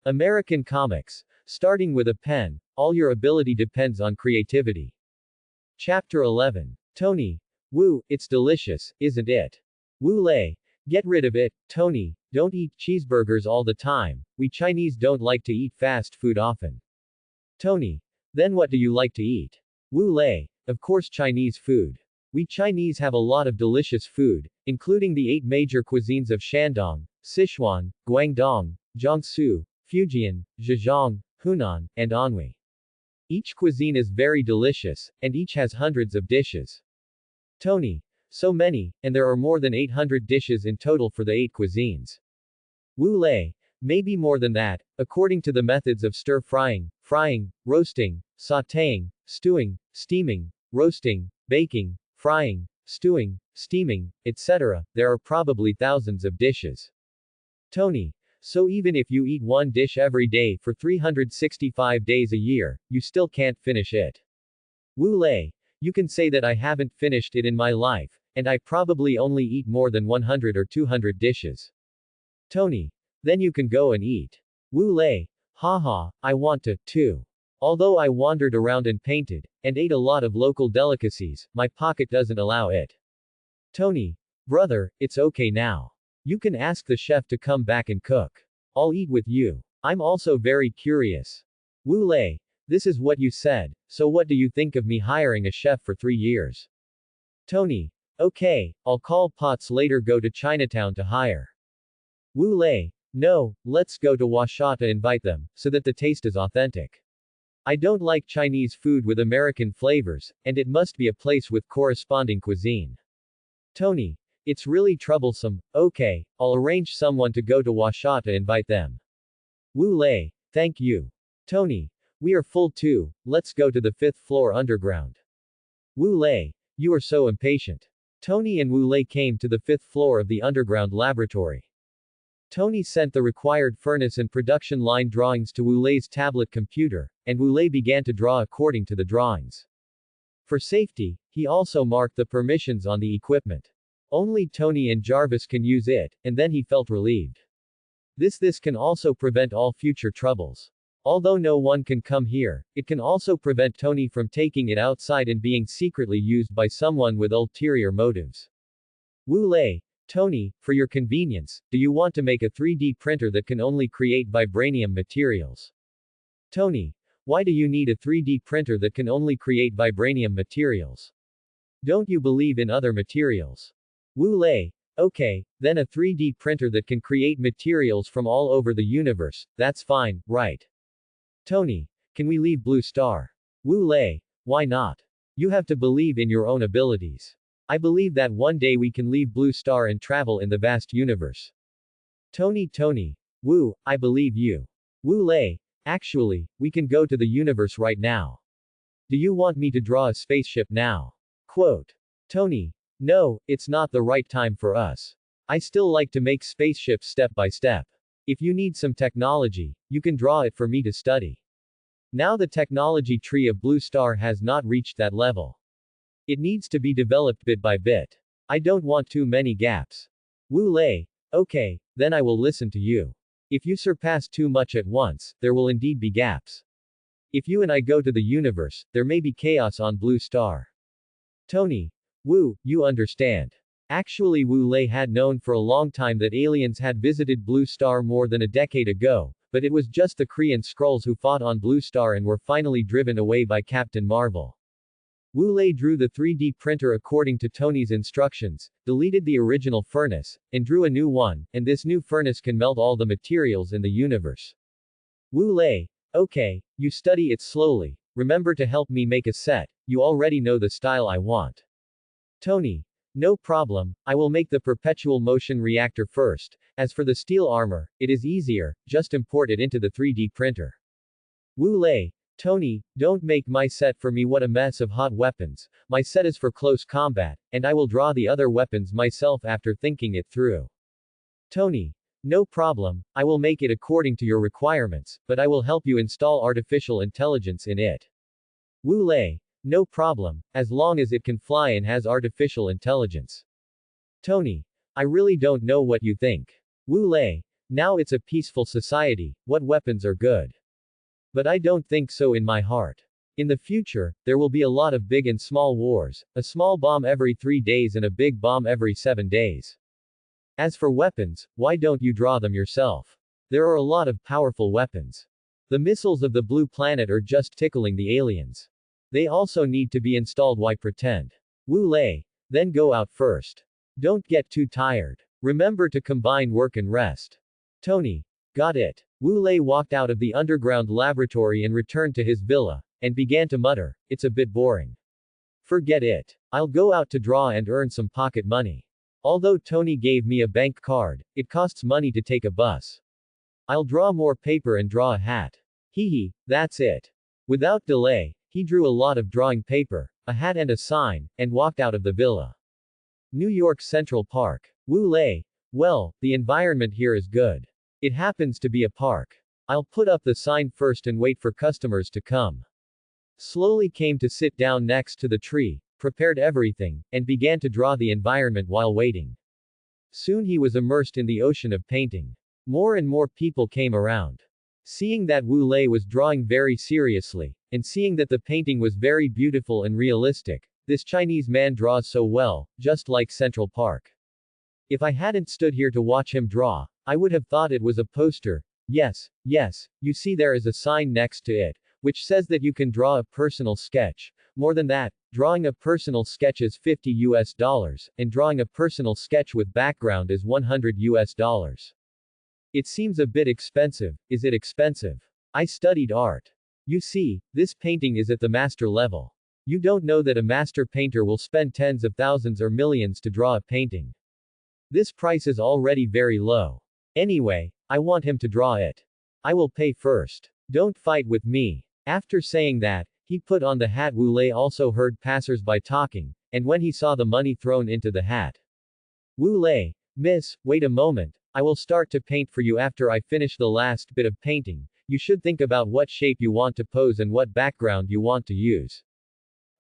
American comics. Starting with a pen, all your ability depends on creativity. Chapter 11. Tony. Woo, it's delicious, isn't it? Wu Lei. Get rid of it, Tony. Don't eat cheeseburgers all the time. We Chinese don't like to eat fast food often. Tony. Then what do you like to eat? Wu Lei. Of course, Chinese food. We Chinese have a lot of delicious food, including the 8 major cuisines of Shandong, Sichuan, Guangdong, Jiangsu, Fujian, Zhejiang, Hunan, and Anhui. Each cuisine is very delicious, and each has hundreds of dishes. Tony. So many, and there are more than 800 dishes in total for the 8 cuisines. Wu Lei. Maybe more than that, according to the methods of stir-frying, frying, roasting, sautéing, stewing, steaming, roasting, baking, frying, stewing, steaming, etc., there are probably thousands of dishes. Tony. So even if you eat one dish every day for 365 days a year, you still can't finish it. Wu Lei. You can say that I haven't finished it in my life, and I probably only eat more than 100 or 200 dishes. Tony. Then you can go and eat. Wu Lei. Haha, I want to, too. Although I wandered around and painted, and ate a lot of local delicacies, my pocket doesn't allow it. Tony. Brother, it's okay now. You can ask the chef to come back and cook. I'll eat with you. I'm also very curious. Wu Lei. This is what you said, so what do you think of me hiring a chef for 3 years? Tony. Okay, I'll call Potts later go to Chinatown to hire. Wu Lei. No, let's go to Washata invite them, so that the taste is authentic. I don't like Chinese food with American flavors, and it must be a place with corresponding cuisine. Tony. It's really troublesome. Okay, I'll arrange someone to go to Washata invite them. Wu Lei. Thank you. Tony. We are full too, let's go to the 5th floor underground. Wu Lei. You are so impatient. Tony and Wu Lei came to the 5th floor of the underground laboratory. Tony sent the required furnace and production line drawings to Wu Lei's tablet computer, and Wu Lei began to draw according to the drawings. For safety, he also marked the permissions on the equipment. Only Tony and Jarvis can use it, and then he felt relieved. This can also prevent all future troubles. Although no one can come here, it can also prevent Tony from taking it outside and being secretly used by someone with ulterior motives. Wu Lei. Tony, for your convenience, do you want to make a 3D printer that can only create vibranium materials? Tony. Why do you need a 3D printer that can only create vibranium materials? Don't you believe in other materials? Wu Lei. Okay, then a 3D printer that can create materials from all over the universe, that's fine, right? Tony. Can we leave Blue Star? Wu Lei. Why not? You have to believe in your own abilities. I believe that one day we can leave Blue Star and travel in the vast universe. Tony. Wu, I believe you. Wu Lei. Actually, we can go to the universe right now. Do you want me to draw a spaceship now? Quote. Tony. No, it's not the right time for us. I still like to make spaceships step by step. If you need some technology, you can draw it for me to study. Now the technology tree of Blue Star has not reached that level. It needs to be developed bit by bit. I don't want too many gaps. Wu Lei. Okay, then I will listen to you. If you surpass too much at once, there will indeed be gaps. If you and I go to the universe, there may be chaos on Blue Star. Tony. Wu, you understand. Actually, Wu Lei had known for a long time that aliens had visited Blue Star more than a decade ago, but it was just the Kree and Skrulls who fought on Blue Star and were finally driven away by Captain Marvel. Wu Lei drew the 3D printer according to Tony's instructions, deleted the original furnace, and drew a new one, and this new furnace can melt all the materials in the universe. Wu Lei. Okay, you study it slowly, remember to help me make a set, you already know the style I want. Tony. No problem, I will make the perpetual motion reactor first. As for the steel armor, it is easier, just import it into the 3D printer. Wu Lei. Tony, don't make my set for me, what a mess of hot weapons. My set is for close combat, and I will draw the other weapons myself after thinking it through. Tony. No problem, I will make it according to your requirements, but I will help you install artificial intelligence in it. Wu Lei. No problem, as long as it can fly and has artificial intelligence. Tony. I really don't know what you think. Wu Lei. Now it's a peaceful society, what weapons are good? But I don't think so in my heart. In the future, there will be a lot of big and small wars, a small bomb every 3 days and a big bomb every 7 days. As for weapons, why don't you draw them yourself? There are a lot of powerful weapons. The missiles of the blue planet are just tickling the aliens. They also need to be installed. Why pretend? Wu Lei. Then go out first. Don't get too tired. Remember to combine work and rest. Tony. Got it. Wu Lei walked out of the underground laboratory and returned to his villa, and began to mutter, it's a bit boring. Forget it. I'll go out to draw and earn some pocket money. Although Tony gave me a bank card, it costs money to take a bus. I'll draw more paper and draw a hat. Hee, that's it. Without delay, he drew a lot of drawing paper, a hat and a sign, and walked out of the villa. New York Central Park. Wu Lei. Well, the environment here is good. It happens to be a park. I'll put up the sign first and wait for customers to come. Slowly came to sit down next to the tree, prepared everything, and began to draw the environment while waiting. Soon he was immersed in the ocean of painting. More and more people came around. Seeing that Wu Lei was drawing very seriously, and seeing that the painting was very beautiful and realistic, this Chinese man draws so well, just like Central Park. If I hadn't stood here to watch him draw, I would have thought it was a poster. Yes, you see there is a sign next to it, which says that you can draw a personal sketch. More than that, drawing a personal sketch is $50, and drawing a personal sketch with background is $100. It seems a bit expensive. Is it expensive? I studied art. You see, this painting is at the master level. You don't know that a master painter will spend tens of thousands or millions to draw a painting. This price is already very low. Anyway, I want him to draw it. I will pay first. Don't fight with me. After saying that, he put on the hat. Wu Lei also heard passers-by talking, and when he saw the money thrown into the hat. Wu Lei. Miss, wait a moment. I will start to paint for you after I finish the last bit of painting. You should think about what shape you want to pose and what background you want to use.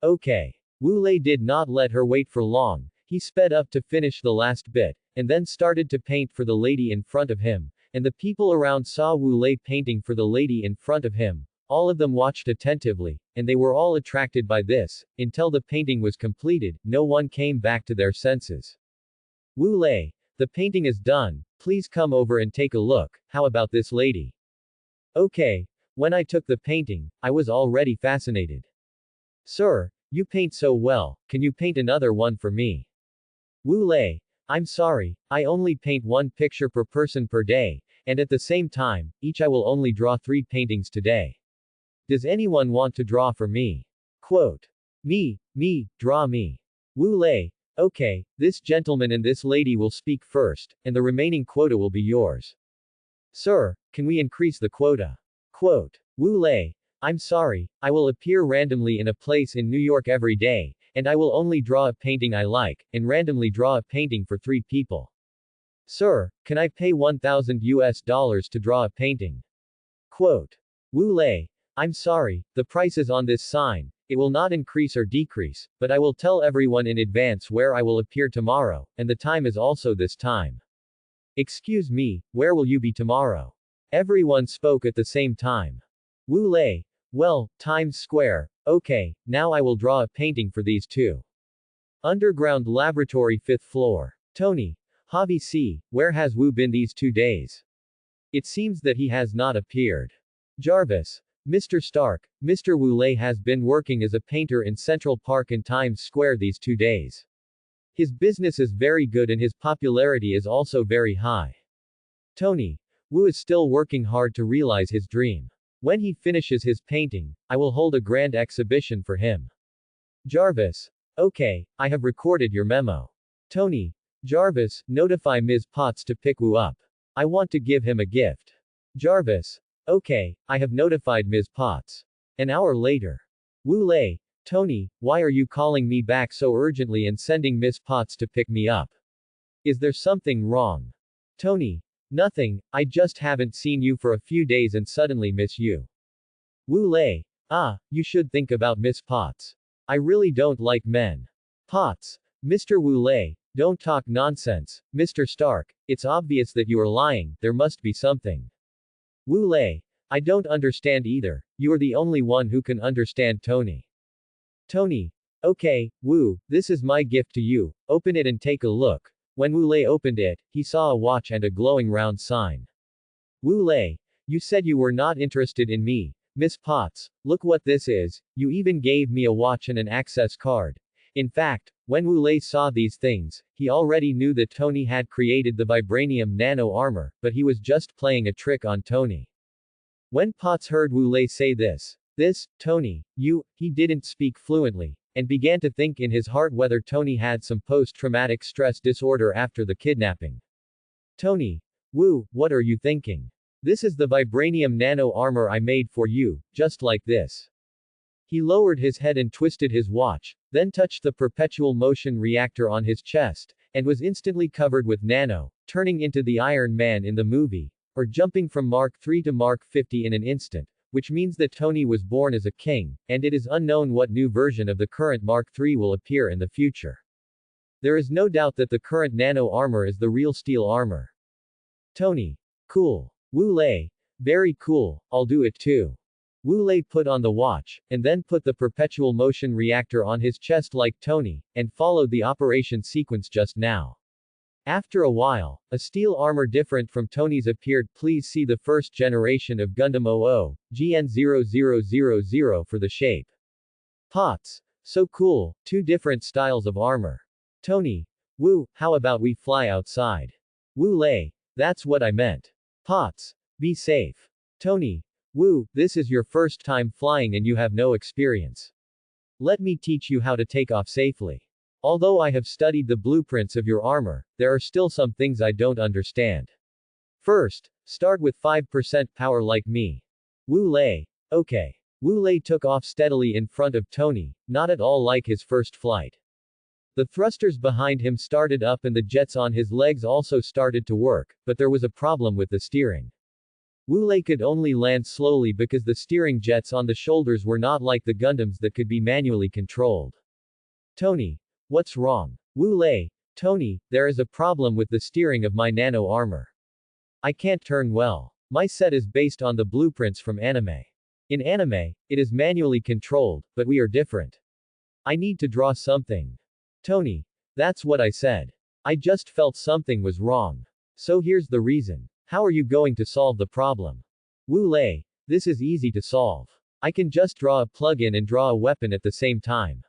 Okay. Wu Lei did not let her wait for long. He sped up to finish the last bit, and then started to paint for the lady in front of him, and the people around saw Wu Lei painting for the lady in front of him. All of them watched attentively, and they were all attracted by this. Until the painting was completed, no one came back to their senses. Wu Lei. The painting is done, please come over and take a look. How about this lady? Okay. When I took the painting, I was already fascinated. Sir, you paint so well, can you paint another one for me? Wu Lei. I'm sorry, I only paint one picture per person per day, and at the same time, each I will only draw 3 paintings today. Does anyone want to draw for me? Quote. Me, draw me. Wu Lei. Okay, this gentleman and this lady will speak first, and the remaining quota will be yours. Sir, can we increase the quota? Quote. Wu Lei. I'm sorry, I will appear randomly in a place in New York every day, and I will only draw a painting I like, and randomly draw a painting for 3 people. Sir, can I pay $1,000 to draw a painting? Quote. Wu Lei. I'm sorry, the price is on this sign. It will not increase or decrease, but I will tell everyone in advance where I will appear tomorrow, and the time is also this time. Excuse me, where will you be tomorrow? Everyone spoke at the same time. Wu Lei. Well, Times Square. Okay, now I will draw a painting for these 2. Underground laboratory 5th floor. Tony. Javi C. Where has Wu been these 2 days? It seems that he has not appeared. Jarvis. Mr. Stark, Mr. Wu Lei has been working as a painter in Central Park and Times Square these 2 days. His business is very good and his popularity is also very high. Tony. Wu is still working hard to realize his dream. When he finishes his painting, I will hold a grand exhibition for him. Jarvis. Okay, I have recorded your memo. Tony. Jarvis, notify Ms. Potts to pick Wu up. I want to give him a gift. Jarvis. Okay, I have notified Ms. Potts. An hour later. Wu Lei. Tony, why are you calling me back so urgently and sending Ms. Potts to pick me up? Is there something wrong? Tony. Nothing, I just haven't seen you for a few days and suddenly miss you. Wu Lei. You should think about Miss Potts. I really don't like men. Potts. Mr. Wu Lei, Don't talk nonsense, Mr. Stark. It's obvious that you are lying, there must be something. Wu Lei. I don't understand either. You are the only one who can understand Tony. Tony. Okay, Wu, this is my gift to you. Open it and take a look. When Wu Lei opened it, he saw a watch and a glowing round sign. Wu Lei. You said you were not interested in me. Miss Potts, look what this is. You even gave me a watch and an access card. In fact, when Wu Lei saw these things, he already knew that Tony had created the vibranium nano armor, but he was just playing a trick on Tony. When Potts heard Wu Lei say this, Tony, he didn't speak fluently, and began to think in his heart whether Tony had some post-traumatic stress disorder after the kidnapping. Tony. Wu, what are you thinking? This is the vibranium nano armor I made for you, just like this. He lowered his head and twisted his watch, then touched the perpetual motion reactor on his chest, and was instantly covered with nano, turning into the Iron Man in the movie, or jumping from Mark III to Mark 50 in an instant, which means that Tony was born as a king, and it is unknown what new version of the current Mark III will appear in the future. There is no doubt that the current nano armor is the real steel armor. Tony. Cool. Wu Lei. Very cool, I'll do it too. Wu Lei put on the watch, and then put the perpetual motion reactor on his chest like Tony, and followed the operation sequence just now. After a while, a steel armor different from Tony's appeared. Please see the first generation of Gundam 00, GN0000 for the shape. Potts. So cool, two different styles of armor. Tony. Wu, how about we fly outside? Wu Lei. That's what I meant. Potts. Be safe. Tony. Wu, this is your first time flying and you have no experience. Let me teach you how to take off safely. Although I have studied the blueprints of your armor, there are still some things I don't understand. First, start with 5% power like me. Wu Lei. Okay. Wu Lei took off steadily in front of Tony, not at all like his first flight. The thrusters behind him started up and the jets on his legs also started to work, but there was a problem with the steering. Wu Lei could only land slowly because the steering jets on the shoulders were not like the Gundams that could be manually controlled. Tony. What's wrong? Wu Lei. Tony, there is a problem with the steering of my nano armor. I can't turn well. My set is based on the blueprints from anime. In anime, it is manually controlled, but we are different. I need to draw something. Tony. That's what I said. I just felt something was wrong. So here's the reason. How are you going to solve the problem? Wu Lei. This is easy to solve. I can just draw a plug-in and draw a weapon at the same time.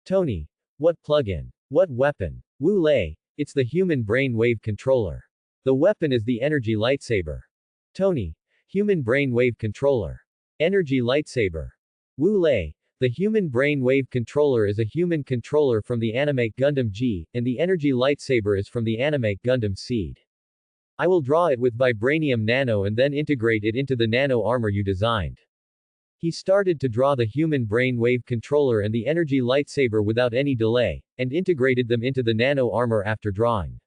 Tony. What plug-in? What weapon? Wu Lei. It's the human brain wave controller. The weapon is the energy lightsaber. Tony. Human brain wave controller. Energy lightsaber. Wu Lei. The human brain wave controller is a human controller from the anime Gundam G, and the energy lightsaber is from the anime Gundam Seed. I will draw it with vibranium nano and then integrate it into the nano armor you designed. He started to draw the human brain wave controller and the energy lightsaber without any delay, and integrated them into the nano armor after drawing.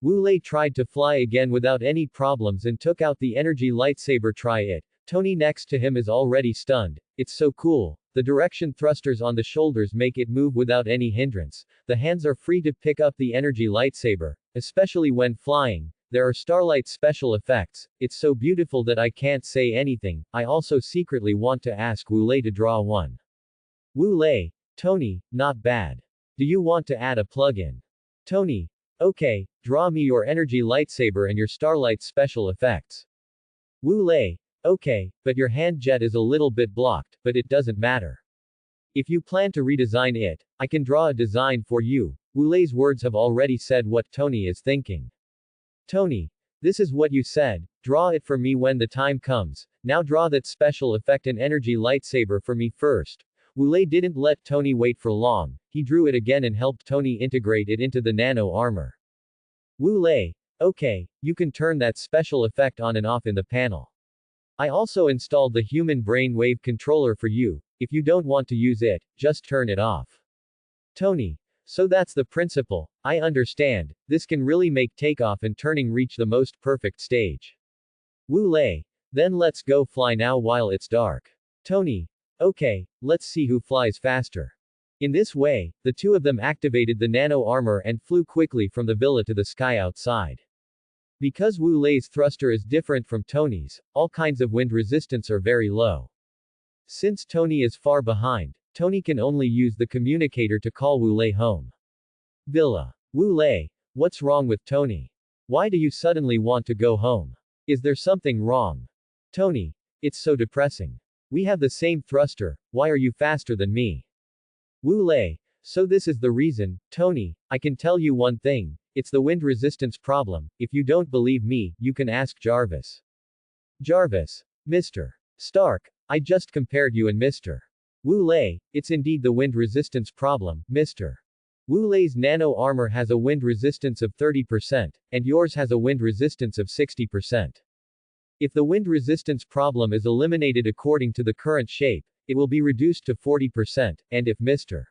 Wu Lei tried to fly again without any problems and took out the energy lightsaber. Try it. Tony next to him is already stunned. It's so cool. The direction thrusters on the shoulders make it move without any hindrance. The hands are free to pick up the energy lightsaber, especially when flying. There are starlight special effects. It's so beautiful that I can't say anything. I also secretly want to ask Wu Lei to draw one. Wu Lei. Tony, not bad. Do you want to add a plug-in? Tony. Okay, draw me your energy lightsaber and your starlight special effects. Wu Lei. Okay, but your hand jet is a little bit blocked, but it doesn't matter. If you plan to redesign it, I can draw a design for you. Wu Lei's words have already said what Tony is thinking. Tony. This is what you said, draw it for me when the time comes. Now draw that special effect and energy lightsaber for me first. Wu Lei didn't let Tony wait for long. He drew it again and helped Tony integrate it into the nano armor. Wu Lei. Okay, you can turn that special effect on and off in the panel. I also installed the human brain wave controller for you. If you don't want to use it, just turn it off. Tony. So that's the principle. I understand. This can really make takeoff and turning reach the most perfect stage. Wu Lei. Then let's go fly now while it's dark. Tony. Okay, let's see who flies faster. In this way, the two of them activated the nano armor and flew quickly from the villa to the sky outside. Because Wu Lei's thruster is different from Tony's, all kinds of wind resistance are very low. Since Tony is far behind, Tony can only use the communicator to call Wu Lei home. Villa. Wu Lei, what's wrong with Tony? Why do you suddenly want to go home? Is there something wrong? Tony, it's so depressing. We have the same thruster, why are you faster than me? Wu Lei, so this is the reason, Tony, I can tell you one thing, it's the wind resistance problem, if you don't believe me, you can ask Jarvis. Jarvis. Mr. Stark, I just compared you and Mr. Wu Lei, it's indeed the wind resistance problem, Mr. Wu Lei's nano armor has a wind resistance of 30%, and yours has a wind resistance of 60%. If the wind resistance problem is eliminated according to the current shape, it will be reduced to 40%, and if Mr.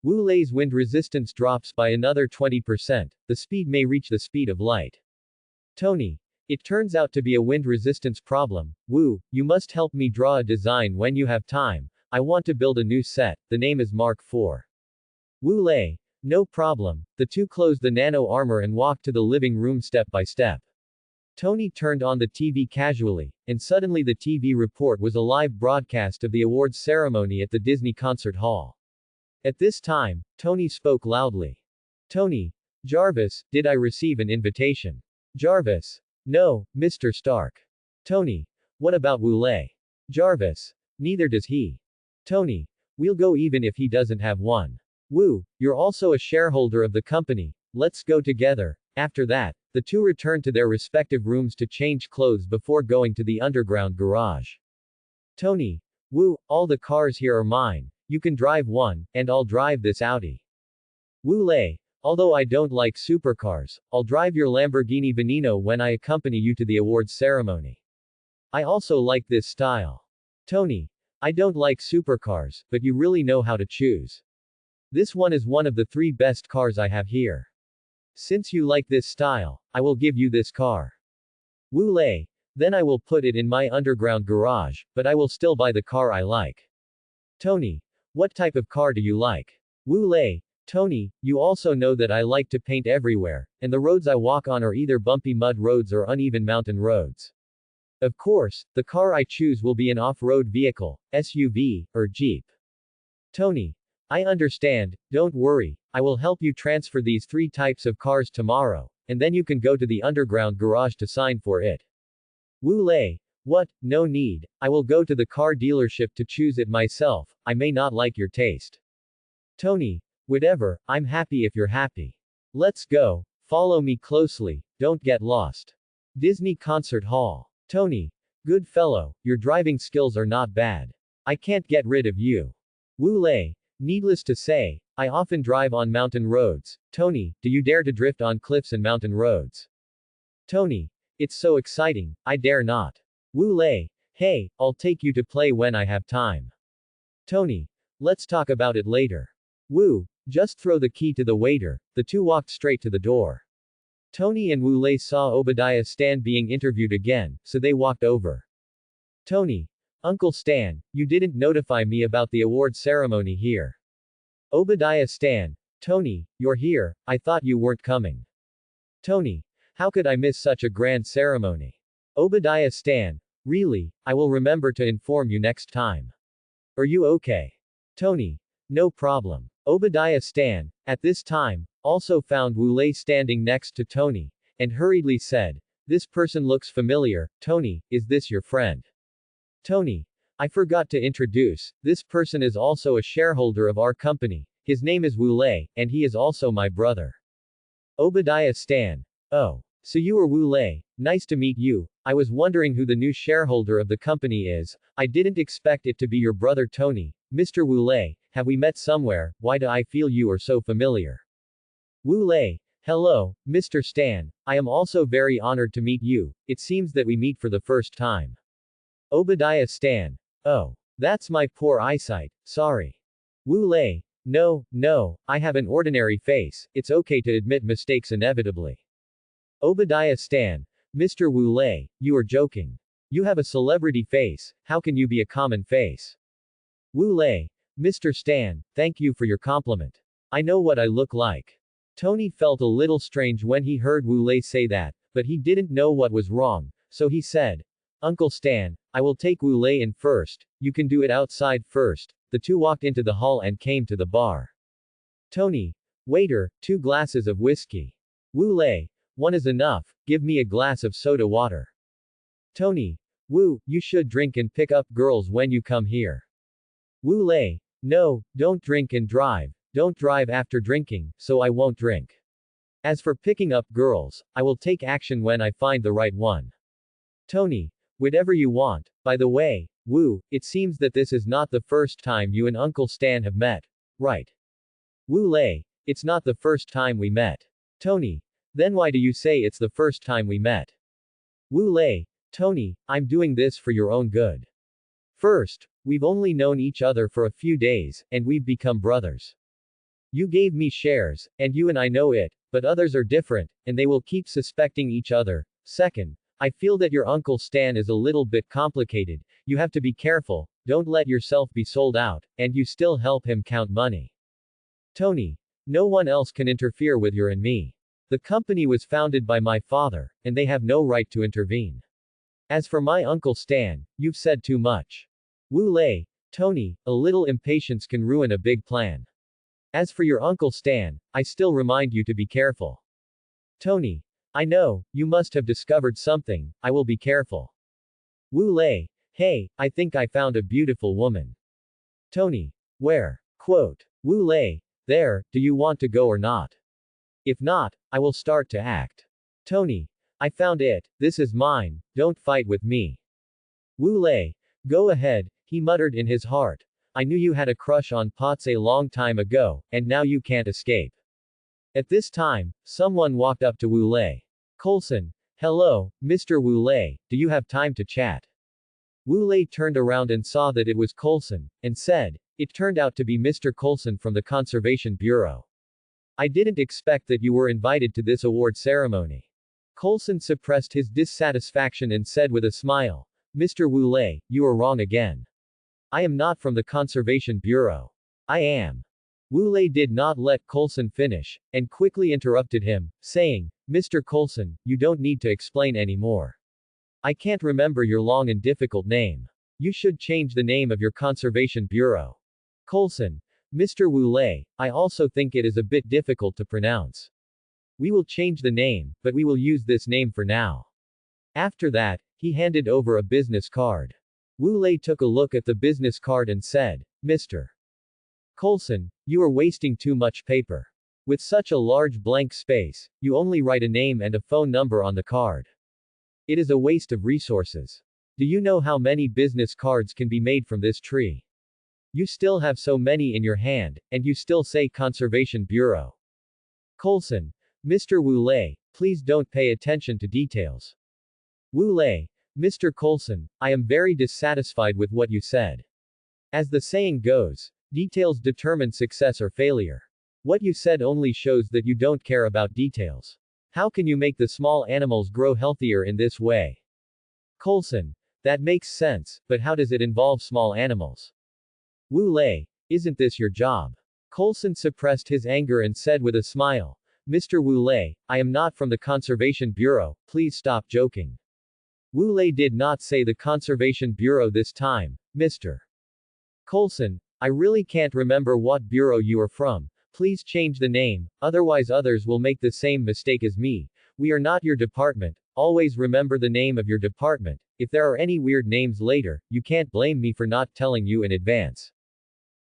Wu Lei's wind resistance drops by another 20%, the speed may reach the speed of light. Tony. It turns out to be a wind resistance problem. Wu, you must help me draw a design when you have time. I want to build a new set, the name is Mark IV. Wu Lei. No problem. The two closed the nano armor and walked to the living room step by step. Tony turned on the TV casually, and suddenly the TV report was a live broadcast of the awards ceremony at the Disney Concert Hall. At this time, Tony spoke loudly. Tony. Jarvis, did I receive an invitation? Jarvis. No, Mr. Stark. Tony. What about Wu Lei? Jarvis. Neither does he. Tony. We'll go even if he doesn't have one. Wu, you're also a shareholder of the company, let's go together. After that, the two returned to their respective rooms to change clothes before going to the underground garage. Tony. Wu, all the cars here are mine, you can drive one, and I'll drive this Audi. Wu Lei. Although I don't like supercars, I'll drive your Lamborghini Veneno when I accompany you to the awards ceremony. I also like this style. Tony. I don't like supercars, but you really know how to choose. This one is one of the 3 best cars I have here. Since you like this style, I will give you this car. Wu Lei. Then I will put it in my underground garage, but I will still buy the car I like. Tony. What type of car do you like? Wu Lei. Tony, you also know that I like to paint everywhere, and the roads I walk on are either bumpy mud roads or uneven mountain roads. Of course, the car I choose will be an off-road vehicle, SUV, or Jeep. Tony. I understand, don't worry, I will help you transfer these 3 types of cars tomorrow, and then you can go to the underground garage to sign for it. Wu Lei. What? No need, I will go to the car dealership to choose it myself, I may not like your taste. Tony. Whatever, I'm happy if you're happy. Let's go. Follow me closely, don't get lost. Disney Concert Hall. Tony. Good fellow, your driving skills are not bad. I can't get rid of you. Wu Lei. Needless to say, I often drive on mountain roads. Tony, do you dare to drift on cliffs and mountain roads? Tony. It's so exciting, I dare not. Wu Lei. Hey, I'll take you to play when I have time. Tony. Let's talk about it later. Wu. Just throw the key to the waiter. The two walked straight to the door. Tony and Wu Lei saw Obadiah Stan being interviewed again, so they walked over. Tony. Uncle Stan, you didn't notify me about the award ceremony here. Obadiah Stan. Tony, you're here, I thought you weren't coming. Tony. How could I miss such a grand ceremony? Obadiah Stan. Really, I will remember to inform you next time. Are you okay? Tony. No problem. Obadiah Stan, at this time, also found Wu Lei standing next to Tony, and hurriedly said, this person looks familiar. Tony, is this your friend? Tony. I forgot to introduce, this person is also a shareholder of our company, his name is Wu Lei, and he is also my brother. Obadiah Stan. Oh. So you are Wu Lei, nice to meet you, I was wondering who the new shareholder of the company is, I didn't expect it to be your brother Tony. Mr. Wu Lei, have we met somewhere, why do I feel you are so familiar? Wu Lei. Hello, Mr. Stan, I am also very honored to meet you, it seems that we meet for the first time. Obadiah Stan. Oh. That's my poor eyesight, sorry. Wu Lei. No, I have an ordinary face, it's okay to admit mistakes inevitably. Obadiah Stan. Mr. Wu Lei, you are joking. You have a celebrity face, how can you be a common face? Wu Lei. Mr. Stan, thank you for your compliment. I know what I look like. Tony felt a little strange when he heard Wu Lei say that, but he didn't know what was wrong, so he said, Uncle Stan, I will take Wu Lei in first, you can do it outside first. The two walked into the hall and came to the bar. Tony, waiter, 2 glasses of whiskey. Wu Lei, 1 is enough, give me a glass of soda water. Tony, Wu, you should drink and pick up girls when you come here. Wu Lei, no, don't drink and drive, don't drive after drinking, so I won't drink. As for picking up girls, I will take action when I find the right one. Tony, whatever you want. By the way, Wu, it seems that this is not the first time you and Uncle Stan have met, right? Wu Lei, it's not the first time we met. Tony, then why do you say it's the first time we met? Wu Lei, Tony, I'm doing this for your own good. First, we've only known each other for a few days, and we've become brothers. You gave me shares, and you and I know it, but others are different, and they will keep suspecting each other. Second, I feel that your Uncle Stan is a little bit complicated, you have to be careful, don't let yourself be sold out, and you still help him count money. Tony, no one else can interfere with your and me. The company was founded by my father, and they have no right to intervene. As for my Uncle Stan, you've said too much. Wu Lei, Tony, a little impatience can ruin a big plan. As for your Uncle Stan, I still remind you to be careful. Tony, I know, you must have discovered something, I will be careful. Wu Lei, hey, I think I found a beautiful woman. Tony, where? Quote. Wu Lei, there, do you want to go or not? If not, I will start to act. Tony, I found it, this is mine, don't fight with me. Wu Lei, go ahead, he muttered in his heart. I knew you had a crush on Potts a long time ago, and now you can't escape. At this time, someone walked up to Wu Lei. Coulson, hello, Mr. Wu Lei, do you have time to chat? Wu Lei turned around and saw that it was Coulson, and said, it turned out to be Mr. Coulson from the Conservation Bureau. I didn't expect that you were invited to this award ceremony. Coulson suppressed his dissatisfaction and said with a smile, Mr. Wu Lei, you are wrong again. I am not from the Conservation Bureau. I am. Wu Lei did not let Coulson finish, and quickly interrupted him, saying, Mr. Coulson, you don't need to explain anymore. I can't remember your long and difficult name. You should change the name of your Conservation Bureau. Coulson, Mr. Wu Lei, I also think it is a bit difficult to pronounce. We will change the name, but we will use this name for now. After that, he handed over a business card. Wu Lei took a look at the business card and said, Mr. Coulson, you are wasting too much paper. With such a large blank space, you only write a name and a phone number on the card. It is a waste of resources. Do you know how many business cards can be made from this tree? You still have so many in your hand, and you still say Conservation Bureau. Coulson, Mr. Wu Lei, please don't pay attention to details. Wu Lei, Mr. Coulson, I am very dissatisfied with what you said. As the saying goes, details determine success or failure. What you said only shows that you don't care about details. How can you make the small animals grow healthier in this way? Coulson, that makes sense, but how does it involve small animals? Wu Lei, isn't this your job? Coulson suppressed his anger and said with a smile, Mr. Wu Lei, I am not from the Conservation Bureau, please stop joking. Wu Lei did not say the Conservation Bureau this time, Mr. Coulson, I really can't remember what bureau you are from, please change the name, otherwise others will make the same mistake as me. We are not your department, always remember the name of your department. If there are any weird names later, you can't blame me for not telling you in advance.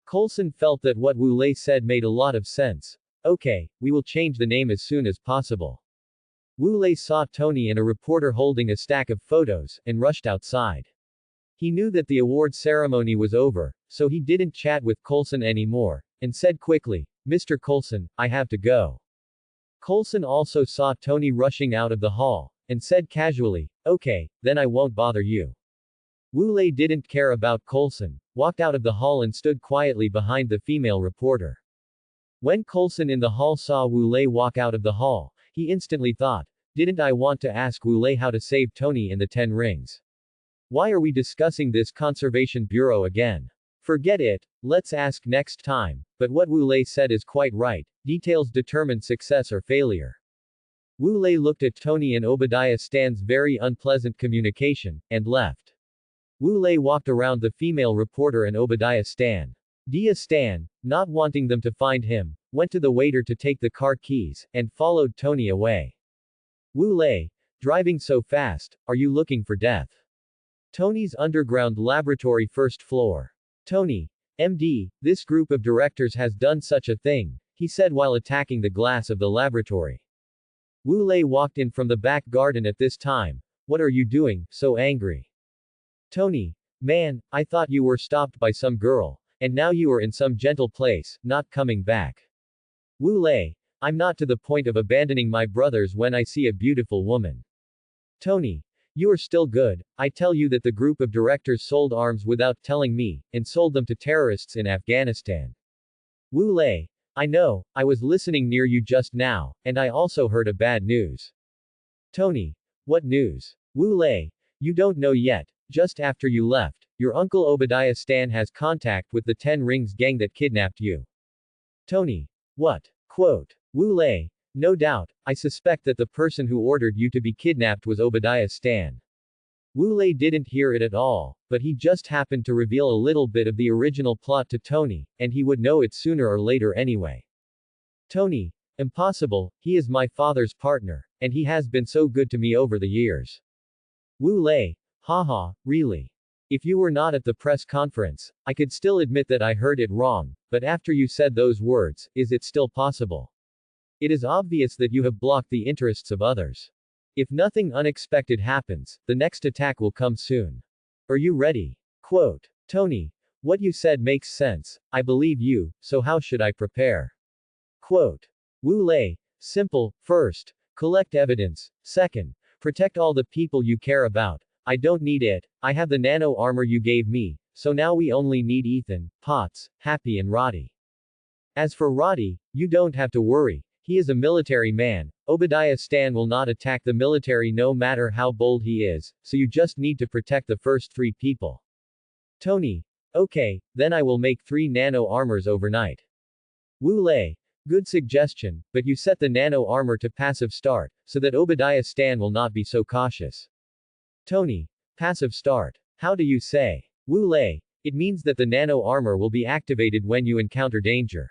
Coulson felt that what Wu Lei said made a lot of sense. Okay, we will change the name as soon as possible. Wu Lei saw Tony and a reporter holding a stack of photos, and rushed outside. He knew that the award ceremony was over, so he didn't chat with Coulson anymore, and said quickly, Mr. Coulson, I have to go. Coulson also saw Tony rushing out of the hall, and said casually, okay, then I won't bother you. Wu Lei didn't care about Coulson, walked out of the hall and stood quietly behind the female reporter. When Coulson in the hall saw Wu Lei walk out of the hall, he instantly thought, didn't I want to ask Wu Lei how to save Tony in the 10 rings? Why are we discussing this Conservation Bureau again? Forget it, let's ask next time. But what Wu Lei said is quite right. Details determine success or failure. Wu Lei looked at Tony and Obadiah Stan's very unpleasant communication, and left. Wu Lei walked around the female reporter and Obadiah Stan. Dia Stan, not wanting them to find him, went to the waiter to take the car keys, and followed Tony away. Wu Lei, driving so fast, are you looking for death? Tony's underground laboratory first floor. Tony, MD, this group of directors has done such a thing, he said while attacking the glass of the laboratory. Wu Lei walked in from the back garden at this time. What are you doing, so angry? Tony, man, I thought you were stopped by some girl, and now you are in some gentle place, not coming back. Wu Lei, I'm not to the point of abandoning my brothers when I see a beautiful woman. Tony, you are still good. I tell you that the group of directors sold arms without telling me, and sold them to terrorists in Afghanistan. Wu Lei, I know, I was listening near you just now, and I also heard a bad news. Tony, what news? Wu Lei, you don't know yet. Just after you left, your uncle Obadiah Stan has contact with the 10 Rings gang that kidnapped you. Tony, what? Quote. Wu Lei, no doubt, I suspect that the person who ordered you to be kidnapped was Obadiah Stan. Wu Lei didn't hear it at all, but he just happened to reveal a little bit of the original plot to Tony, and he would know it sooner or later anyway. Tony, impossible, he is my father's partner, and he has been so good to me over the years. Wu Lei, haha, really? If you were not at the press conference, I could still admit that I heard it wrong, but after you said those words, is it still possible? It is obvious that you have blocked the interests of others. If nothing unexpected happens, the next attack will come soon. Are you ready? Quote. Tony, what you said makes sense, I believe you, so how should I prepare? Quote. Wu Lei, simple, first, collect evidence, second, protect all the people you care about. I don't need it, I have the nano armor you gave me, so now we only need Ethan, Potts, Happy and Roddy. As for Roddy, you don't have to worry, he is a military man, Obadiah Stan will not attack the military no matter how bold he is, so you just need to protect the first 3 people. Tony, okay, then I will make 3 nano armors overnight. Wu Lei, good suggestion, but you set the nano armor to passive start, so that Obadiah Stan will not be so cautious. Tony, passive start. How do you say? Wu Lei, it means that the nano armor will be activated when you encounter danger.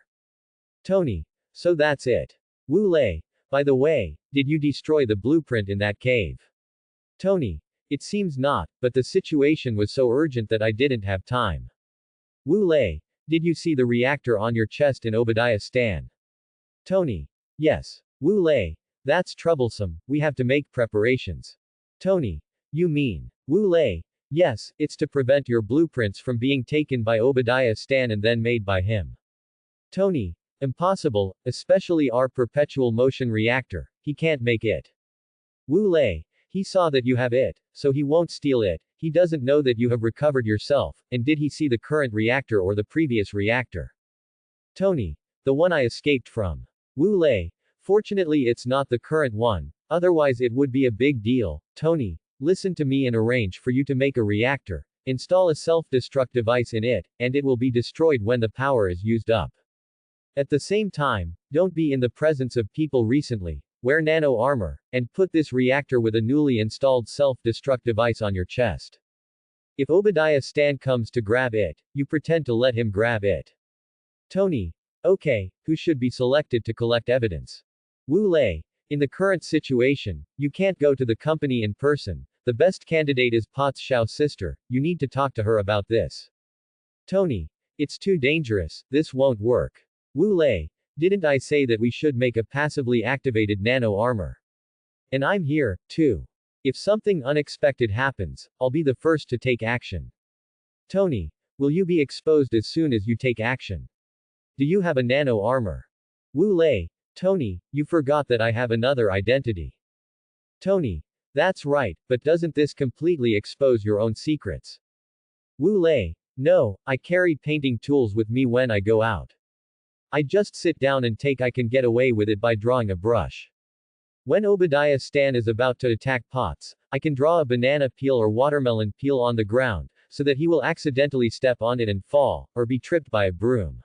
Tony, so that's it. Wu Lei, by the way, did you destroy the blueprint in that cave? Tony, it seems not, but the situation was so urgent that I didn't have time. Wu Lei, did you see the reactor on your chest in Obadiah Stan? Tony, yes. Wu Lei, that's troublesome, we have to make preparations. Tony, you mean? Wu Lei, yes, it's to prevent your blueprints from being taken by Obadiah Stan and then made by him. Tony, impossible, especially our perpetual motion reactor, he can't make it. Wu Lei, he saw that you have it, so he won't steal it, he doesn't know that you have recovered yourself, and did he see the current reactor or the previous reactor? Tony, the one I escaped from. Wu Lei, fortunately it's not the current one, otherwise it would be a big deal. Tony, listen to me and arrange for you to make a reactor, install a self-destruct device in it, and it will be destroyed when the power is used up. At the same time, don't be in the presence of people recently, wear nano armor, and put this reactor with a newly installed self-destruct device on your chest. If Obadiah Stan comes to grab it, you pretend to let him grab it. Tony, okay, who should be selected to collect evidence? Wu Lei, in the current situation, you can't go to the company in person, the best candidate is Potts Xiao's sister, you need to talk to her about this. Tony, it's too dangerous, this won't work. Wu Lei, didn't I say that we should make a passively activated nano armor? And I'm here, too. If something unexpected happens, I'll be the first to take action. Tony, will you be exposed as soon as you take action? Do you have a nano armor? Wu Lei, Tony, you forgot that I have another identity. Tony, that's right, but doesn't this completely expose your own secrets? Wu Lei, no, I carry painting tools with me when I go out. I just sit down and I can get away with it by drawing a brush. When Obadiah Stan is about to attack Potts, I can draw a banana peel or watermelon peel on the ground, so that he will accidentally step on it and fall, or be tripped by a broom.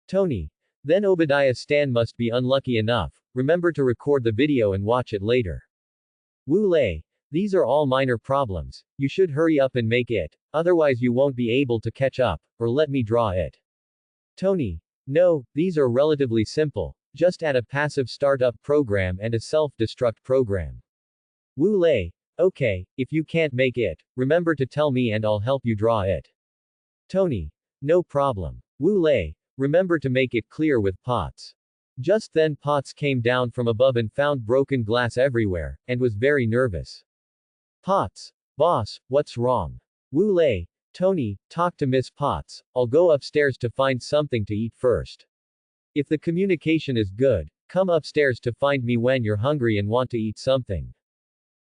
Tony. Then Obadiah Stan must be unlucky enough. Remember to record the video and watch it later. Wu Lei. These are all minor problems. You should hurry up and make it, otherwise you won't be able to catch up, or let me draw it. Tony. No, these are relatively simple. Just add a passive startup program and a self-destruct program. Wu Lei. Okay, if you can't make it, remember to tell me and I'll help you draw it. Tony. No problem. Wu Lei. Remember to make it clear with Potts. Just then Potts came down from above and found broken glass everywhere, and was very nervous. Potts. Boss, what's wrong? Wu Lei. Tony, talk to Miss Potts. I'll go upstairs to find something to eat first. If the communication is good, come upstairs to find me when you're hungry and want to eat something.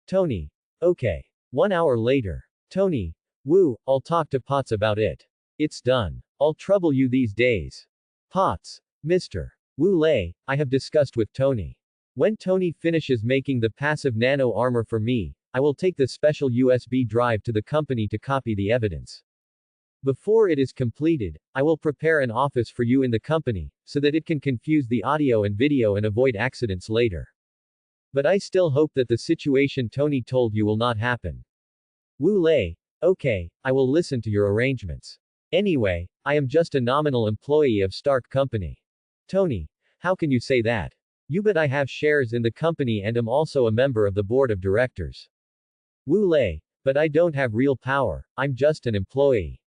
Tony. Okay. 1 hour later. Tony. Wu, I'll talk to Potts about it. It's done. I'll trouble you these days. Potts. Mr. Wu Lei, I have discussed with Tony. When Tony finishes making the passive nano armor for me, I will take the special USB drive to the company to copy the evidence. Before it is completed, I will prepare an office for you in the company, so that it can confuse the audio and video and avoid accidents later. But I still hope that the situation Tony told you will not happen. Wu Lei. Okay, I will listen to your arrangements. Anyway, I am just a nominal employee of Stark Company. Tony. How can you say that? You but I have shares in the company and am also a member of the board of directors. Wu Lei. But I don't have real power, I'm just an employee.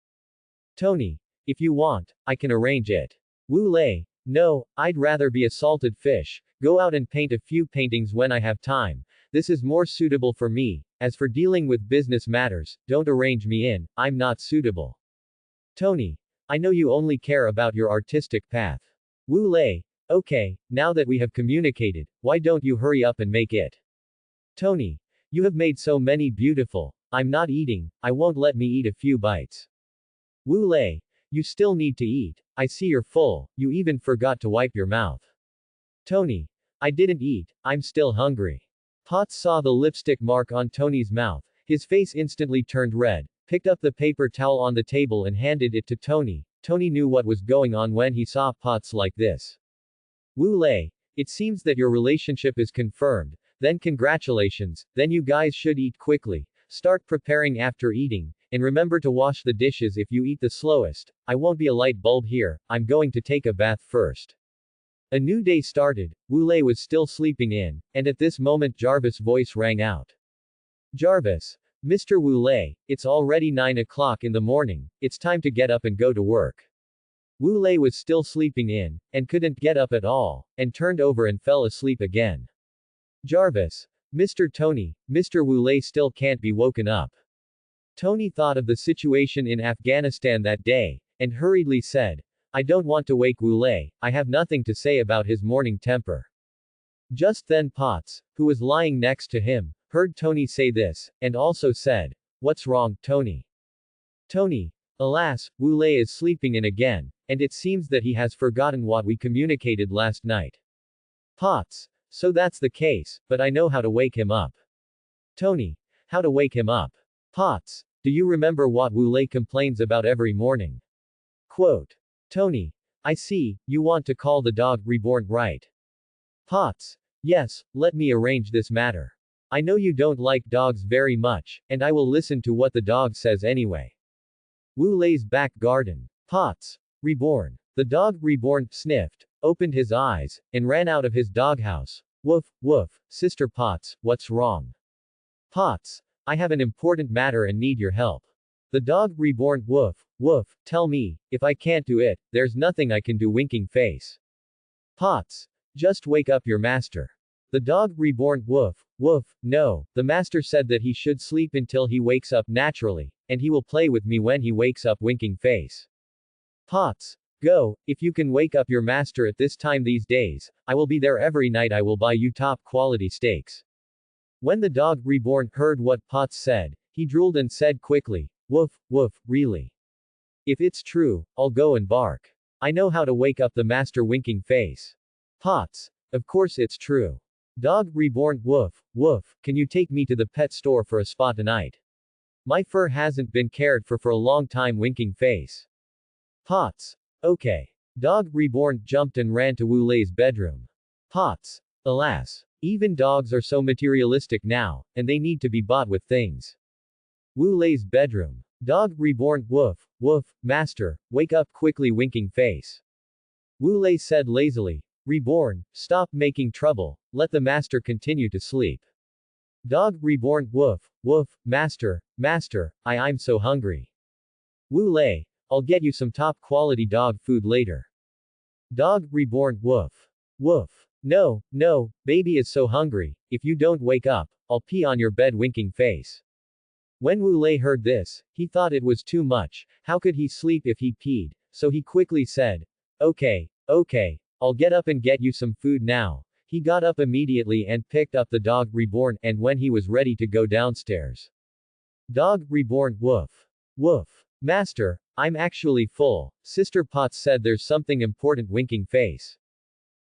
Tony. If you want, I can arrange it. Wu Lei. No, I'd rather be a salted fish, go out and paint a few paintings when I have time. This is more suitable for me. As for dealing with business matters, don't arrange me in, I'm not suitable. Tony. I know you only care about your artistic path. Wu Lei. Okay, now that we have communicated, why don't you hurry up and make it? Tony. You have made so many beautiful. I'm not eating, I won't let me eat a few bites. Wu Lei. You still need to eat. I see you're full, you even forgot to wipe your mouth. Tony. I didn't eat, I'm still hungry. Potts saw the lipstick mark on Tony's mouth. His face instantly turned red, picked up the paper towel on the table and handed it to Tony. Tony knew what was going on when he saw Potts like this. Wu Lei. It seems that your relationship is confirmed. Then congratulations, then you guys should eat quickly. Start preparing after eating, and remember to wash the dishes if you eat the slowest. I won't be a light bulb here, I'm going to take a bath first. A new day started. Wu Lei was still sleeping in, and at this moment Jarvis' voice rang out. Jarvis. Mr. Wu Lei, it's already 9 o'clock in the morning, it's time to get up and go to work. Wu Lei was still sleeping in, and couldn't get up at all, and turned over and fell asleep again. Jarvis. Mr. Tony, Mr. Wu Lei still can't be woken up. Tony thought of the situation in Afghanistan that day, and hurriedly said, I don't want to wake Wu Lei, I have nothing to say about his morning temper. Just then Potts, who was lying next to him, heard Tony say this, and also said, What's wrong, Tony? Tony. Alas, Wu Lei is sleeping in again, and it seems that he has forgotten what we communicated last night. Potts. So that's the case, but I know how to wake him up. Tony. How to wake him up? Potts. Do you remember what Wu Lei complains about every morning? Quote. Tony. I see, you want to call the dog reborn, right? Potts. Yes, let me arrange this matter. I know you don't like dogs very much, and I will listen to what the dog says anyway. Wu Lei's back garden. Potts. Reborn. The dog reborn sniffed, opened his eyes, and ran out of his doghouse. Woof, woof, Sister Potts, what's wrong? Potts. I have an important matter and need your help. The dog reborn, woof, woof, tell me, if I can't do it, there's nothing I can do, winking face. Potts. Just wake up your master. The dog reborn, woof, woof, no, the master said that he should sleep until he wakes up naturally, and he will play with me when he wakes up, winking face. Potts. Go, if you can wake up your master at this time these days, I will be there every night, I will buy you top quality steaks. When the dog reborn heard what Potts said, he drooled and said quickly, Woof, woof, really? If it's true, I'll go and bark. I know how to wake up the master, winking face. Potts. Of course it's true. Dog reborn, woof, woof, can you take me to the pet store for a spa tonight? My fur hasn't been cared for a long time, winking face. Pots. Okay. Dog reborn jumped and ran to Wu Lei's bedroom. Pots. Alas. Even dogs are so materialistic now, and they need to be bought with things. Wu Lei's bedroom. Dog reborn, woof, woof, master, wake up quickly, winking face. Wu Lei said lazily. Reborn, stop making trouble, let the master continue to sleep. Dog reborn, woof, woof, master, I'm so hungry. Wu Lei, I'll get you some top quality dog food later. Dog reborn, woof. Woof. No, baby is so hungry, if you don't wake up, I'll pee on your bed, winking face. When Wu Lei heard this, he thought it was too much, how could he sleep if he peed, so he quickly said, okay, I'll get up and get you some food now. He got up immediately and picked up the dog reborn, and when he was ready to go downstairs. Dog reborn, woof. Woof. Master, I'm actually full, Sister Potts said, there's something important, winking face.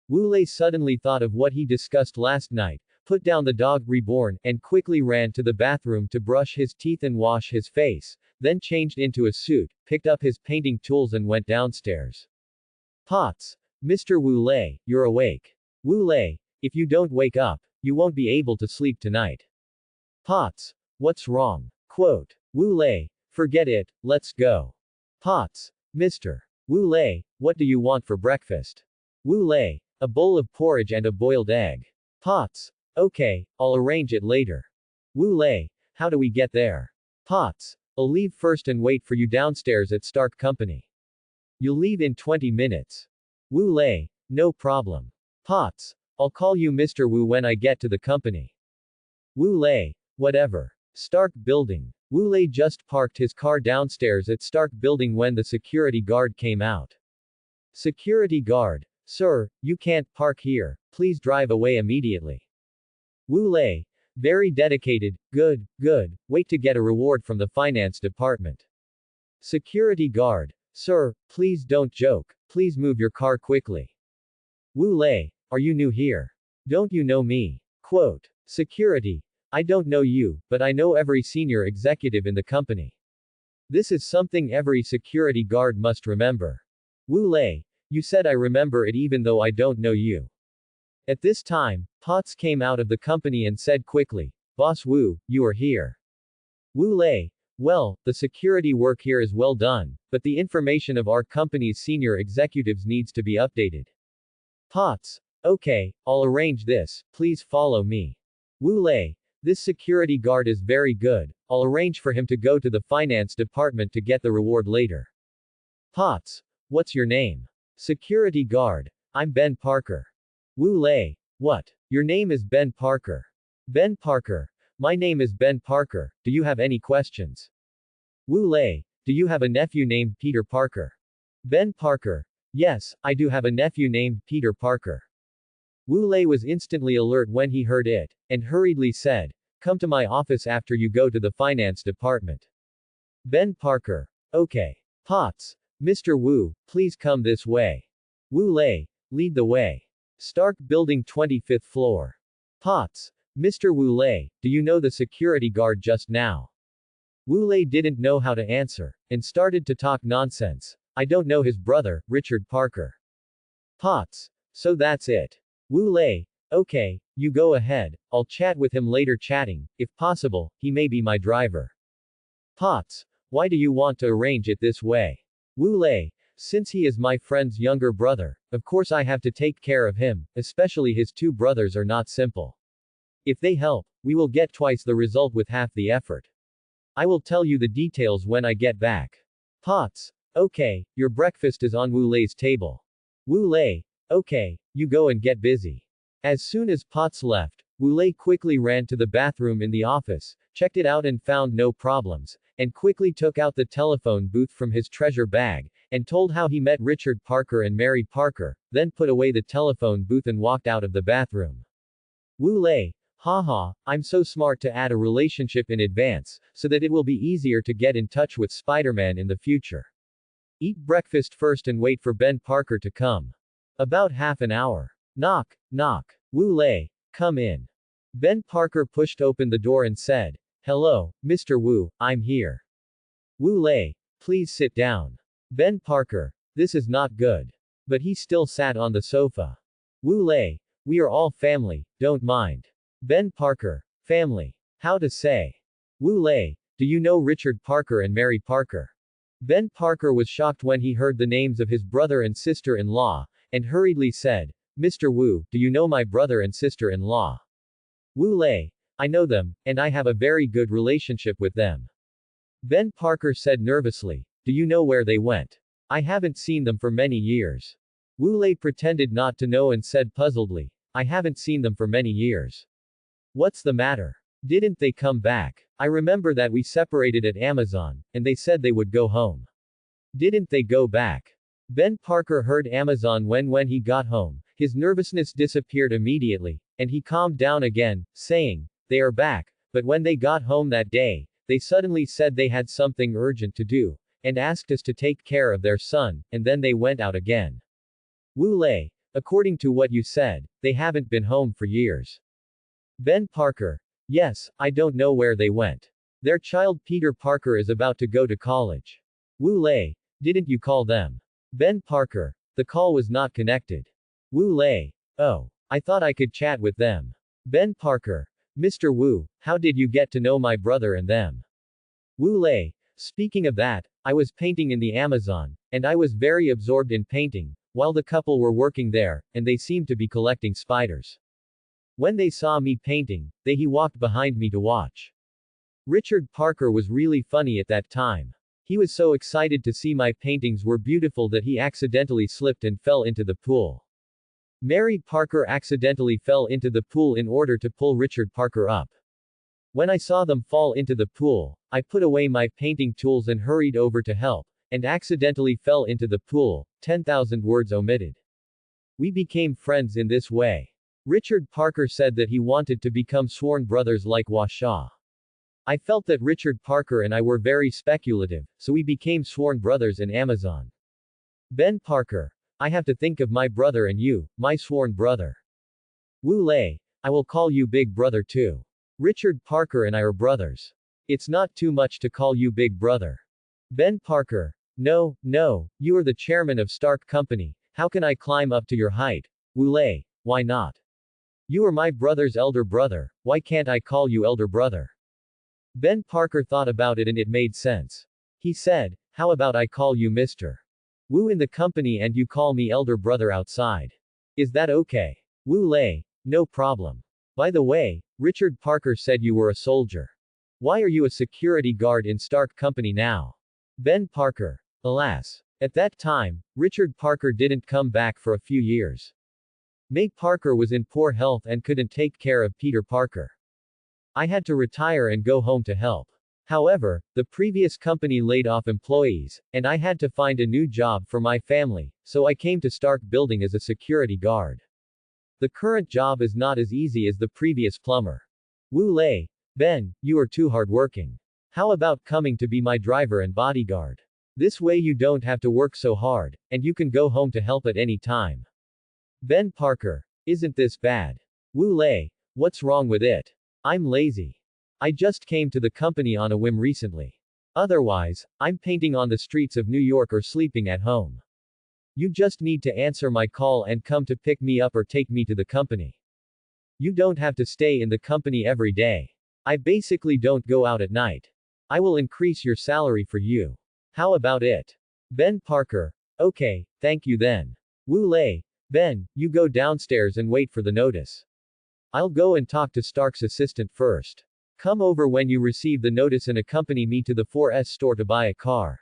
Wu Lei suddenly thought of what he discussed last night, put down the dog reborn, and quickly ran to the bathroom to brush his teeth and wash his face, then changed into a suit, picked up his painting tools and went downstairs. Potts. Mr. Wu Lei, you're awake. Wu Lei, if you don't wake up, you won't be able to sleep tonight. Potts. What's wrong? Quote. Wu Lei, forget it, let's go. Potts. Mr. Wu Lei, what do you want for breakfast? Wu Lei, a bowl of porridge and a boiled egg. Potts. Okay, I'll arrange it later. Wu Lei, how do we get there? Potts. I'll leave first and wait for you downstairs at Stark Company. You'll leave in 20 minutes. Wu Lei, no problem. Potts. I'll call you Mr. Wu when I get to the company. Wu Lei, whatever. Stark Building. Wu Lei just parked his car downstairs at Stark Building when the security guard came out. Security guard. Sir, you can't park here, please drive away immediately. Wu Lei. Very dedicated, good, wait to get a reward from the finance department. Security guard. Sir, please don't joke, please move your car quickly. Wu Lei. Are you new here? Don't you know me? Quote. Security. I don't know you, but I know every senior executive in the company. This is something every security guard must remember. Wu Lei. You said I remember it even though I don't know you. At this time, Potts came out of the company and said quickly, Boss Wu, you are here. Wu Lei. Well, the security work here is well done, but the information of our company's senior executives needs to be updated. Potts. Okay, I'll arrange this, please follow me. Wu Lei. This security guard is very good, I'll arrange for him to go to the finance department to get the reward later. Potts. What's your name? Security guard. I'm Ben Parker. Wu Lei. What? Your name is Ben Parker. Ben Parker. My name is Ben Parker, do you have any questions? Wu Lei. Do you have a nephew named Peter Parker? Ben Parker. Yes, I do have a nephew named Peter Parker. Wu Lei was instantly alert when he heard it, and hurriedly said, come to my office after you go to the finance department. Ben Parker. Okay. Potts. Mr. Wu, please come this way. Wu Lei. Lead the way. Stark Building 25th floor. Potts. Mr. Wu Lei, do you know the security guard just now? Wu Lei didn't know how to answer, and started to talk nonsense. I don't know his brother, Richard Parker. Potts. So that's it. Wu Lei. Okay, you go ahead, I'll chat with him later. Chatting, if possible, he may be my driver. Potts. Why do you want to arrange it this way? Wu Lei. Since he is my friend's younger brother, of course I have to take care of him, especially his two brothers are not simple. If they help, we will get twice the result with half the effort. I will tell you the details when I get back. Potts. Okay, your breakfast is on Wu Lei's table. Wu Lei. Okay, you go and get busy. As soon as Potts left, Wu Lei quickly ran to the bathroom in the office, checked it out and found no problems, and quickly took out the telephone booth from his treasure bag, and told how he met Richard Parker and Mary Parker, then put away the telephone booth and walked out of the bathroom. Wu Lei. Haha, I'm so smart to add a relationship in advance, so that it will be easier to get in touch with Spider-Man in the future. Eat breakfast first and wait for Ben Parker to come. About half an hour. Knock, knock. Wu Lei. Come in. Ben Parker pushed open the door and said, Hello, Mr. Wu, I'm here. Wu Lei, please sit down. Ben Parker, this is not good. But he still sat on the sofa. Wu Lei, we are all family, don't mind. Ben Parker, family. How to say? Wu Lei, do you know Richard Parker and Mary Parker? Ben Parker was shocked when he heard the names of his brother and sister-in-law, and hurriedly said, Mr. Wu, do you know my brother and sister-in-law? Wu Lei, I know them, and I have a very good relationship with them. Ben Parker said nervously, do you know where they went? I haven't seen them for many years. Wu Lei pretended not to know and said puzzledly, I haven't seen them for many years. What's the matter? Didn't they come back? I remember that we separated at Amazon, and they said they would go home. Didn't they go back? Ben Parker heard Amazon when he got home, his nervousness disappeared immediately, and he calmed down again, saying, they are back, but when they got home that day, they suddenly said they had something urgent to do, and asked us to take care of their son, and then they went out again. Wu Lei, according to what you said, they haven't been home for years. Ben Parker, yes, I don't know where they went. Their child Peter Parker is about to go to college. Wu Lei, didn't you call them? Ben Parker, the call was not connected. Wu Lei, oh, I thought I could chat with them. Ben Parker, Mr. Wu, how did you get to know my brother and them? Wu Lei, speaking of that, I was painting in the Amazon, and I was very absorbed in painting, while the couple were working there, and they seemed to be collecting spiders. When they saw me painting, he walked behind me to watch. Richard Parker was really funny at that time. He was so excited to see my paintings were beautiful that he accidentally slipped and fell into the pool. Mary Parker accidentally fell into the pool in order to pull Richard Parker up. When I saw them fall into the pool, I put away my painting tools and hurried over to help, and accidentally fell into the pool, 10,000 words omitted. We became friends in this way. Richard Parker said that he wanted to become sworn brothers like Washaw. I felt that Richard Parker and I were very speculative, so we became sworn brothers in Amazon. Ben Parker, I have to think of my brother and you, my sworn brother. Wu Lei, I will call you Big Brother too. Richard Parker and I are brothers. It's not too much to call you Big Brother. Ben Parker, no, you are the chairman of Stark Company, how can I climb up to your height? Wu Lei, why not? You are my brother's elder brother, why can't I call you elder brother? Ben Parker thought about it and it made sense. He said, how about I call you Mr. Wu in the company and you call me elder brother outside? Is that okay? Wu Lei, no problem. By the way, Richard Parker said you were a soldier. Why are you a security guard in Stark Company now? Ben Parker, alas. At that time, Richard Parker didn't come back for a few years. May Parker was in poor health and couldn't take care of Peter Parker. I had to retire and go home to help. However, the previous company laid off employees, and I had to find a new job for my family, so I came to Stark Building as a security guard. The current job is not as easy as the previous plumber. Wu Lei, Ben, you are too hardworking. How about coming to be my driver and bodyguard? This way you don't have to work so hard, and you can go home to help at any time. Ben Parker, isn't this bad? Wu Lei, what's wrong with it? I'm lazy. I just came to the company on a whim recently. Otherwise, I'm painting on the streets of New York or sleeping at home. You just need to answer my call and come to pick me up or take me to the company. You don't have to stay in the company every day. I basically don't go out at night. I will increase your salary for you. How about it? Ben Parker, okay, thank you then. Wu Lei, Ben, you go downstairs and wait for the notice. I'll go and talk to Stark's assistant first. Come over when you receive the notice and accompany me to the 4S store to buy a car.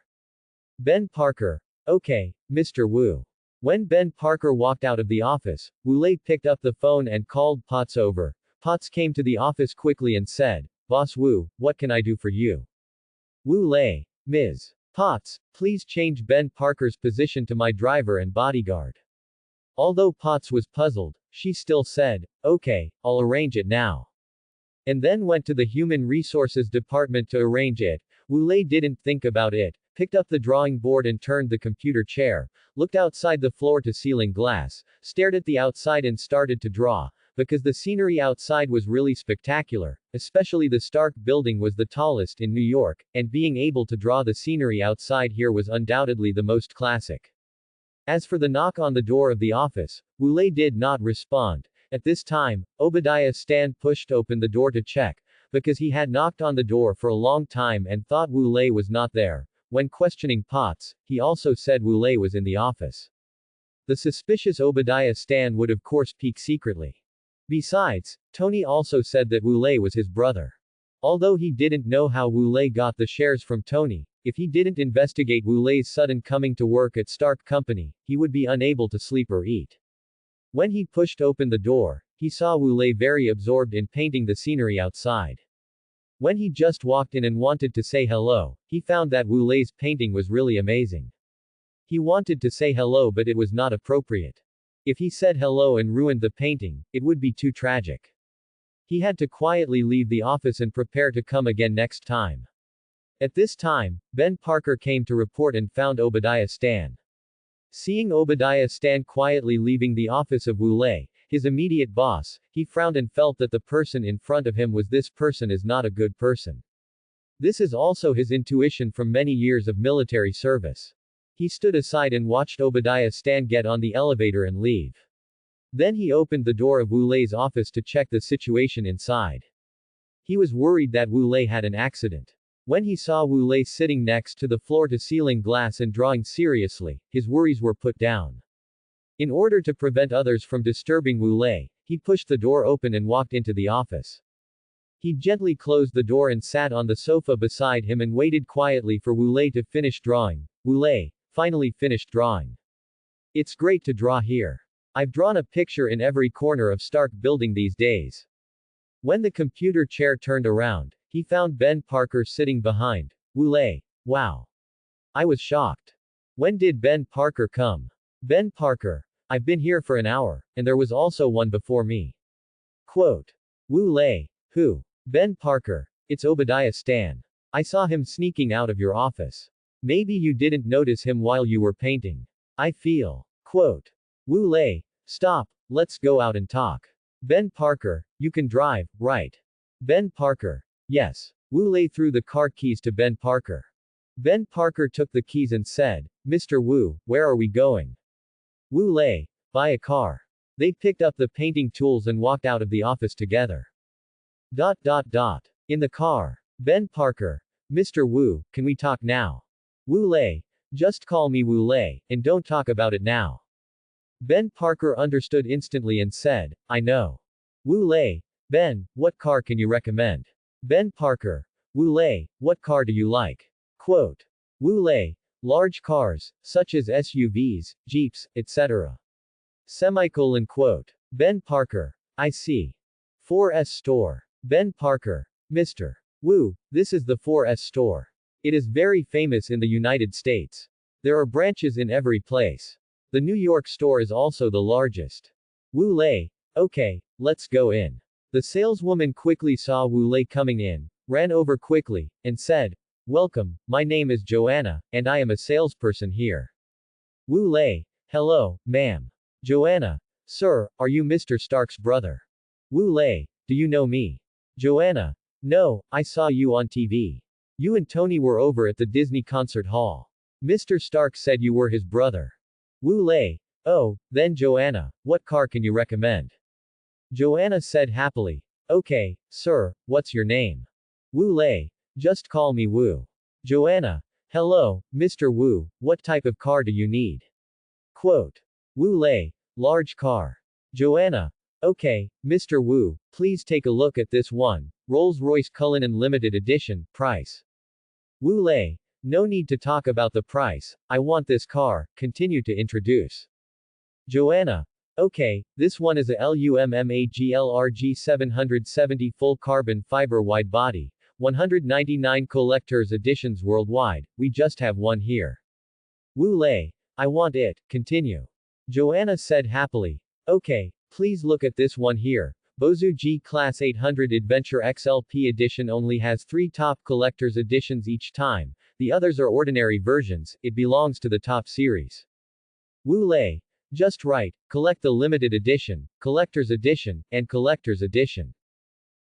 Ben Parker, okay, Mr. Wu. When Ben Parker walked out of the office, Wu Lei picked up the phone and called Potts over. Potts came to the office quickly and said, Boss Wu, what can I do for you? Wu Lei, Ms. Potts, please change Ben Parker's position to my driver and bodyguard. Although Potts was puzzled, she still said, okay, I'll arrange it now. And then went to the Human Resources Department to arrange it. Wu Lei didn't think about it, picked up the drawing board and turned the computer chair, looked outside the floor-to-ceiling glass, stared at the outside and started to draw, because the scenery outside was really spectacular, especially the Stark building was the tallest in New York, and being able to draw the scenery outside here was undoubtedly the most classic. As for the knock on the door of the office, Wu-lei did not respond. At this time, Obadiah Stan pushed open the door to check, because he had knocked on the door for a long time and thought Wu-lei was not there. When questioning Potts, he also said Wu-lei was in the office. The suspicious Obadiah Stan would of course peek secretly. Besides, Tony also said that Wu-lei was his brother. Although he didn't know how Wu-lei got the shares from Tony, if he didn't investigate Wu-lei's sudden coming to work at Stark Company, he would be unable to sleep or eat. When he pushed open the door, he saw Wu-lei very absorbed in painting the scenery outside. When he just walked in and wanted to say hello, he found that Wu-lei's painting was really amazing. He wanted to say hello but it was not appropriate. If he said hello and ruined the painting, it would be too tragic. He had to quietly leave the office and prepare to come again next time. At this time, Ben Parker came to report and found Obadiah Stan. Seeing Obadiah Stan quietly leaving the office of Wu-lei, his immediate boss, he frowned and felt that the person in front of him was this person is not a good person. This is also his intuition from many years of military service. He stood aside and watched Obadiah Stan get on the elevator and leave. Then he opened the door of Wu-lei's office to check the situation inside. He was worried that Wu-lei had an accident. When he saw Wu-lei sitting next to the floor-to-ceiling glass and drawing seriously, his worries were put down. In order to prevent others from disturbing Wu-lei, he pushed the door open and walked into the office. He gently closed the door and sat on the sofa beside him and waited quietly for Wu-lei to finish drawing. Wu-lei finally finished drawing. It's great to draw here. I've drawn a picture in every corner of Stark building these days. When the computer chair turned around, he found Ben Parker sitting behind. Wu-lei. Wow. I was shocked. When did Ben Parker come? Ben Parker. I've been here for an hour, and there was also one before me. Quote. Wu-lei. Who? Ben Parker. It's Obadiah Stan. I saw him sneaking out of your office. Maybe you didn't notice him while you were painting. I feel. Quote. Wu-lei. Stop, let's go out and talk. Ben Parker. You can drive, right? Ben Parker. Yes. Wu-lei threw the car keys to Ben Parker. Ben Parker took the keys and said, Mr. Wu, where are we going? Wu-lei. Buy a car. They picked up the painting tools and walked out of the office together. In the car. Ben Parker. Mr. Wu, can we talk now? Wu-lei. Just call me Wu-lei, and don't talk about it now. Ben Parker understood instantly and said, I know. Wu-lei. Ben, what car can you recommend? Ben Parker. Wu-lei, what car do you like? Quote. Wu-lei. Large cars, such as SUVs, Jeeps, etc. Semicolon quote. Ben Parker. I see. 4S store. Ben Parker. Mr. Wu, this is the 4S store. It is very famous in the United States. There are branches in every place. The New York store is also the largest. Wu-lei. Okay, let's go in. The saleswoman quickly saw Wu-lei coming in, ran over quickly, and said, Welcome, my name is Joanna, and I am a salesperson here. Wu-lei. Hello, ma'am. Joanna. Sir, are you Mr. Stark's brother? Wu-lei. Do you know me? Joanna. No, I saw you on TV. You and Tony were over at the Disney concert hall. Mr. Stark said you were his brother. Wu-lei. Oh, then Joanna, what car can you recommend? Joanna said happily. Okay, sir, what's your name? Wu-lei. Just call me Wu. Joanna. Hello, Mr. Wu, what type of car do you need? Quote. Wu-lei. Large car. Joanna. Okay, Mr. Wu, please take a look at this one, Rolls-Royce Cullinan Limited Edition, price. Wu-lei. No need to talk about the price, I want this car, continue to introduce. Joanna. Okay, this one is a LUMMAGLRG 770 full carbon fiber wide body, 199 collector's editions worldwide, we just have one here. Wu-lei. I want it, continue. Joanna said happily. Okay, please look at this one here. Bozu G-Class 800 Adventure XLP edition only has 3 top collector's editions each time, the others are ordinary versions, it belongs to the top series. Wu-lei. Just right, collect the limited edition, collector's edition, and collector's edition.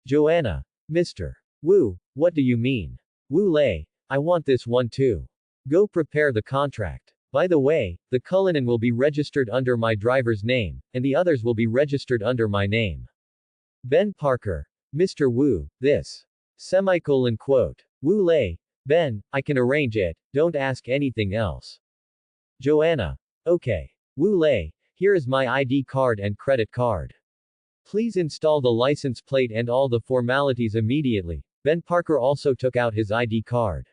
Joanna. Mr. Wu, what do you mean? Wu Lei, I want this one too. Go prepare the contract. By the way, the Cullinan will be registered under my driver's name, and the others will be registered under my name. Ben Parker. Mr. Wu, this. Semicolon quote. Wu Lei. Ben, I can arrange it, don't ask anything else. Joanna. Okay. Wu Lei, here is my ID card and credit card. Please install the license plate and all the formalities immediately. Ben Parker also took out his ID card.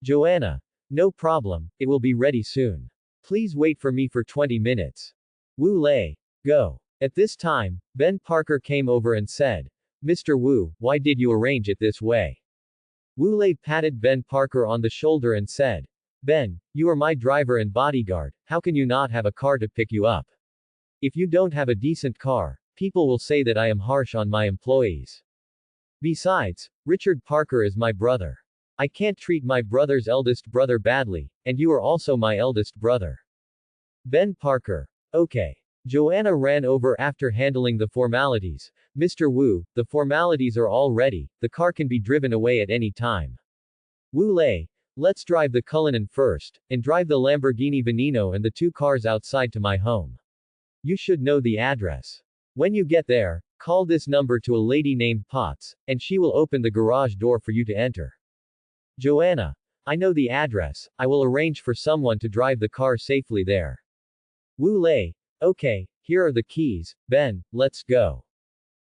Joanna. No problem, it will be ready soon. Please wait for me for 20 minutes. Wu Lei. Go. At this time, Ben Parker came over and said, Mr. Wu, why did you arrange it this way? Wu Lei patted Ben Parker on the shoulder and said, Ben, you are my driver and bodyguard, how can you not have a car to pick you up? If you don't have a decent car, people will say that I am harsh on my employees. Besides, Richard Parker is my brother. I can't treat my brother's eldest brother badly, and you are also my eldest brother. Ben Parker. Okay. Joanna ran over after handling the formalities. Mr. Wu, the formalities are all ready, the car can be driven away at any time. Wu Lei, let's drive the Cullinan first, and drive the Lamborghini Veneno and the two cars outside to my home. You should know the address. When you get there, call this number to a lady named Potts, and she will open the garage door for you to enter. Joanna. I know the address, I will arrange for someone to drive the car safely there. Wu Lei. Okay, here are the keys, Ben, let's go.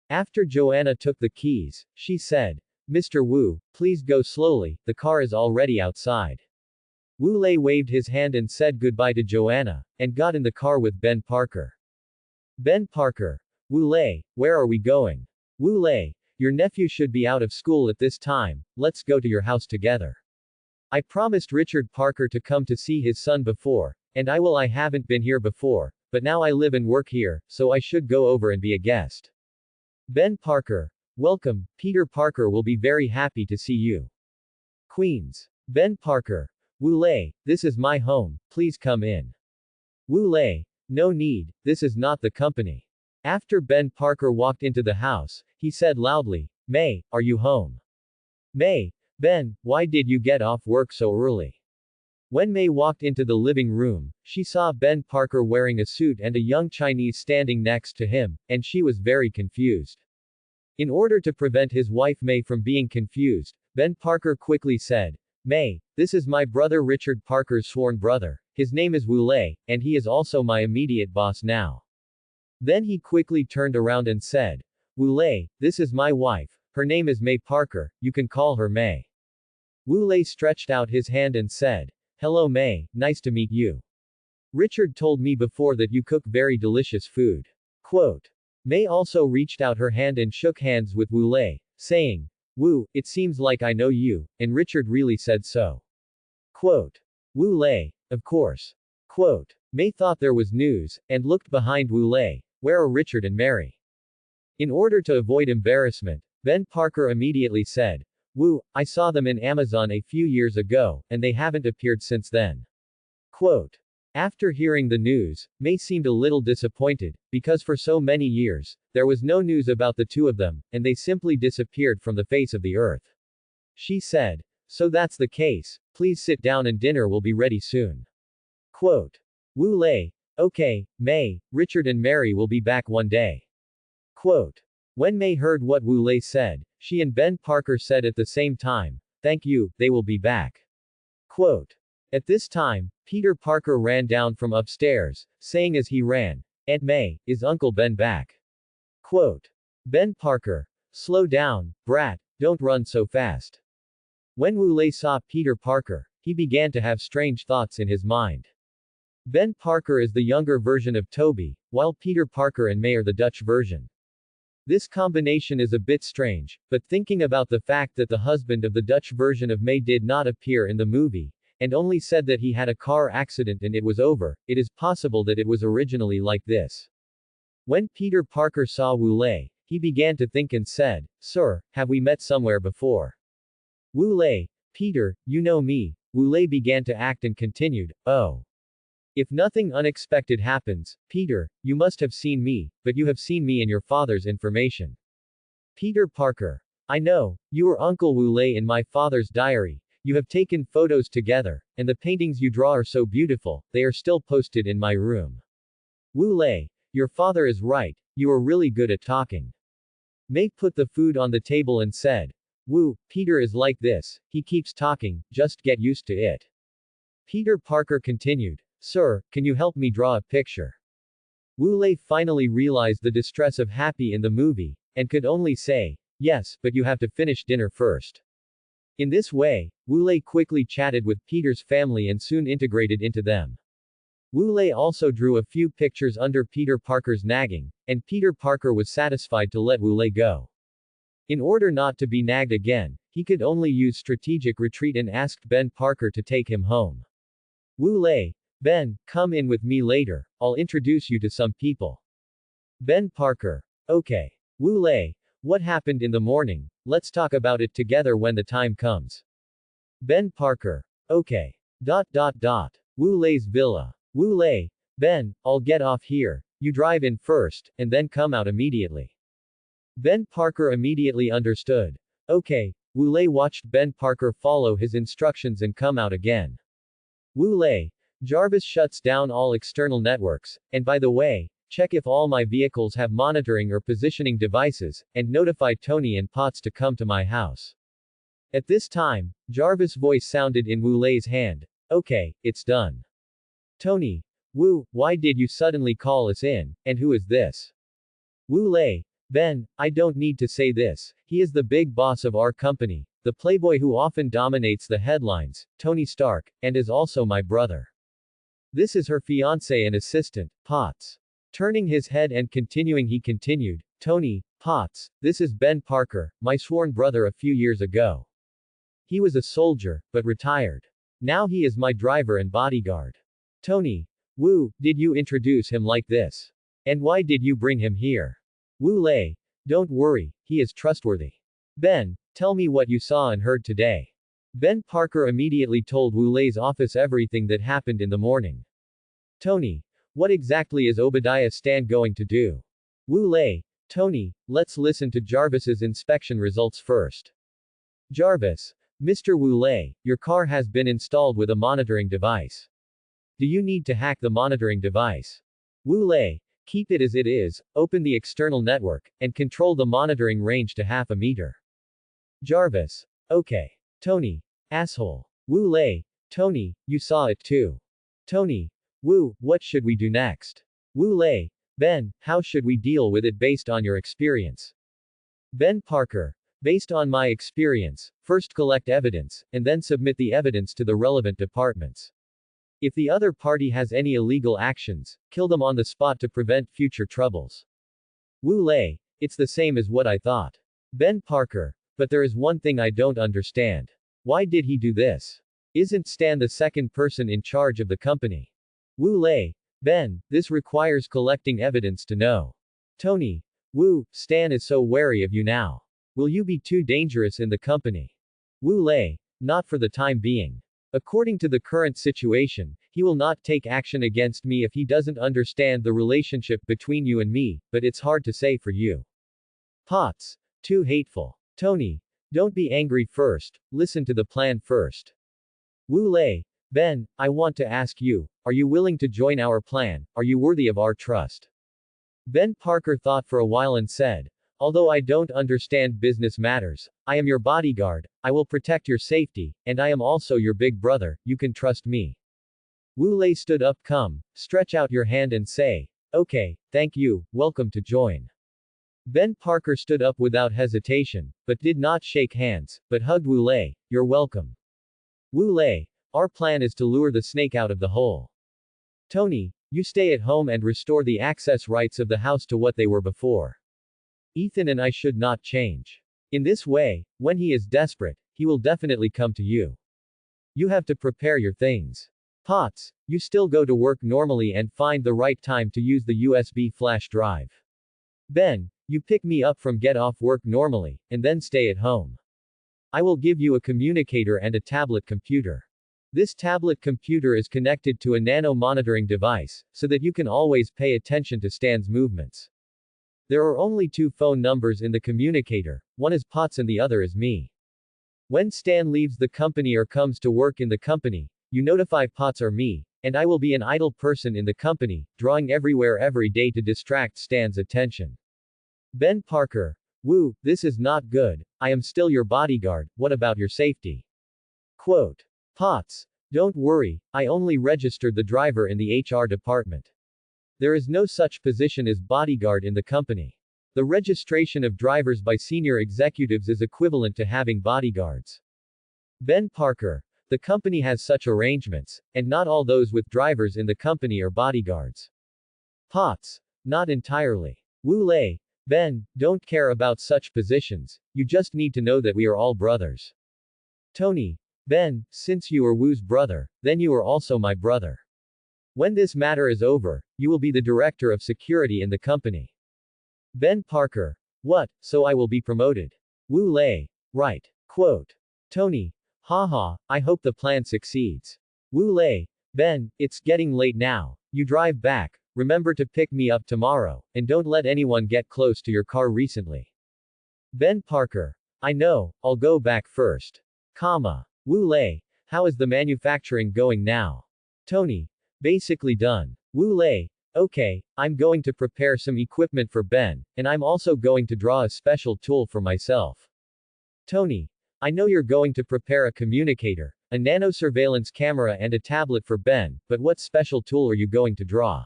After Joanna took the keys, she said, Mr. Wu, please go slowly, the car is already outside. Wu Lei waved his hand and said goodbye to Joanna, and got in the car with Ben Parker. Ben Parker. Wu Lei, where are we going? Wu Lei. Your nephew should be out of school at this time, let's go to your house together. I promised Richard Parker to come to see his son before, and I haven't been here before, but now I live and work here, so I should go over and be a guest. Ben Parker. Welcome, Peter Parker will be very happy to see you. Queens. Ben Parker. Wu Lei, this is my home, please come in. Wu Lei. No need, this is not the company. After Ben Parker walked into the house, he said loudly, May, are you home? May. Ben, why did you get off work so early? When May walked into the living room, she saw Ben Parker wearing a suit and a young Chinese standing next to him, and she was very confused. In order to prevent his wife May from being confused, Ben Parker quickly said, May, this is my brother Richard Parker's sworn brother, his name is Wu Lei, and he is also my immediate boss now. Then he quickly turned around and said, Wu Lei, this is my wife, her name is May Parker, you can call her May. Wu Lei stretched out his hand and said, Hello May, nice to meet you. Richard told me before that you cook very delicious food. Quote. May also reached out her hand and shook hands with Wu Lei, saying, Wu, it seems like I know you, and Richard really said so. Quote. Wu Lei, of course. Quote. May thought there was news, and looked behind Wu Lei, where are Richard and Mary? In order to avoid embarrassment, Ben Parker immediately said, Wu, I saw them in Amazon a few years ago, and they haven't appeared since then. Quote. After hearing the news, May seemed a little disappointed, because for so many years, there was no news about the two of them, and they simply disappeared from the face of the earth. She said, So that's the case, please sit down and dinner will be ready soon. Quote. Wu Lei. Okay, May, Richard and Mary will be back one day. Quote. When May heard what Wu Lei said, she and Ben Parker said at the same time, Thank you, they will be back. Quote. At this time, Peter Parker ran down from upstairs, saying as he ran, Aunt May, is Uncle Ben back? Quote. Ben Parker. Slow down, brat, don't run so fast. When Wu Lei saw Peter Parker, he began to have strange thoughts in his mind. Ben Parker is the younger version of Toby, while Peter Parker and May are the Dutch version. This combination is a bit strange, but thinking about the fact that the husband of the Dutch version of May did not appear in the movie, and only said that he had a car accident and it was over, it is possible that it was originally like this. When Peter Parker saw Wu Lei, he began to think and said, Sir, have we met somewhere before? Wu Lei. Peter, you know me. Wu Lei began to act and continued, Oh. If nothing unexpected happens, Peter, you must have seen me, but you have seen me in your father's information. Peter Parker. I know, you were Uncle Wu Lei in my father's diary. You have taken photos together, and the paintings you draw are so beautiful, they are still posted in my room. Wu Lei, your father is right, you are really good at talking. Mei put the food on the table and said, Wu, Peter is like this, he keeps talking, just get used to it. Peter Parker continued, Sir, can you help me draw a picture? Wu Lei finally realized the distress of Happy in the movie, and could only say, yes, but you have to finish dinner first. In this way, Wu Lei quickly chatted with Peter's family and soon integrated into them. Wu Lei also drew a few pictures under Peter Parker's nagging, and Peter Parker was satisfied to let Wu Lei go. In order not to be nagged again, he could only use strategic retreat and asked Ben Parker to take him home. Wu Lei, Ben, come in with me later, I'll introduce you to some people. Ben Parker. Okay. Wu Lei, what happened in the morning, let's talk about it together when the time comes. Ben Parker. Okay. Wu Lei's villa. Wu Lei, Ben, I'll get off here, you drive in first, and then come out immediately. Ben Parker immediately understood. Okay. Wu Lei watched Ben Parker follow his instructions and come out again. Wu Lei, Jarvis shuts down all external networks, and by the way, check if all my vehicles have monitoring or positioning devices, and notify Tony and Potts to come to my house. At this time, Jarvis' voice sounded in Wu Lei's hand. Okay, it's done. Tony. Wu, why did you suddenly call us in, and who is this? Wu Lei. Ben, I don't need to say this, he is the big boss of our company, the playboy who often dominates the headlines, Tony Stark, and is also my brother. This is her fiancé and assistant, Potts. Turning his head and continuing he continued, Tony, Potts, this is Ben Parker, my sworn brother a few years ago. He was a soldier, but retired. Now he is my driver and bodyguard. Tony. Wu, did you introduce him like this? And why did you bring him here? Wu Lei. Don't worry, he is trustworthy. Ben, tell me what you saw and heard today. Ben Parker immediately told Wu Lei's office everything that happened in the morning. Tony. What exactly is Obadiah Stan going to do? Wu Lei. Tony, let's listen to Jarvis's inspection results first. Jarvis. Mr. Wu Lei, your car has been installed with a monitoring device. Do you need to hack the monitoring device? Wu Lei. Keep it as it is, open the external network, and control the monitoring range to half a meter. Jarvis. Okay. Tony. Asshole. Wu Lei. Tony, you saw it too. Tony. Wu, what should we do next? Wu Lei. Ben, how should we deal with it based on your experience? Ben Parker. Based on my experience, first collect evidence, and then submit the evidence to the relevant departments. If the other party has any illegal actions, kill them on the spot to prevent future troubles. Wu Lei. It's the same as what I thought. Ben Parker. But there is one thing I don't understand. Why did he do this? Isn't Stan the second person in charge of the company? Wu Lei. Ben, this requires collecting evidence to know. Tony. Wu, Stan is so wary of you now. Will you be too dangerous in the company? Wu Lei. Not for the time being. According to the current situation, he will not take action against me if he doesn't understand the relationship between you and me, but it's hard to say for you. Potts. Too hateful. Tony. Don't be angry first, listen to the plan first. Wu Lei. Ben, I want to ask you, are you willing to join our plan, are you worthy of our trust? Ben Parker thought for a while and said, although I don't understand business matters, I am your bodyguard, I will protect your safety, and I am also your big brother, you can trust me. Wu Lei stood up. Come, stretch out your hand and say, okay, thank you, welcome to join. Ben Parker stood up without hesitation, but did not shake hands, but hugged Wu Lei, you're welcome. Wu Lei. Our plan is to lure the snake out of the hole. Tony, you stay at home and restore the access rights of the house to what they were before. Ethan and I should not change. In this way, when he is desperate, he will definitely come to you. You have to prepare your things. Potts, you still go to work normally and find the right time to use the USB flash drive. Ben, you pick me up from get off work normally, and then stay at home. I will give you a communicator and a tablet computer. This tablet computer is connected to a nano monitoring device, so that you can always pay attention to Stan's movements. There are only 2 phone numbers in the communicator, one is Potts and the other is me. When Stan leaves the company or comes to work in the company, you notify Potts or me, and I will be an idle person in the company, drawing everywhere every day to distract Stan's attention. Ben Parker. Woo, this is not good. I am still your bodyguard, what about your safety? Quote. Potts. Don't worry, I only registered the driver in the HR department. There is no such position as bodyguard in the company. The registration of drivers by senior executives is equivalent to having bodyguards. Ben Parker. The company has such arrangements, and not all those with drivers in the company are bodyguards. Potts. Not entirely. Wu Lei. Ben, don't care about such positions, you just need to know that we are all brothers. Tony. Ben, since you are Wu's brother, then you are also my brother. When this matter is over, you will be the director of security in the company. Ben Parker. What, so I will be promoted? Wu Lei. Right. Quote. Tony. Haha, I hope the plan succeeds. Wu Lei. Ben, it's getting late now, you drive back, remember to pick me up tomorrow, and don't let anyone get close to your car recently. Ben Parker. I know, I'll go back first. Comma. Wu Lei. How is the manufacturing going now? Tony. Basically done. Wu Lei. Okay, I'm going to prepare some equipment for Ben, and I'm also going to draw a special tool for myself. Tony. I know you're going to prepare a communicator, a nano surveillance camera and a tablet for Ben, but what special tool are you going to draw?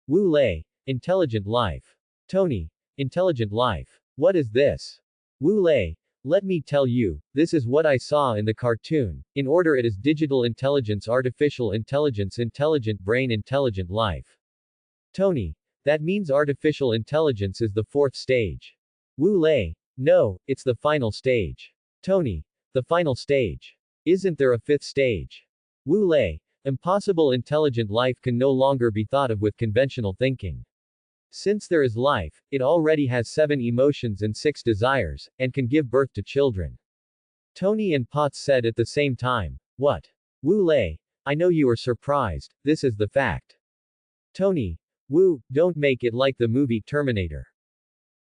Wu Lei. Intelligent life. Tony. Intelligent life. What is this? Wu Lei. Let me tell you, this is what I saw in the cartoon. In order it is digital intelligence, artificial intelligence, intelligent brain, intelligent life. Tony. That means artificial intelligence is the 4th stage. Wu Lei. No, it's the final stage. Tony. The final stage. Isn't there a 5th stage? Wu Lei. Impossible. Intelligent life can no longer be thought of with conventional thinking. Since there is life, it already has 7 emotions and 6 desires, and can give birth to children. Tony and Potts said at the same time. What? Wu Lei. I know you are surprised, this is the fact. Tony. Wu, don't make it like the movie Terminator.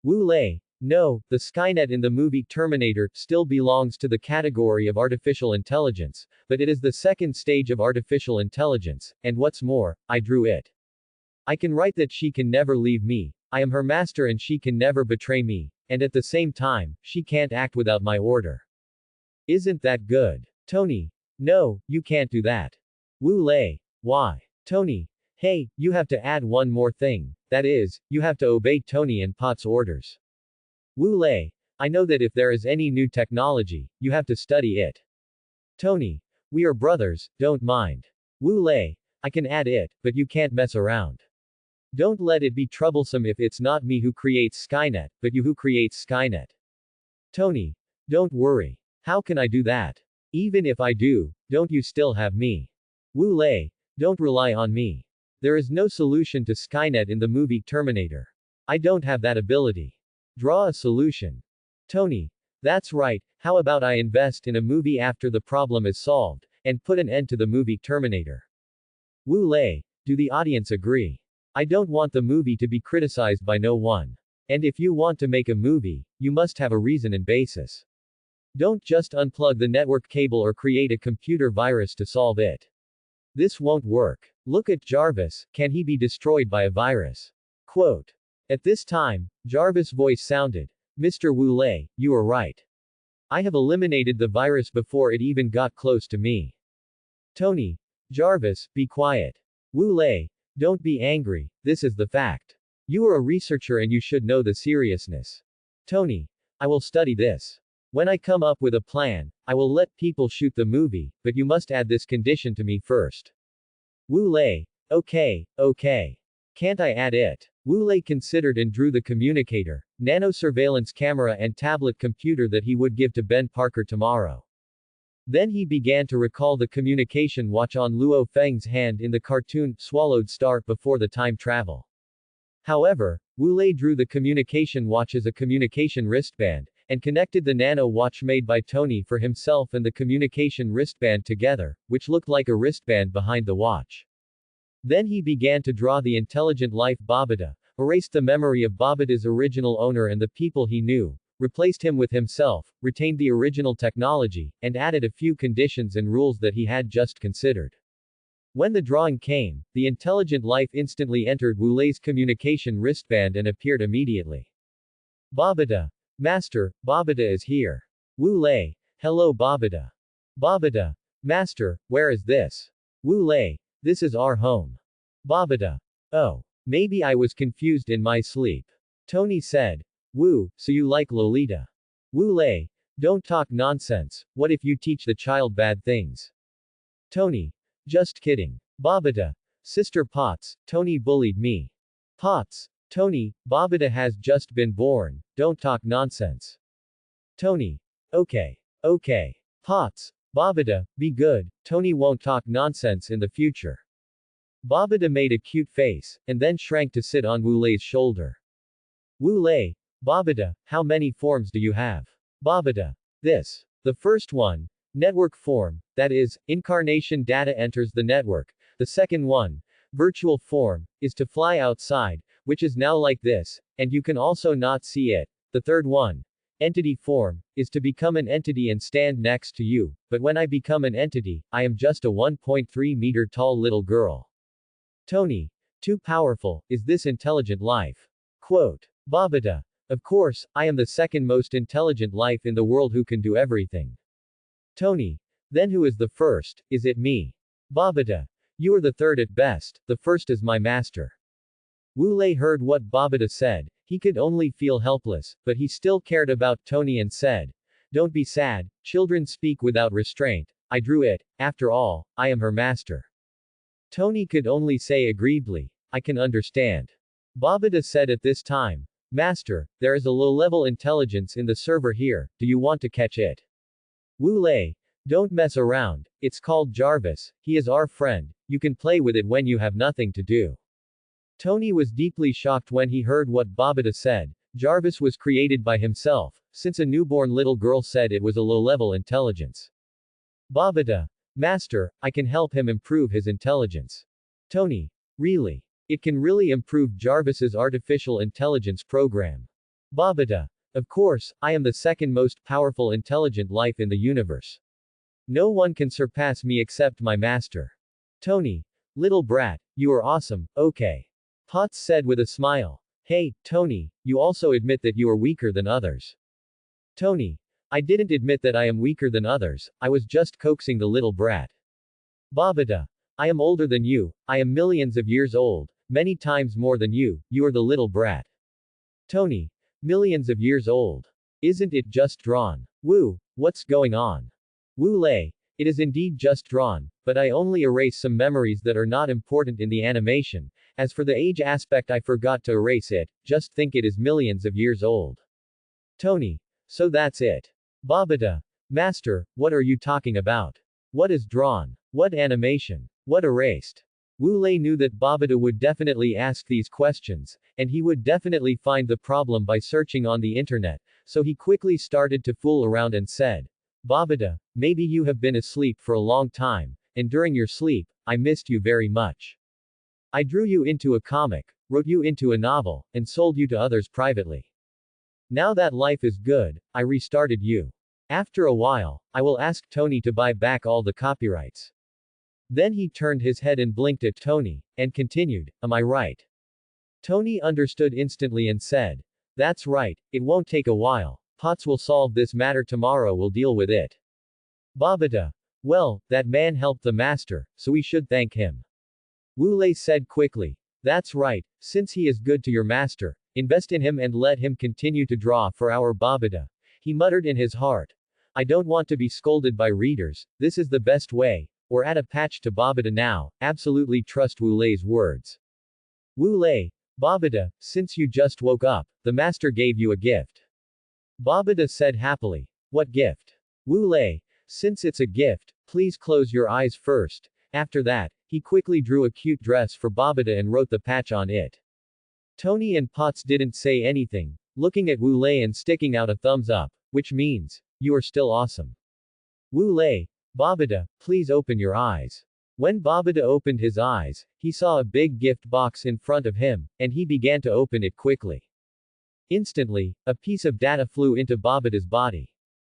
Wu Lei. No, the Skynet in the movie Terminator still belongs to the category of artificial intelligence, but it is the 2nd stage of artificial intelligence, and what's more, I drew it. I can write that she can never leave me, I am her master and she can never betray me, and at the same time, she can't act without my order. Isn't that good? Tony. No, you can't do that. Wu Lei. Why? Tony. Hey, you have to add one more thing, that is, you have to obey Tony and Potts' orders. Wu Lei. I know that if there is any new technology, you have to study it. Tony. We are brothers, don't mind. Wu Lei. I can add it, but you can't mess around. Don't let it be troublesome if it's not me who creates Skynet, but you who creates Skynet. Tony. Don't worry. How can I do that? Even if I do, don't you still have me? Wu Lei. Don't rely on me. There is no solution to Skynet in the movie Terminator. I don't have that ability. Draw a solution. Tony. That's right, how about I invest in a movie after the problem is solved, and put an end to the movie Terminator? Wu Lei. Do the audience agree? I don't want the movie to be criticized by no one. And if you want to make a movie, you must have a reason and basis. Don't just unplug the network cable or create a computer virus to solve it. This won't work. Look at Jarvis, can he be destroyed by a virus? Quote. At this time, Jarvis' voice sounded. Mr. Wu Lei, you are right. I have eliminated the virus before it even got close to me. Tony. Jarvis, be quiet. Wu Lei. Don't be angry, this is the fact. You are a researcher and you should know the seriousness. Tony. I will study this. When I come up with a plan, I will let people shoot the movie, but you must add this condition to me first. Wu Lei. Okay. Can't I add it? Wu Lei considered and drew the communicator, nano surveillance camera and tablet computer that he would give to Ben Parker tomorrow. Then he began to recall the communication watch on Luo Feng's hand in the cartoon, Swallowed Star, before the time travel. However, Wu Lei drew the communication watch as a communication wristband, and connected the nano watch made by Tony for himself and the communication wristband together, which looked like a wristband behind the watch. Then he began to draw the intelligent life Babida, erased the memory of Babida's original owner and the people he knew, replaced him with himself, retained the original technology, and added a few conditions and rules that he had just considered. When the drawing came, the intelligent life instantly entered Wu Lei's communication wristband and appeared immediately. Babida. Master, Babida is here. Wu Lei. Hello Babida. Babida. Master, where is this? Wu Lei. This is our home. Babida. Oh. Maybe I was confused in my sleep. Tony said. Wu, so you like Lolita. Wu Lei. Don't talk nonsense, what if you teach the child bad things? Tony. Just kidding. Babida. Sister Potts, Tony bullied me. Potts. Tony, Babida has just been born, don't talk nonsense. Tony. Okay. Okay. Potts. Babida, be good, Tony won't talk nonsense in the future. Babida made a cute face, and then shrank to sit on Wu Lei's shoulder. Wu Lei. Babida, how many forms do you have? Babida. This. The first one. Network form, that is, incarnation data enters the network. The second one, virtual form, is to fly outside, which is now like this, and you can also not see it. The third one, entity form, is to become an entity and stand next to you, but when I become an entity, I am just a 1.3 meter tall little girl. Tony. Too powerful, is this intelligent life? Quote. Babida. Of course, I am the second most intelligent life in the world who can do everything. Tony. Then who is the first, is it me? Babida. You are the third at best, the first is my master. Wu Lei heard what Babida said, he could only feel helpless, but he still cared about Tony and said, don't be sad, children speak without restraint, I drew it, after all, I am her master. Tony could only say agreeably, I can understand. Babida said at this time, Master, there is a low-level intelligence in the server here, do you want to catch it? Wu Lei. Don't mess around, it's called Jarvis, he is our friend, you can play with it when you have nothing to do. Tony was deeply shocked when he heard what Babida said. Jarvis was created by himself, since a newborn little girl said it was a low-level intelligence. Babida. Master, I can help him improve his intelligence. Tony. Really? It can really improve Jarvis's artificial intelligence program. Babida. Of course, I am the second most powerful intelligent life in the universe. No one can surpass me except my master. Tony. Little brat, you are awesome, okay. Potts said with a smile. Hey, Tony, you also admit that you are weaker than others. Tony. I didn't admit that I am weaker than others, I was just coaxing the little brat. Babida. I am older than you, I am millions of years old, many times more than you are the little brat. Tony. Millions of years old. Isn't it just drawn? Wu, what's going on? Wu Lei. It is indeed just drawn, but I only erase some memories that are not important in the animation. As for the age aspect, I forgot to erase it, just think it is millions of years old. Tony. So that's it. Babida. Master, what are you talking about? What is drawn? What animation? What erased? Wu Lei knew that Babida would definitely ask these questions, and he would definitely find the problem by searching on the internet, so he quickly started to fool around and said, Babida, maybe you have been asleep for a long time, and during your sleep, I missed you very much. I drew you into a comic, wrote you into a novel, and sold you to others privately. Now that life is good, I restarted you. After a while, I will ask Tony to buy back all the copyrights. Then he turned his head and blinked at Tony, and continued, am I right? Tony understood instantly and said, that's right, it won't take a while, Potts will solve this matter tomorrow, we'll deal with it. Babida. Well, that man helped the master, so we should thank him. Wu Lei said quickly. That's right, since he is good to your master, invest in him and let him continue to draw for our Babida. He muttered in his heart. I don't want to be scolded by readers, this is the best way. Or add a patch to Babida now, absolutely trust Wu Lei's words. Wu Lei. Babida, since you just woke up, the master gave you a gift. Babida said happily. What gift? Wu Lei. Since it's a gift, please close your eyes first. After that, he quickly drew a cute dress for Babida and wrote the patch on it. Tony and Potts didn't say anything, looking at Wu Lei and sticking out a thumbs up. which means, you are still awesome. Wu Lei, Babada, please open your eyes. When Babada opened his eyes, he saw a big gift box in front of him, and he began to open it quickly. Instantly, a piece of data flew into Babada's body.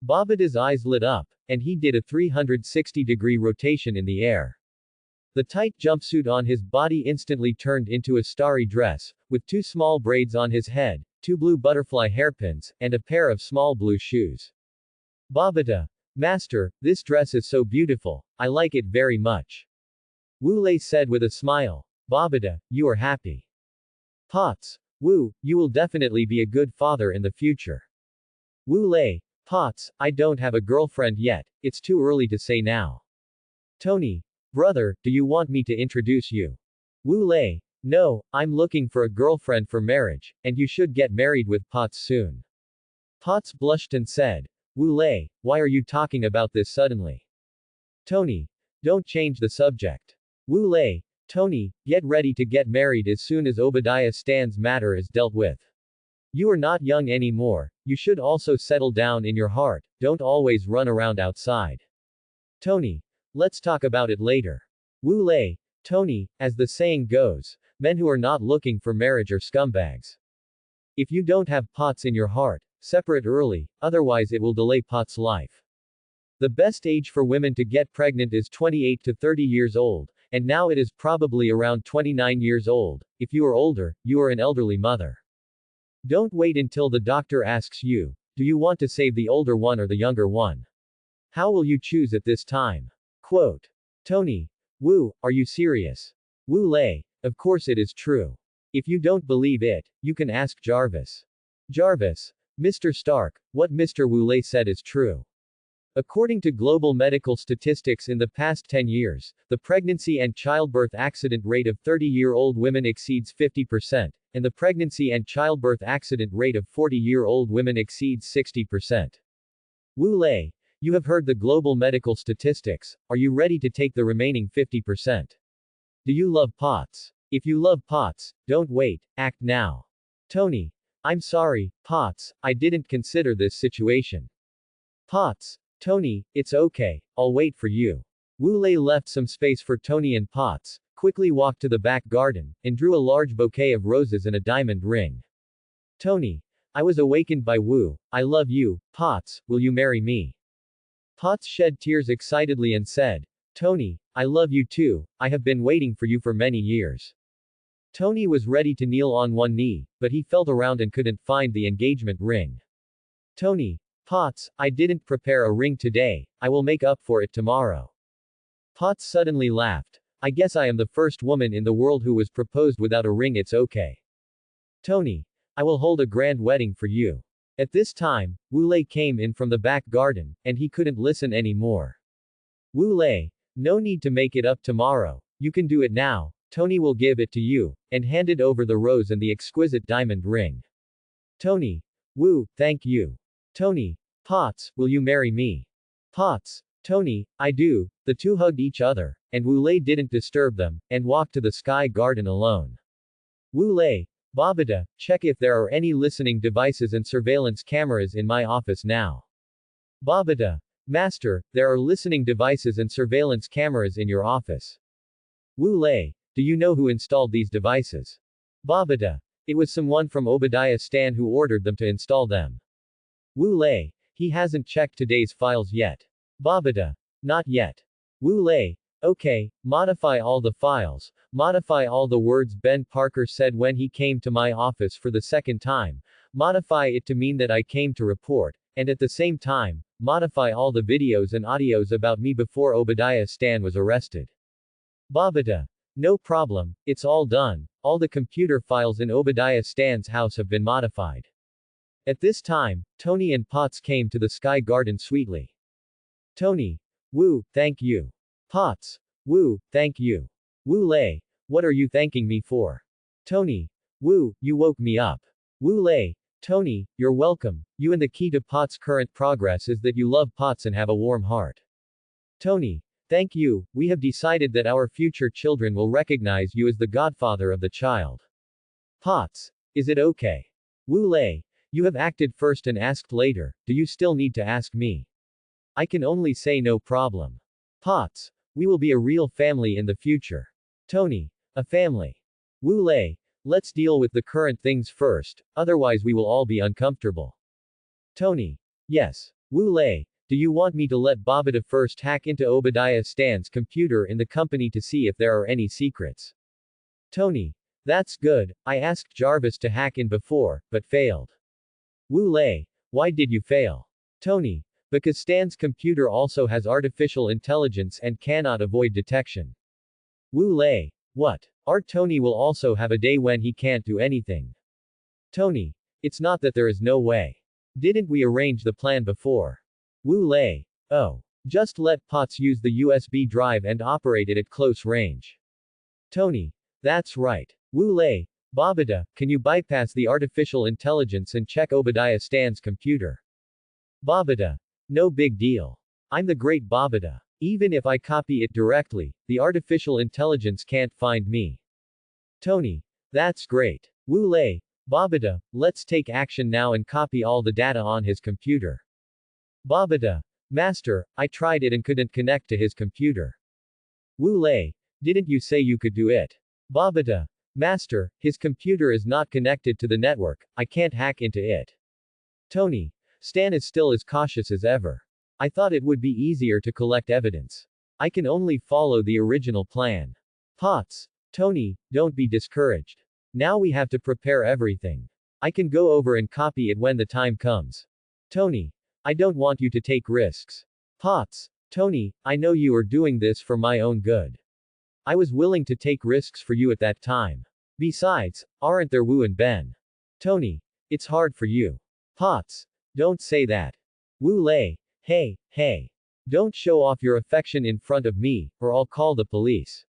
Babada's eyes lit up, and he did a 360-degree rotation in the air. The tight jumpsuit on his body instantly turned into a starry dress, with 2 small braids on his head, 2 blue butterfly hairpins, and a pair of small blue shoes. Babada, Master, this dress is so beautiful, I like it very much. Wu Lei said with a smile. Babada, you are happy. Potts, Wu, you will definitely be a good father in the future. Wu Lei, Potts, I don't have a girlfriend yet, it's too early to say now. Tony, brother, do you want me to introduce you? Wu Lei, no, I'm looking for a girlfriend for marriage, and you should get married with Potts soon. Potts blushed and said, Wu Lei, why are you talking about this suddenly? Tony, don't change the subject. Wu Lei, Tony, get ready to get married as soon as Obadiah Stan's matter is dealt with. You are not young anymore, you should also settle down in your heart, don't always run around outside. Tony, let's talk about it later. Wu Lei, Tony, as the saying goes, men who are not looking for marriage are scumbags. If you don't have Potts in your heart, separate early, otherwise it will delay Potts' life. The best age for women to get pregnant is 28 to 30 years old, and now it is probably around 29 years old. If you are older, you are an elderly mother. Don't wait until the doctor asks you, do you want to save the older one or the younger one? How will you choose at this time? Quote. Tony. Wu, are you serious? Wu Lei, of course it is true. If you don't believe it, you can ask Jarvis. Jarvis. Mr. Stark, what Mr. Wu Lei said is true. According to global medical statistics in the past 10 years, the pregnancy and childbirth accident rate of 30-year-old women exceeds 50%, and the pregnancy and childbirth accident rate of 40-year-old women exceeds 60%. Wu Lei, you have heard the global medical statistics, are you ready to take the remaining 50%? Do you love Potts? If you love Potts, don't wait, act now. Tony. I'm sorry, Potts, I didn't consider this situation. Potts. Tony, it's okay, I'll wait for you. Wu Lei left some space for Tony and Potts, quickly walked to the back garden, and drew a large bouquet of roses and a diamond ring. Tony. I was awakened by Wu, I love you, Potts, will you marry me? Potts shed tears excitedly and said, Tony, I love you too, I have been waiting for you for many years. Tony was ready to kneel on one knee, but he felt around and couldn't find the engagement ring. Tony. Potts, I didn't prepare a ring today, I will make up for it tomorrow. Potts suddenly laughed. I guess I am the first woman in the world who was proposed without a ring, it's okay. Tony. I will hold a grand wedding for you. At this time, Wu Lei came in from the back garden, and he couldn't listen anymore. Wu Lei. No need to make it up tomorrow, you can do it now. Tony will give it to you, and handed over the rose and the exquisite diamond ring. Tony. Wu, thank you. Tony. Potts, will you marry me? Potts. Tony, I do. The two hugged each other, and Wu Lei didn't disturb them, and walked to the sky garden alone. Wu Lei. Babada, check if there are any listening devices and surveillance cameras in my office now. Babada. Master, there are listening devices and surveillance cameras in your office. Wu Lei. Do you know who installed these devices? Babada. It was someone from Obadiah Stan who ordered them to install them. Wu Lei. He hasn't checked today's files yet. Babada. Not yet. Wu Lei. Okay, modify all the files, modify all the words Ben Parker said when he came to my office for the second time, modify it to mean that I came to report, and at the same time, modify all the videos and audios about me before Obadiah Stan was arrested. Babada. No problem, it's all done, all the computer files in Obadiah Stan's house have been modified. At this time, Tony and Potts came to the Sky Garden sweetly. Tony. Wu, thank you. Potts. Wu, thank you. Wu Lei. What are you thanking me for? Tony. Wu, you woke me up. Wu Lei. Tony, you're welcome, you and the key to Potts' current progress is that you love Potts and have a warm heart. Tony. Thank you, we have decided that our future children will recognize you as the godfather of the child. Potts. Is it okay? Wu Lei. You have acted first and asked later, do you still need to ask me? I can only say no problem. Potts, we will be a real family in the future. Tony, a family. Wu Lei, let's deal with the current things first, otherwise we will all be uncomfortable. Tony, yes. Wu Lei, do you want me to let Babita first hack into Obadiah Stan's computer in the company to see if there are any secrets? Tony, that's good, I asked Jarvis to hack in before, but failed. Wu Lei, why did you fail? Tony, because Stan's computer also has artificial intelligence and cannot avoid detection. Wu Lei, what? Our Tony will also have a day when he can't do anything. Tony, it's not that there is no way. Didn't we arrange the plan before? Wu Lei, oh. Just let Potts use the USB drive and operate it at close range. Tony, that's right. Wu Lei, Babita, can you bypass the artificial intelligence and check Obadiah Stan's computer? Babita, no big deal. I'm the great Babita. Even if I copy it directly, the artificial intelligence can't find me. Tony, that's great. Wu Lei, Babita, let's take action now and copy all the data on his computer. Babita, Master, I tried it and couldn't connect to his computer. Wu Lei, didn't you say you could do it? Babita, Master, his computer is not connected to the network, I can't hack into it. Tony, Stan is still as cautious as ever. I thought it would be easier to collect evidence. I can only follow the original plan. Potts, Tony, don't be discouraged. Now we have to prepare everything. I can go over and copy it when the time comes. Tony, I don't want you to take risks. Potts, Tony, I know you are doing this for my own good. I was willing to take risks for you at that time. Besides, aren't there Wu and Ben? Tony, it's hard for you. Potts, don't say that. Wu Lei, hey. Don't show off your affection in front of me, or I'll call the police.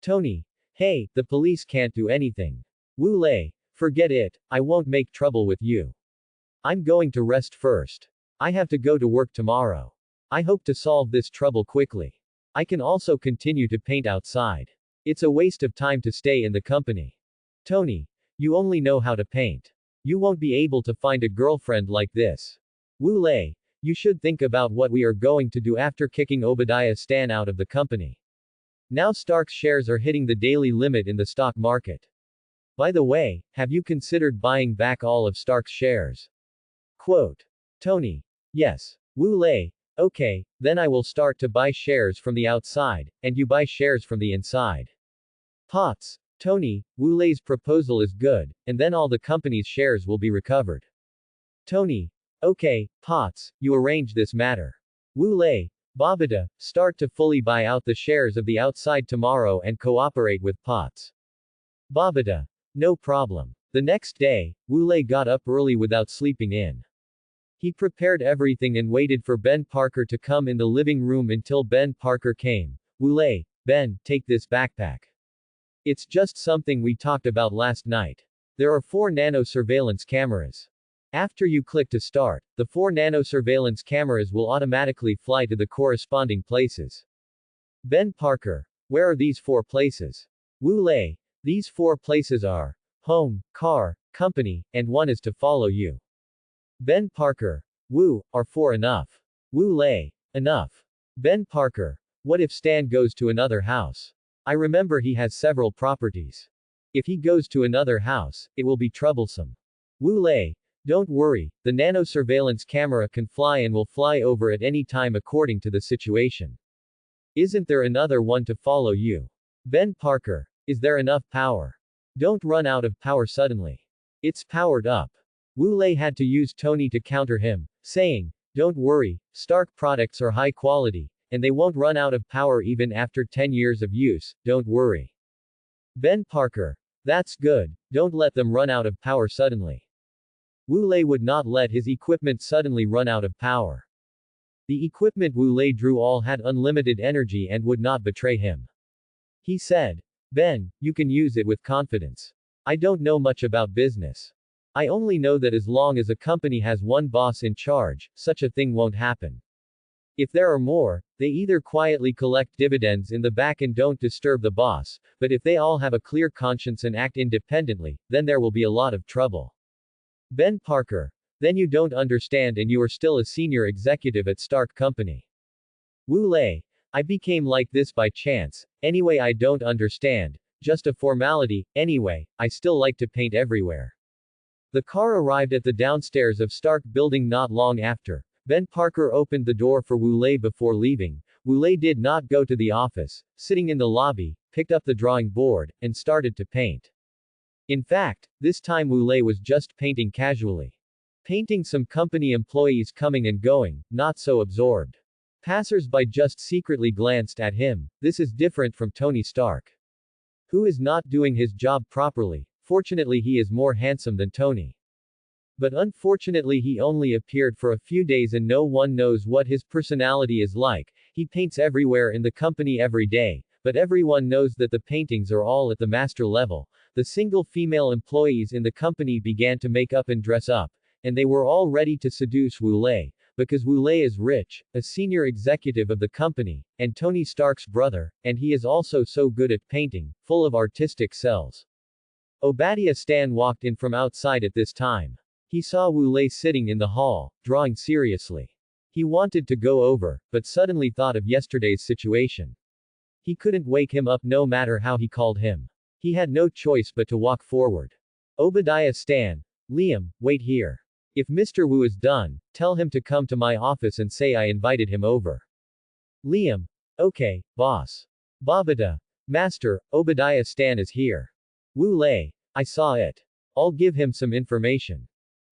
Tony, hey, the police can't do anything. Wu Lei, forget it, I won't make trouble with you. I'm going to rest first. I have to go to work tomorrow. I hope to solve this trouble quickly. I can also continue to paint outside. It's a waste of time to stay in the company. Tony, you only know how to paint. You won't be able to find a girlfriend like this. Wu Lei, you should think about what we are going to do after kicking Obadiah Stan out of the company. Now Stark's shares are hitting the daily limit in the stock market. By the way, have you considered buying back all of Stark's shares? Quote. Tony, yes. Wu Lei, okay, then I will start to buy shares from the outside, and you buy shares from the inside. Potts, Tony, Wu Lei's proposal is good, and then all the company's shares will be recovered. Tony, okay, Potts, you arrange this matter. Wu Lei, Babita, start to fully buy out the shares of the outside tomorrow and cooperate with Potts. Babita, no problem. The next day, Wu Lei got up early without sleeping in. He prepared everything and waited for Ben Parker to come in the living room until Ben Parker came. Wu Lei, Ben, take this backpack. It's just something we talked about last night. There are 4 nano surveillance cameras. After you click to start, the 4 nano surveillance cameras will automatically fly to the corresponding places. Ben Parker, where are these 4 places? Wu Lei, these 4 places are home, car, company, and 1 is to follow you. Ben Parker, Wu, are 4 enough? Wu Lei, enough. Ben Parker, what if Stan goes to another house? I remember he has several properties. If he goes to another house, it will be troublesome. Wu Lei, don't worry, the nano surveillance camera can fly and will fly over at any time according to the situation. Isn't there another one to follow you? Ben Parker, is there enough power? Don't run out of power suddenly. It's powered up. Wu Lei had to use Tony to counter him, saying, don't worry, Stark products are high quality, and they won't run out of power even after 10 years of use, don't worry. Ben Parker, that's good, don't let them run out of power suddenly. Wu Lei would not let his equipment suddenly run out of power. The equipment Wu Lei drew all had unlimited energy and would not betray him. He said, Ben, you can use it with confidence. I don't know much about business. I only know that as long as a company has one boss in charge, such a thing won't happen. If there are more, they either quietly collect dividends in the back and don't disturb the boss, but if they all have a clear conscience and act independently, then there will be a lot of trouble. Ben Parker. Then you don't understand and you are still a senior executive at Stark Company. Wu Lei. I became like this by chance, anyway I don't understand, just a formality, anyway, I still like to paint everywhere. The car arrived at the downstairs of Stark building not long after. Ben Parker opened the door for Wu Lei before leaving. Wu Lei did not go to the office, sitting in the lobby, picked up the drawing board, and started to paint. In fact, this time Wu Lei was just painting casually. Painting some company employees coming and going, not so absorbed. Passers-by just secretly glanced at him. This is different from Tony Stark, who is not doing his job properly. Fortunately he is more handsome than Tony. But unfortunately he only appeared for a few days and no one knows what his personality is like. He paints everywhere in the company every day, but everyone knows that the paintings are all at the master level. The single female employees in the company began to make up and dress up, and they were all ready to seduce Wu Lei, because Wu Lei is rich, a senior executive of the company, and Tony Stark's brother, and he is also so good at painting, full of artistic cells. Obadiah Stan walked in from outside at this time. He saw Wu Lei sitting in the hall, drawing seriously. He wanted to go over, but suddenly thought of yesterday's situation. He couldn't wake him up no matter how he called him. He had no choice but to walk forward. Obadiah Stan. Liam, wait here. If Mr. Wu is done, tell him to come to my office and say I invited him over. Liam. Okay, boss. Babada. Master, Obadiah Stan is here. Wu Lei. I saw it. I'll give him some information.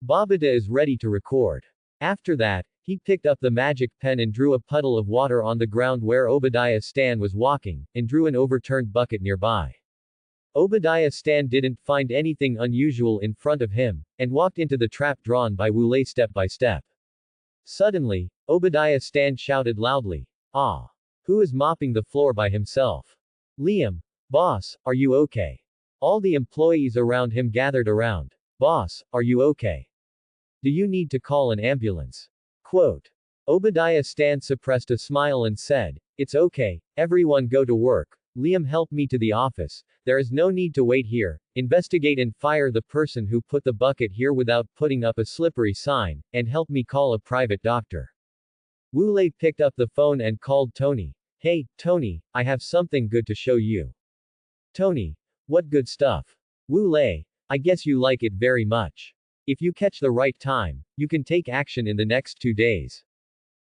Babada is ready to record. After that, he picked up the magic pen and drew a puddle of water on the ground where Obadiah Stan was walking, and drew an overturned bucket nearby. Obadiah Stan didn't find anything unusual in front of him, and walked into the trap drawn by Wu Lei step by step. Suddenly, Obadiah Stan shouted loudly, "Ah! Who is mopping the floor by himself?" Liam. Boss, are you okay? All the employees around him gathered around. Boss, are you okay? Do you need to call an ambulance? Quote. Obadiah Stan suppressed a smile and said, "It's okay, everyone go to work. Liam, help me to the office. There is no need to wait here. Investigate and fire the person who put the bucket here without putting up a slippery sign, and help me call a private doctor." Wu Lei picked up the phone and called Tony. Hey, Tony, I have something good to show you. Tony. What good stuff? Wu Lei. I guess you like it very much. If you catch the right time, you can take action in the next 2 days.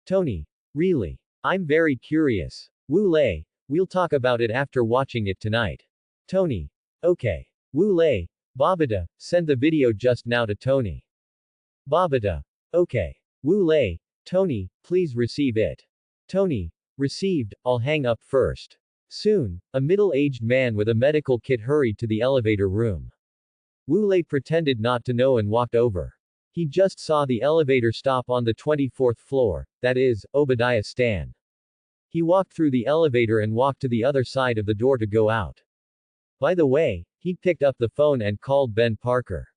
Tony. Really? I'm very curious. Wu Lei. We'll talk about it after watching it tonight. Tony. Okay. Wu Lei. Babada, send the video just now to Tony. Babada. Okay. Wu Lei. Tony, please receive it. Tony. Received, I'll hang up first. Soon, a middle-aged man with a medical kit hurried to the elevator room. Wu Lei pretended not to know and walked over. He just saw the elevator stop on the 24th floor, that is, Obadiah Stan. He walked through the elevator and walked to the other side of the door to go out. By the way, he picked up the phone and called Ben Parker.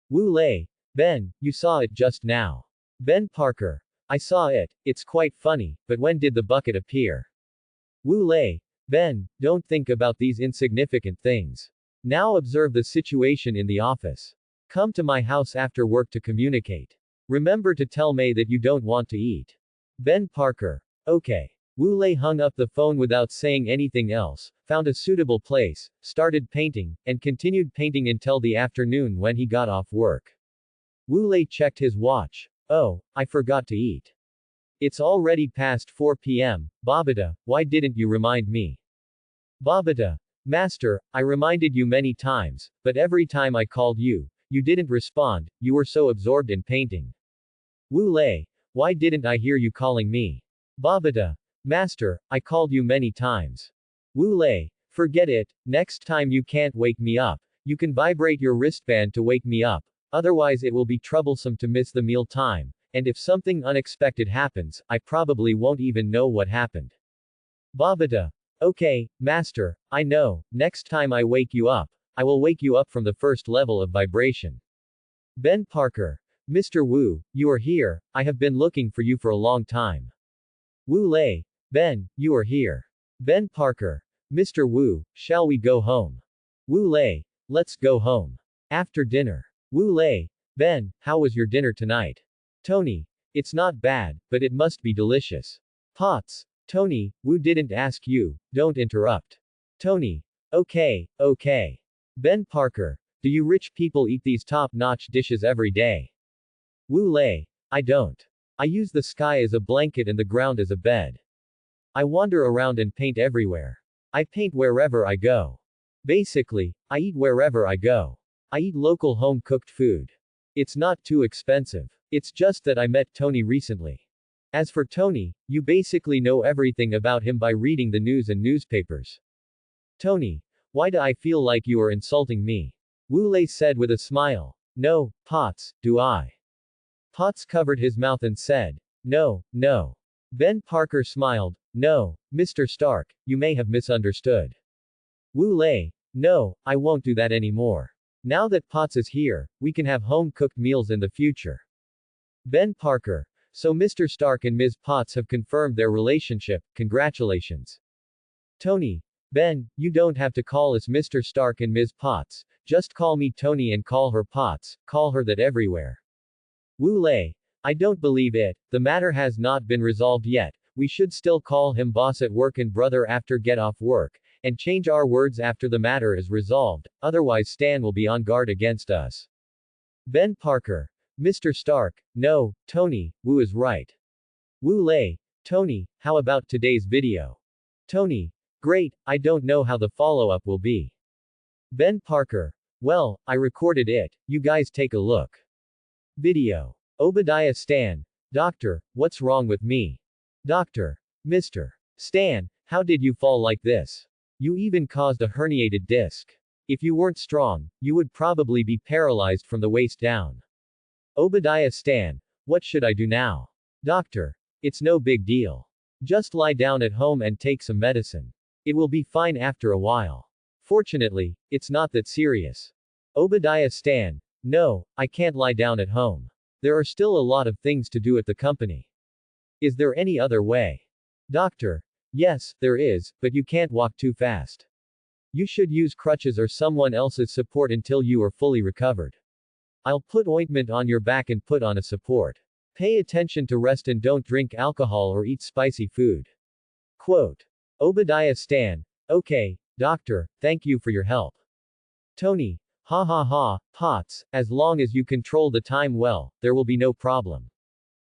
Wu Lei. Ben, you saw it just now. Ben Parker. I saw it, it's quite funny, but when did the bucket appear? Wu Lei. Ben, don't think about these insignificant things. Now observe the situation in the office. Come to my house after work to communicate. Remember to tell May that you don't want to eat. Ben Parker. Okay. Wu Lei hung up the phone without saying anything else, found a suitable place, started painting, and continued painting until the afternoon when he got off work. Wu Lei checked his watch. Oh, I forgot to eat. It's already past 4 p.m., Babada, why didn't you remind me? Babada. Master, I reminded you many times, but every time I called you, you didn't respond, you were so absorbed in painting. Wu Lei. Why didn't I hear you calling me? Babada. Master, I called you many times. Wu Lei. Forget it, next time you can't wake me up, you can vibrate your wristband to wake me up, otherwise it will be troublesome to miss the meal time, and if something unexpected happens, I probably won't even know what happened. Babada. Okay, Master, I know, next time I wake you up, I will wake you up from the first level of vibration. Ben Parker. Mr. Wu, you are here, I have been looking for you for a long time. Wu Lei. Ben, you are here. Ben Parker. Mr. Wu, shall we go home? Wu Lei. Let's go home. After dinner. Wu Lei. Ben, how was your dinner tonight? Tony, it's not bad, but it must be delicious. Potts, Tony, Wu didn't ask you, don't interrupt. Tony, okay, okay. Ben Parker, do you rich people eat these top-notch dishes every day? Wu Lei, I don't. I use the sky as a blanket and the ground as a bed. I wander around and paint everywhere. I paint wherever I go. Basically, I eat wherever I go. I eat local home-cooked food. It's not too expensive. It's just that I met Tony recently. As for Tony, you basically know everything about him by reading the news and newspapers. Tony, why do I feel like you are insulting me? Wu Lei said with a smile. No, Potts, do I? Potts covered his mouth and said, no, no. Ben Parker smiled. No, Mr. Stark, you may have misunderstood. Wu Lei, no, I won't do that anymore. Now that Potts is here, we can have home-cooked meals in the future. Ben Parker, so Mr. Stark and Ms. Potts have confirmed their relationship, congratulations. Tony, Ben, you don't have to call us Mr. Stark and Ms. Potts, just call me Tony and call her Potts, call her that everywhere. Wu Lei, I don't believe it, the matter has not been resolved yet, we should still call him boss at work and brother after get off work, and change our words after the matter is resolved, otherwise Stan will be on guard against us. Ben Parker, Mr. Stark, no, Tony, Wu is right. Wu Lei, Tony, how about today's video? Tony, great, I don't know how the follow-up will be. Ben Parker, well, I recorded it, you guys take a look. Video. Obadiah Stan, Doctor, what's wrong with me? Doctor, Mr. Stan, how did you fall like this? You even caused a herniated disc. If you weren't strong, you would probably be paralyzed from the waist down. Obadiah Stan, what should I do now? Doctor, it's no big deal. Just lie down at home and take some medicine. It will be fine after a while. Fortunately, it's not that serious. Obadiah Stan, no, I can't lie down at home. There are still a lot of things to do at the company. Is there any other way? Doctor, yes, there is, but you can't walk too fast. You should use crutches or someone else's support until you are fully recovered. I'll put ointment on your back and put on a support. Pay attention to rest and don't drink alcohol or eat spicy food. Quote. Obadiah Stan, okay, doctor, thank you for your help. Tony, ha ha ha, Potts, as long as you control the time well, there will be no problem.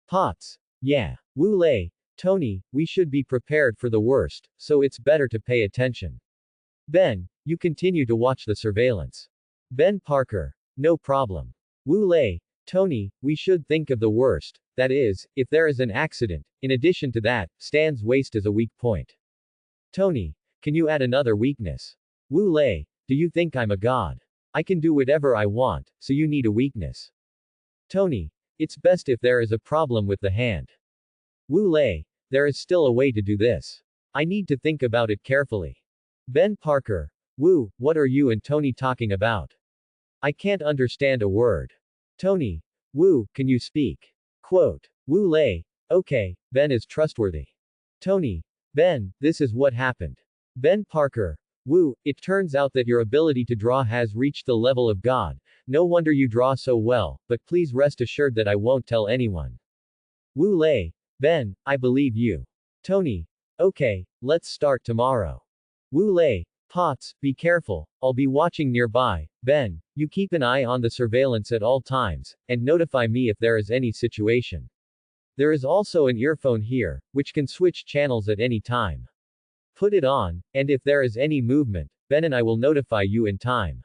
Potts, yeah. Wu Lei, Tony, we should be prepared for the worst, so it's better to pay attention. Ben, you continue to watch the surveillance. Ben Parker, no problem. Wu Lei, Tony, we should think of the worst, that is, if there is an accident. In addition to that, Stan's waist is a weak point. Tony, can you add another weakness? Wu Lei, do you think I'm a god? I can do whatever I want, so you need a weakness. Tony, it's best if there is a problem with the hand. Wu Lei, there is still a way to do this. I need to think about it carefully. Ben Parker, Wu, what are you and Tony talking about? I can't understand a word. Tony, Wu, can you speak? Quote. Wu Lei, okay, Ben is trustworthy. Tony, Ben, this is what happened. Ben Parker, Wu, it turns out that your ability to draw has reached the level of God. No wonder you draw so well, but please rest assured that I won't tell anyone. Wu Lei, Ben, I believe you. Tony, okay, let's start tomorrow. Wu Lei, Potts, be careful, I'll be watching nearby. Ben, you keep an eye on the surveillance at all times, and notify me if there is any situation. There is also an earphone here, which can switch channels at any time. Put it on, and if there is any movement, Ben and I will notify you in time.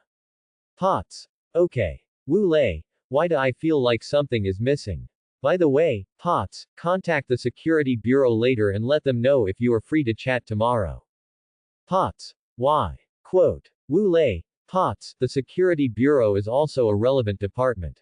Potts. Okay. Wu Lei, why do I feel like something is missing? By the way, Potts, contact the security bureau later and let them know if you are free to chat tomorrow. Potts. Why? Quote. Wu Lei, Potts, the security bureau is also a relevant department.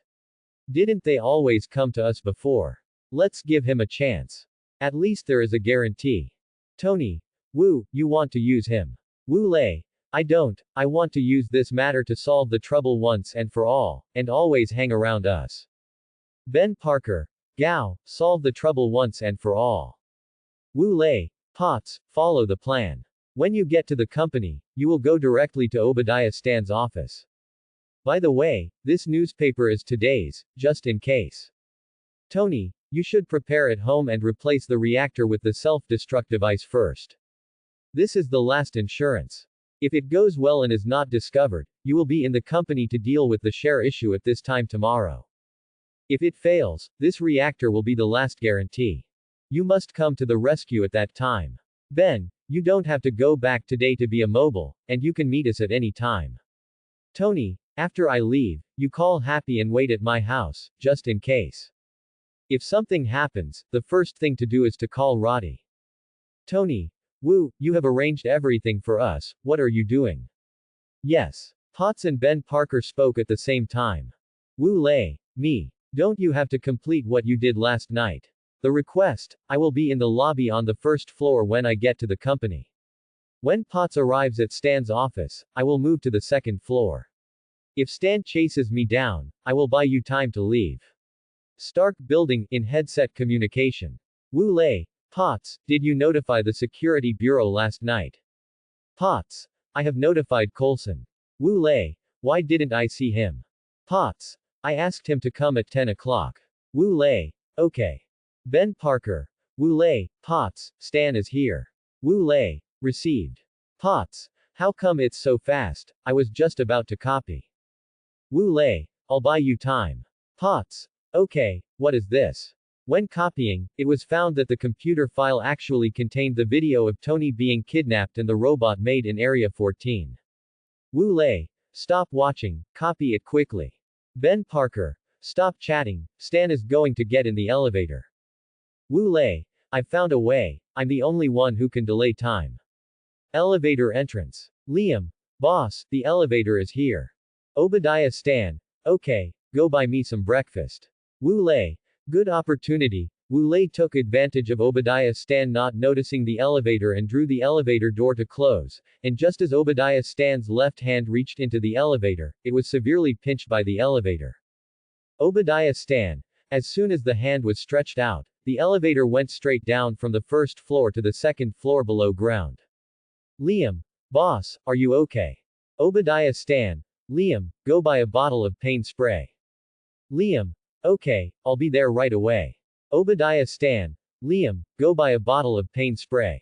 Didn't they always come to us before? Let's give him a chance. At least there is a guarantee. Tony. Wu, you want to use him. Wu Lei, I don't, I want to use this matter to solve the trouble once and for all, and always hang around us. Ben Parker. Gao, solve the trouble once and for all. Wu Lei, Potts, follow the plan. When you get to the company, you will go directly to Obadiah Stan's office. By the way, this newspaper is today's, just in case. Tony, you should prepare at home and replace the reactor with the self-destruct device first. This is the last insurance. If it goes well and is not discovered, you will be in the company to deal with the share issue at this time tomorrow. If it fails, this reactor will be the last guarantee. You must come to the rescue at that time. Ben, you don't have to go back today to be immobile, and you can meet us at any time. Tony, after I leave, you call Happy and wait at my house, just in case. If something happens, the first thing to do is to call Roddy. Tony, Woo, you have arranged everything for us, what are you doing? Yes. Potts and Ben Parker spoke at the same time. Wu Lei, me. Don't you have to complete what you did last night? The request, I will be in the lobby on the first floor when I get to the company. When Potts arrives at Stan's office, I will move to the second floor. If Stan chases me down, I will buy you time to leave. Stark Building, in headset communication. Wu Lei, Potts, did you notify the Security Bureau last night? Potts, I have notified Coulson. Wu Lei, why didn't I see him? Potts, I asked him to come at 10 o'clock. Wu Lei, okay. Ben Parker, Wu Lei, Potts, Stan is here. Wu Lei, received. Potts, how come it's so fast? I was just about to copy. Wu Lei, I'll buy you time. Potts, okay, what is this? When copying, it was found that the computer file actually contained the video of Tony being kidnapped and the robot made in Area 14. Wu Lei, stop watching, copy it quickly. Ben Parker, stop chatting, Stan is going to get in the elevator. Wu Lei, I've found a way, I'm the only one who can delay time. Elevator entrance. Liam, boss, the elevator is here. Obadiah Stan, okay, go buy me some breakfast. Wu Lei, good opportunity. Wu Lei took advantage of Obadiah Stan not noticing the elevator and drew the elevator door to close, and just as Obadiah Stan's left hand reached into the elevator, it was severely pinched by the elevator. Obadiah Stan, as soon as the hand was stretched out, the elevator went straight down from the first floor to the second floor below ground. Liam, boss, are you okay? Obadiah Stan, Liam, go buy a bottle of pain spray. Liam, okay, I'll be there right away. Obadiah Stan, Liam, go buy a bottle of pain spray.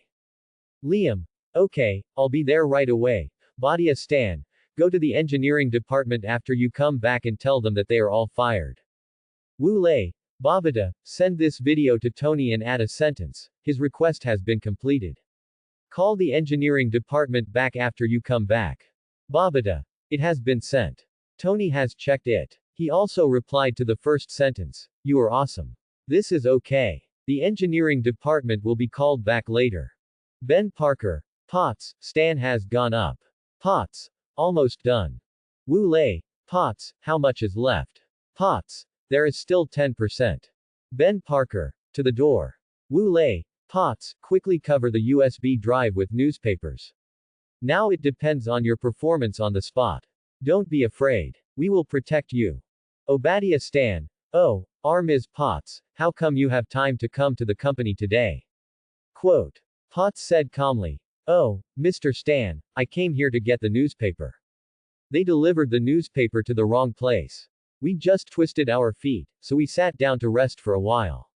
Liam, okay, I'll be there right away. Badia Stan, go to the engineering department after you come back and tell them that they are all fired. Wu Lei, Babada, send this video to Tony and add a sentence, his request has been completed. Call the engineering department back after you come back. Babada, it has been sent. Tony has checked it. He also replied to the first sentence, you are awesome. This is okay. The engineering department will be called back later. Ben Parker, Potts, Stan has gone up. Potts, almost done. Wu Lei, Potts, how much is left? Potts, there is still 10%. Ben Parker, to the door. Wu Lei, Potts, quickly cover the USB drive with newspapers. Now it depends on your performance on the spot. Don't be afraid. We will protect you. Obadiah Stan, oh, Ms. Potts, how come you have time to come to the company today? Quote. Potts said calmly, oh, Mr. Stan, I came here to get the newspaper. They delivered the newspaper to the wrong place. We just twisted our feet, so we sat down to rest for a while.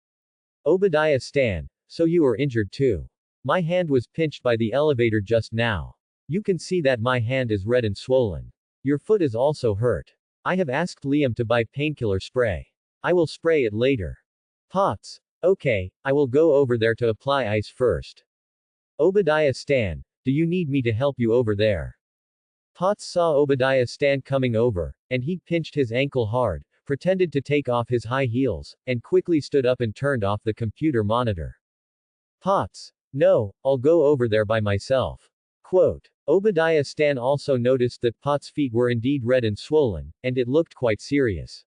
Obadiah Stan, so you are injured too. My hand was pinched by the elevator just now. You can see that my hand is red and swollen. Your foot is also hurt. I have asked Liam to buy painkiller spray. I will spray it later. Potts, okay, I will go over there to apply ice first. Obadiah Stan, do you need me to help you over there? Potts saw Obadiah Stan coming over, and he pinched his ankle hard, pretended to take off his high heels, and quickly stood up and turned off the computer monitor. Potts, no, I'll go over there by myself. Quote. Obadiah Stan also noticed that Potts' feet were indeed red and swollen, and it looked quite serious.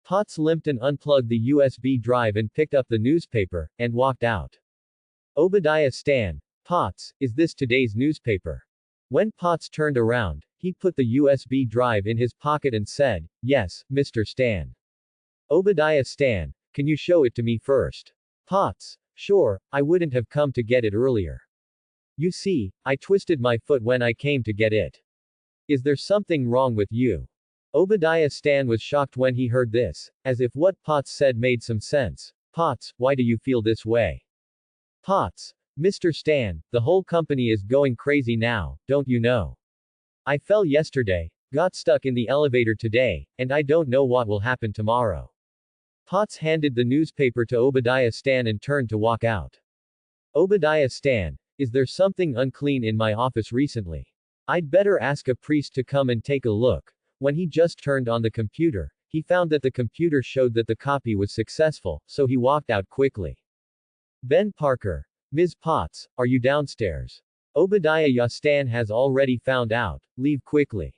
Potts limped and unplugged the USB drive and picked up the newspaper, and walked out. Obadiah Stan, Potts, is this today's newspaper? When Potts turned around, he put the USB drive in his pocket and said, yes, Mr. Stan. Obadiah Stan, can you show it to me first? Potts, sure, I wouldn't have come to get it earlier. You see, I twisted my foot when I came to get it. Is there something wrong with you? Obadiah Stan was shocked when he heard this, as if what Potts said made some sense. Potts, why do you feel this way? Potts, Mr. Stan, the whole company is going crazy now, don't you know? I fell yesterday, got stuck in the elevator today, and I don't know what will happen tomorrow. Potts handed the newspaper to Obadiah Stan and turned to walk out. Obadiah Stan, is there something unclean in my office recently? I'd better ask a priest to come and take a look. When he just turned on the computer, he found that the computer showed that the copy was successful, so he walked out quickly. Ben Parker. Ms. Potts, are you downstairs? Obadiah Stan has already found out, leave quickly.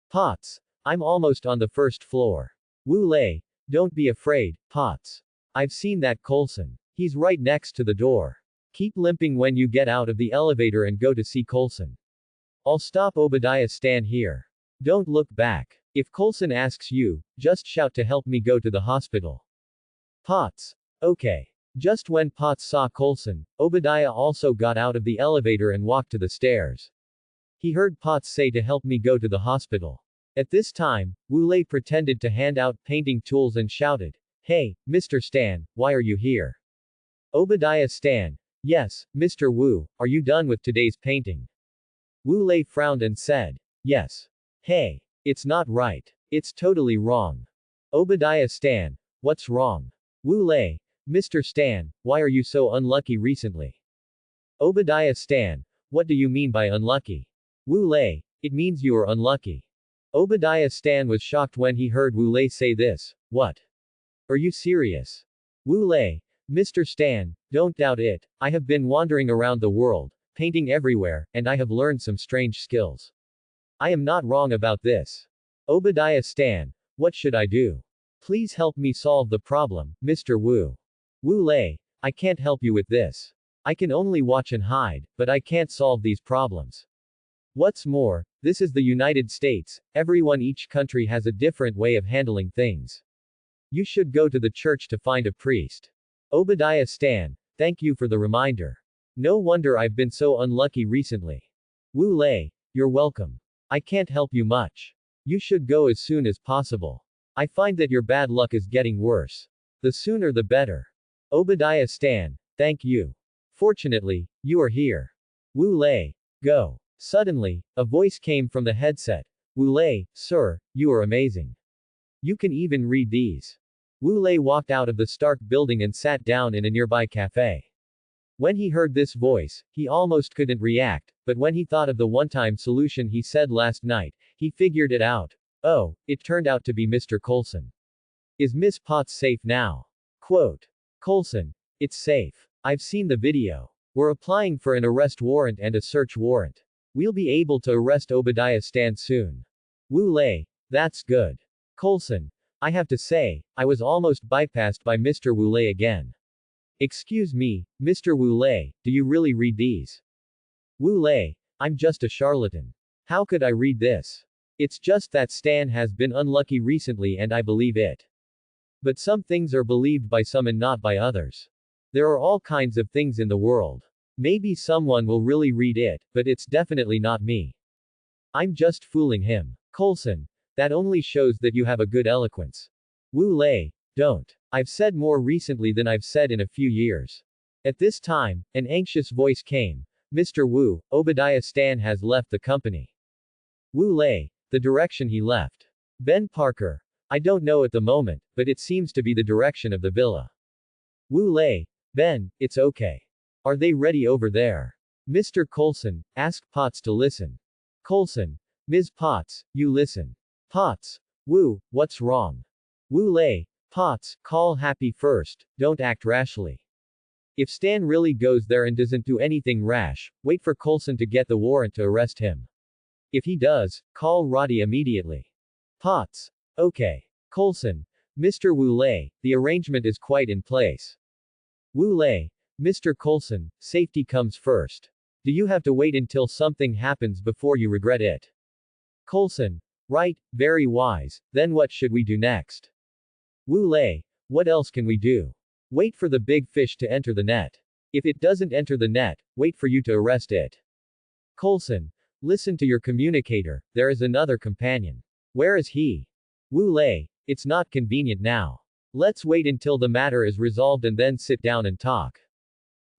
Potts. I'm almost on the first floor. Wu Lei. Don't be afraid, Potts. I've seen that Coulson. He's right next to the door. Keep limping when you get out of the elevator and go to see Coulson. I'll stop Obadiah Stan here. Don't look back. If Coulson asks you, just shout to help me go to the hospital. Potts. Okay. Just when Potts saw Coulson, Obadiah also got out of the elevator and walked to the stairs. He heard Potts say to help me go to the hospital. At this time, Wu Lei pretended to hand out painting tools and shouted, Hey, Mr. Stan, why are you here? Obadiah Stan. Yes, Mr. Wu, are you done with today's painting? Wu Lei frowned and said, Yes. Hey, it's not right. It's totally wrong. Obadiah Stan. What's wrong? Wu Lei. Mr. Stan, why are you so unlucky recently? Obadiah Stan. What do you mean by unlucky? Wu Lei. It means you are unlucky. Obadiah Stan was shocked when he heard Wu Lei say this. What? Are you serious? Wu Lei. Mr. Stan, don't doubt it. I have been wandering around the world, painting everywhere, and I have learned some strange skills. I am not wrong about this. Obadiah Stan. What should I do? Please help me solve the problem, Mr. Wu. Wu Lei. I can't help you with this. I can only watch and hide, but I can't solve these problems. What's more, this is the United States, each country has a different way of handling things. You should go to the church to find a priest. Obadiah Stan. Thank you for the reminder. No wonder I've been so unlucky recently. Wu Lei. You're welcome. I can't help you much. You should go as soon as possible. I find that your bad luck is getting worse. The sooner the better. Obadiah Stan. Thank you. Fortunately, you are here. Wu Lei. Go. Suddenly, a voice came from the headset. Wu Lei, sir, you are amazing. You can even read these. Wu Lei walked out of the Stark building and sat down in a nearby cafe. When he heard this voice, he almost couldn't react, but when he thought of the one-time solution he said last night, he figured it out. Oh, it turned out to be Mr. Coulson. Is Miss Potts safe now? Quote. Coulson. It's safe. I've seen the video. We're applying for an arrest warrant and a search warrant. We'll be able to arrest Obadiah Stan soon. Wu Lei. That's good. Coulson. I have to say, I was almost bypassed by Mr. Wu Lei again. Excuse me, Mr. Wu Lei, do you really read these? Wu Lei. I'm just a charlatan. How could I read this? It's just that Stan has been unlucky recently and I believe it. But some things are believed by some and not by others. There are all kinds of things in the world. Maybe someone will really read it, but it's definitely not me. I'm just fooling him. Coulson. That only shows that you have a good eloquence. Wu Lei. Don't. I've said more recently than I've said in a few years. At this time, an anxious voice came. Mr. Wu, Obadiah Stan has left the company. Wu Lei. The direction he left. Ben Parker. I don't know at the moment, but it seems to be the direction of the villa. Wu Lei. Ben, it's okay. Are they ready over there? Mr. Coulson, ask Potts to listen. Coulson. Ms. Potts, you listen. Potts. Wu, what's wrong? Wu Lei. Potts, call Happy first, don't act rashly. If Stan really goes there and doesn't do anything rash, wait for Coulson to get the warrant to arrest him. If he does, call Roddy immediately. Potts. Okay. Coulson. Mr. Wu Lei, the arrangement is quite in place. Wu Lei. Mr. Coulson, safety comes first. Do you have to wait until something happens before you regret it? Coulson. Right, very wise, then what should we do next? Wu Lei. What else can we do? Wait for the big fish to enter the net. If it doesn't enter the net, wait for you to arrest it. Coulson. Listen to your communicator, there is another companion. Where is he? Wu Lei, it's not convenient now. Let's wait until the matter is resolved and then sit down and talk.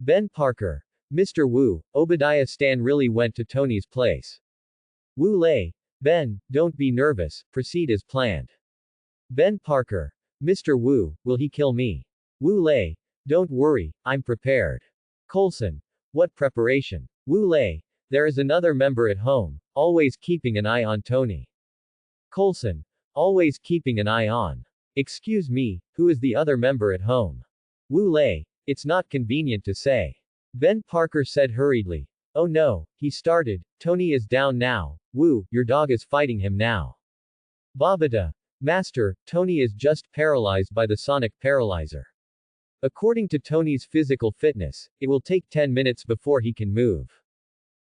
Ben Parker. Mr. Wu, Obadiah Stan really went to Tony's place. Wu Lei. Ben, don't be nervous, proceed as planned. Ben Parker. Mr. Wu, will he kill me? Wu Lei. Don't worry, I'm prepared. Coulson. What preparation? Wu Lei. There is another member at home, always keeping an eye on Tony. Coulson. Always keeping an eye on. Excuse me, who is the other member at home? Wu Lei. It's not convenient to say. Ben Parker said hurriedly. Oh no, he started. Tony is down now. Wu, your dog is fighting him now. Babada. Master, Tony is just paralyzed by the sonic paralyzer. According to Tony's physical fitness, it will take 10 minutes before he can move.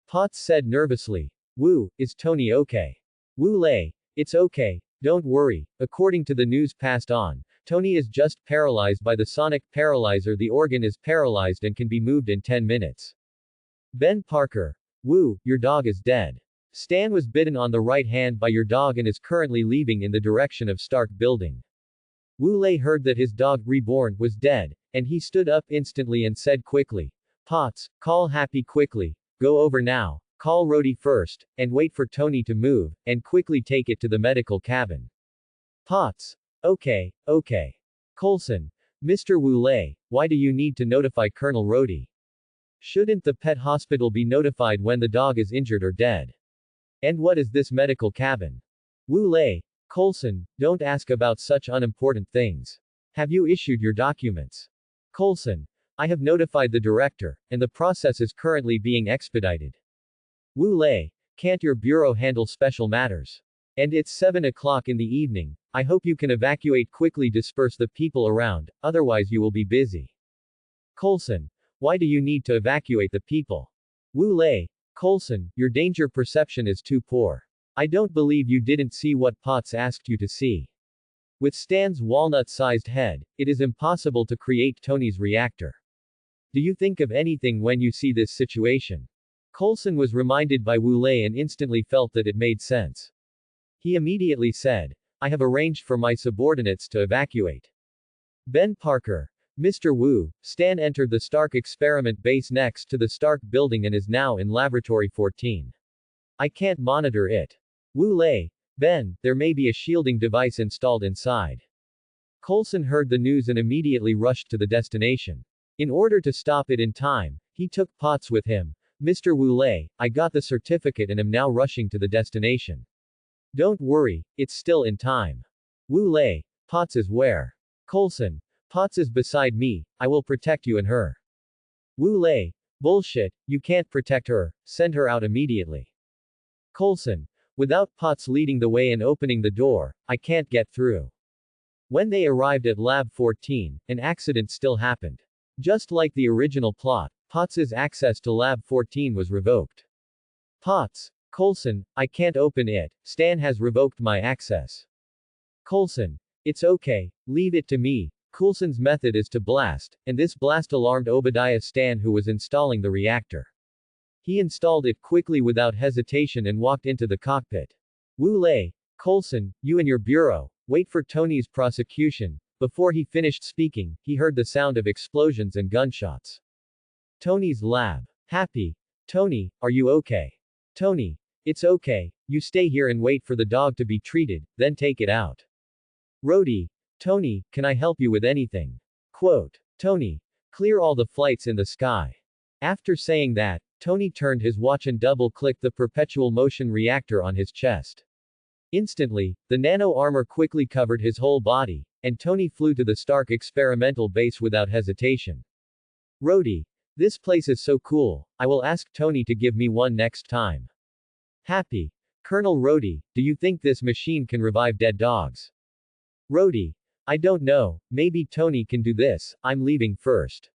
Potts said nervously. Wu, is Tony okay? Wu Lei. It's okay, don't worry. According to the news passed on, Tony is just paralyzed by the sonic paralyzer. The organ is paralyzed and can be moved in 10 minutes. Ben Parker. Wu, your dog is dead. Stan was bitten on the right hand by your dog and is currently leaving in the direction of Stark Building. Wu Lei heard that his dog, Reborn, was dead, and he stood up instantly and said quickly. Potts, call Happy quickly. Go over now. Call Rhodey first, and wait for Tony to move, and quickly take it to the medical cabin. Potts. Okay. Coulson. Mr. Wu Lei, why do you need to notify Colonel Rhodey? Shouldn't the pet hospital be notified when the dog is injured or dead? And what is this medical cabin? Wu Lei. Coulson, don't ask about such unimportant things. Have you issued your documents? Coulson. I have notified the director, and the process is currently being expedited. Wu Lei. Can't your bureau handle special matters? And it's 7 o'clock in the evening. I hope you can evacuate quickly, disperse the people around, otherwise you will be busy. Coulson. Why do you need to evacuate the people? Wu Lei. Coulson, your danger perception is too poor. I don't believe you didn't see what Potts asked you to see. With Stan's walnut-sized head, it is impossible to create Tony's reactor. Do you think of anything when you see this situation? Coulson was reminded by Wu Lei and instantly felt that it made sense. He immediately said, I have arranged for my subordinates to evacuate. Ben Parker. Mr. Wu, Stan entered the Stark experiment base next to the Stark building and is now in Laboratory 14. I can't monitor it. Wu Lei. Ben, there may be a shielding device installed inside. Coulson heard the news and immediately rushed to the destination. In order to stop it in time, he took Potts with him. Mr. Wu Lei, I got the certificate and am now rushing to the destination. Don't worry, it's still in time. Wu Lei. Potts is where? Coulson. Potts is beside me, I will protect you and her. Wu Lei. Bullshit, you can't protect her, send her out immediately. Coulson. Without Potts leading the way and opening the door, I can't get through. When they arrived at Lab 14, an accident still happened. Just like the original plot, Potts's access to Lab 14 was revoked. Potts. Coulson, I can't open it, Stan has revoked my access. Coulson. It's okay, leave it to me. Coulson's method is to blast, and this blast alarmed Obadiah Stan, who was installing the reactor. He installed it quickly without hesitation and walked into the cockpit. Wu Lei. Coulson, you and your bureau, wait for Tony's prosecution. Before he finished speaking, he heard the sound of explosions and gunshots. Tony's lab. Happy. Tony, are you okay? Tony. It's okay, you stay here and wait for the dog to be treated, then take it out. Rhodey. Tony, can I help you with anything? Quote. Tony. Clear all the flights in the sky. After saying that, Tony turned his watch and double-clicked the perpetual motion reactor on his chest. Instantly, the nano armor quickly covered his whole body, and Tony flew to the Stark experimental base without hesitation. Rhodey. This place is so cool, I will ask Tony to give me one next time. Happy. Colonel Rhodey, do you think this machine can revive dead dogs? Rhodey. I don't know, maybe Tony can do this, I'm leaving first.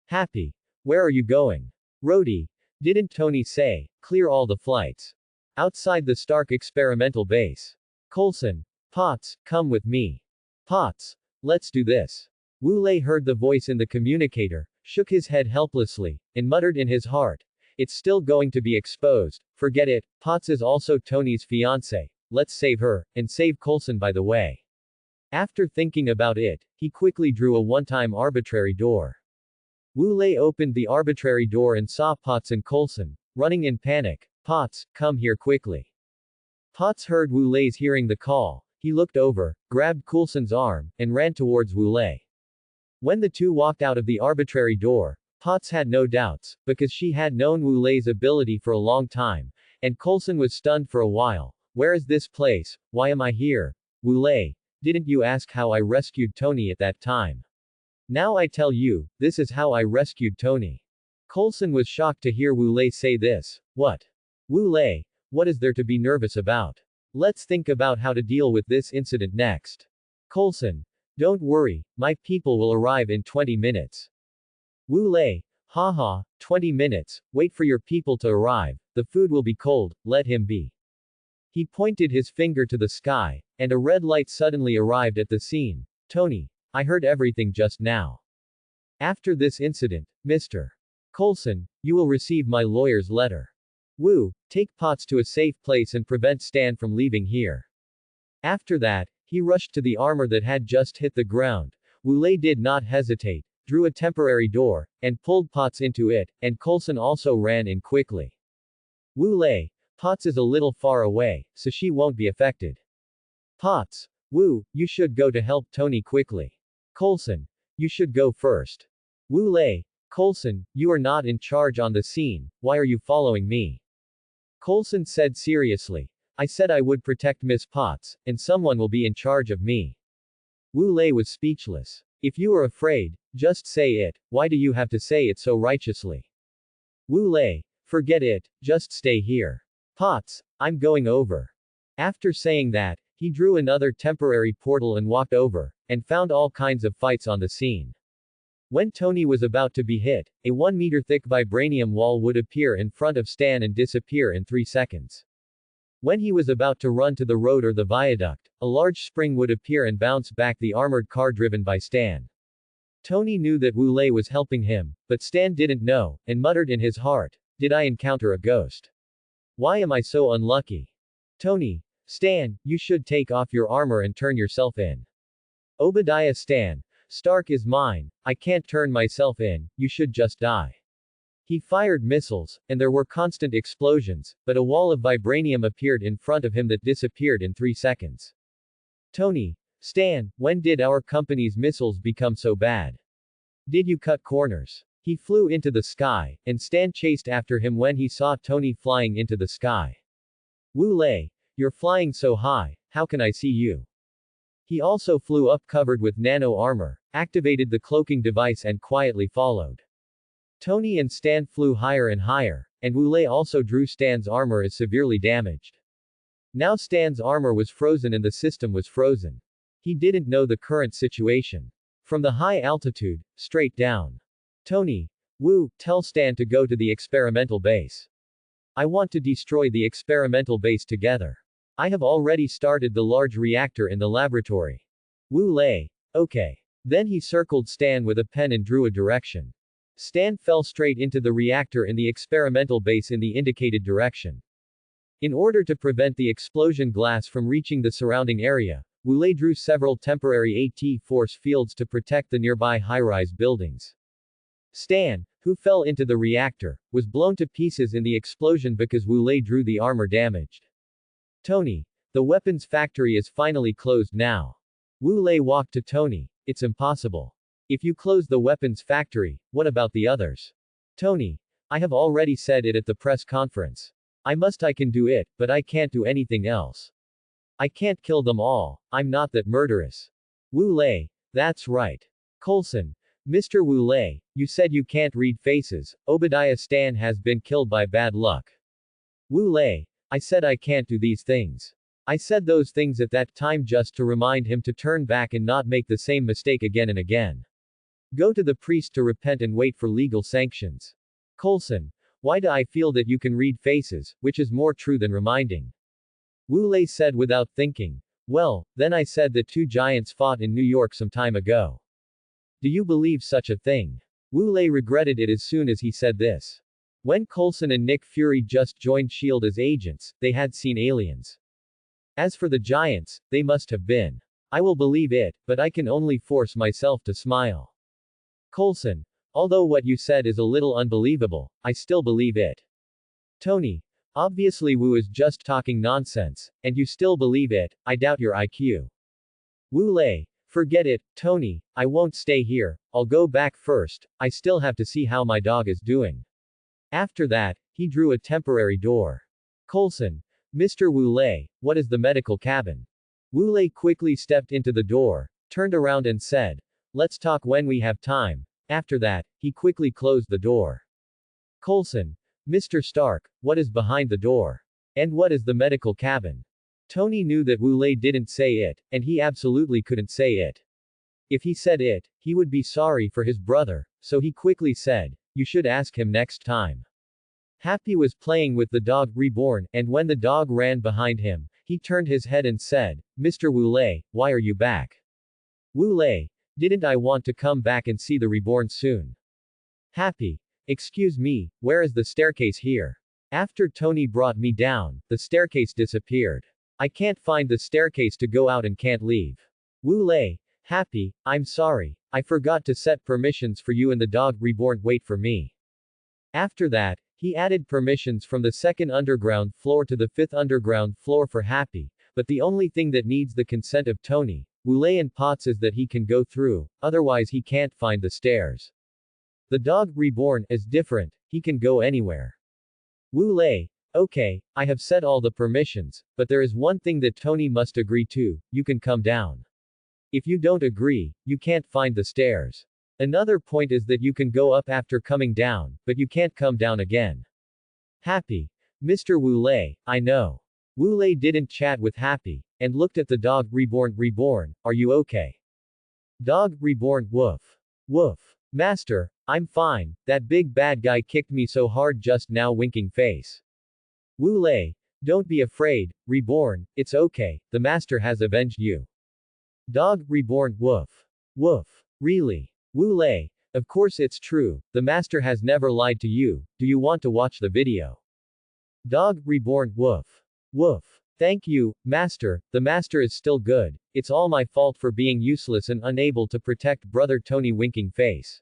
Happy. Where are you going? Rhodey. Didn't Tony say, clear all the flights? Outside the Stark experimental base. Coulson. Potts, come with me. Potts. Let's do this. Wu Lei heard the voice in the communicator, shook his head helplessly, and muttered in his heart, it's still going to be exposed, forget it, Potts is also Tony's fiancé, let's save her, and save Coulson by the way. After thinking about it, he quickly drew a one-time arbitrary door. Wu Lei opened the arbitrary door and saw Potts and Coulson, running in panic. Potts, come here quickly. Potts heard Wu Lei's hearing the call. He looked over, grabbed Coulson's arm, and ran towards Wu Lei. When the two walked out of the arbitrary door, Potts had no doubts, because she had known Wu Lei's ability for a long time, and Coulson was stunned for a while. Where is this place? Why am I here? Wu Lei, didn't you ask how I rescued Tony at that time? Now I tell you, this is how I rescued Tony. Coulson was shocked to hear Wu Lei say this. What? Wu Lei, what is there to be nervous about? Let's think about how to deal with this incident next. Coulson, don't worry, my people will arrive in 20 minutes. Wu Lei, haha, 20 minutes, wait for your people to arrive, the food will be cold, let him be. He pointed his finger to the sky, and a red light suddenly arrived at the scene. Tony, I heard everything just now. After this incident, Mr. Coulson, you will receive my lawyer's letter. Wu, take Potts to a safe place and prevent Stan from leaving here. After that, he rushed to the armor that had just hit the ground. Wu Lei did not hesitate, drew a temporary door, and pulled Potts into it, and Coulson also ran in quickly. Wu Lei, Potts is a little far away, so she won't be affected. Potts, Wu, you should go to help Tony quickly. Coulson, you should go first. Wu Lei, Coulson, you are not in charge on the scene, why are you following me? Coulson said seriously. I said I would protect Miss Potts, and someone will be in charge of me. Wu Lei was speechless. If you are afraid, just say it, why do you have to say it so righteously? Wu Lei, forget it, just stay here. Potts, I'm going over. After saying that, he drew another temporary portal and walked over, and found all kinds of fights on the scene. When Tony was about to be hit, a 1-meter-thick vibranium wall would appear in front of Stan and disappear in 3 seconds. When he was about to run to the road or the viaduct, a large spring would appear and bounce back the armored car driven by Stan. Tony knew that Wu Lei was helping him, but Stan didn't know, and muttered in his heart, did I encounter a ghost? Why am I so unlucky? Tony, Stan, you should take off your armor and turn yourself in. Obadiah Stan, Stark is mine, I can't turn myself in, you should just die. He fired missiles, and there were constant explosions, but a wall of vibranium appeared in front of him that disappeared in 3 seconds. Tony, Stan, when did our company's missiles become so bad? Did you cut corners? He flew into the sky, and Stan chased after him when he saw Tony flying into the sky. Wu Lei, you're flying so high, how can I see you? He also flew up covered with nano armor, activated the cloaking device and quietly followed. Tony and Stan flew higher and higher, and Wu Lei also drew Stan's armor as severely damaged. Now Stan's armor was frozen and the system was frozen. He didn't know the current situation. From the high altitude, straight down. Tony, Wu, tell Stan to go to the experimental base. I want to destroy the experimental base together. I have already started the large reactor in the laboratory. Wu Lei, okay. Then he circled Stan with a pen and drew a direction. Stan fell straight into the reactor in the experimental base in the indicated direction. In order to prevent the explosion glass from reaching the surrounding area, Wu Lei drew several temporary AT force fields to protect the nearby high-rise buildings. Stan, who fell into the reactor, was blown to pieces in the explosion because Wu Lei drew the armor damaged. Tony, the weapons factory is finally closed now. Wu Lei walked to Tony, it's impossible. If you close the weapons factory, what about the others? Tony, I have already said it at the press conference. I can do it, but I can't do anything else. I can't kill them all, I'm not that murderous. Wu Lei, that's right. Coulson, Mr. Wu Lei, you said you can't read faces, Obadiah Stan has been killed by bad luck. Wu Lei, I said I can't do these things. I said those things at that time just to remind him to turn back and not make the same mistake again and again. Go to the priest to repent and wait for legal sanctions. Coulson, why do I feel that you can read faces, which is more true than reminding? Wu Lei said without thinking, well, then I said that 2 giants fought in New York some time ago. Do you believe such a thing? Wu Lei regretted it as soon as he said this. When Coulson and Nick Fury just joined S.H.I.E.L.D. as agents, they had seen aliens. As for the giants, they must have been. I will believe it, but I can only force myself to smile. Coulson. Although what you said is a little unbelievable, I still believe it. Tony. Obviously Wu is just talking nonsense, and you still believe it, I doubt your IQ. Wu Lei. Forget it, Tony, I won't stay here, I'll go back first, I still have to see how my dog is doing. After that, he drew a temporary door. Coulson. Mr. Wu Lei, what is the medical cabin? Wu Lei quickly stepped into the door, turned around and said, let's talk when we have time. After that, he quickly closed the door. Coulson. Mr. Stark, what is behind the door? And what is the medical cabin? Tony knew that Wu Lei didn't say it, and he absolutely couldn't say it. If he said it, he would be sorry for his brother, so he quickly said, you should ask him next time. Happy was playing with the dog Reborn, and when the dog ran behind him, he turned his head and said, Mr. Wu Lei, why are you back? Wu Lei. Didn't I want to come back and see the Reborn soon? Happy. Excuse me, where is the staircase here? After Tony brought me down, the staircase disappeared. I can't find the staircase to go out and can't leave. Wu Lei. Happy, I'm sorry, I forgot to set permissions for you and the dog Reborn, wait for me. After that, he added permissions from the 2nd underground floor to the 5th underground floor for Happy, but the only thing that needs the consent of Tony, Wu Lei and Potts is that he can go through, otherwise he can't find the stairs. The dog Reborn is different, he can go anywhere. Wu Lei. Okay, I have set all the permissions, but there is one thing that Tony must agree to, you can come down. If you don't agree, you can't find the stairs. Another point is that you can go up after coming down, but you can't come down again. Happy. Mr. Wu Lei, I know. Wu Lei didn't chat with Happy, and looked at the dog Reborn. Reborn, are you okay? Dog Reborn. Woof. Woof. Master, I'm fine, that big bad guy kicked me so hard just now, winking face. Wu Lei. Don't be afraid, Reborn, it's okay, the master has avenged you. Dog Reborn. Woof. Woof. Really? Wu Lei. Of course it's true, the master has never lied to you, do you want to watch the video? Dog Reborn. Woof. Woof. Thank you, master, the master is still good, it's all my fault for being useless and unable to protect brother Tony, winking face.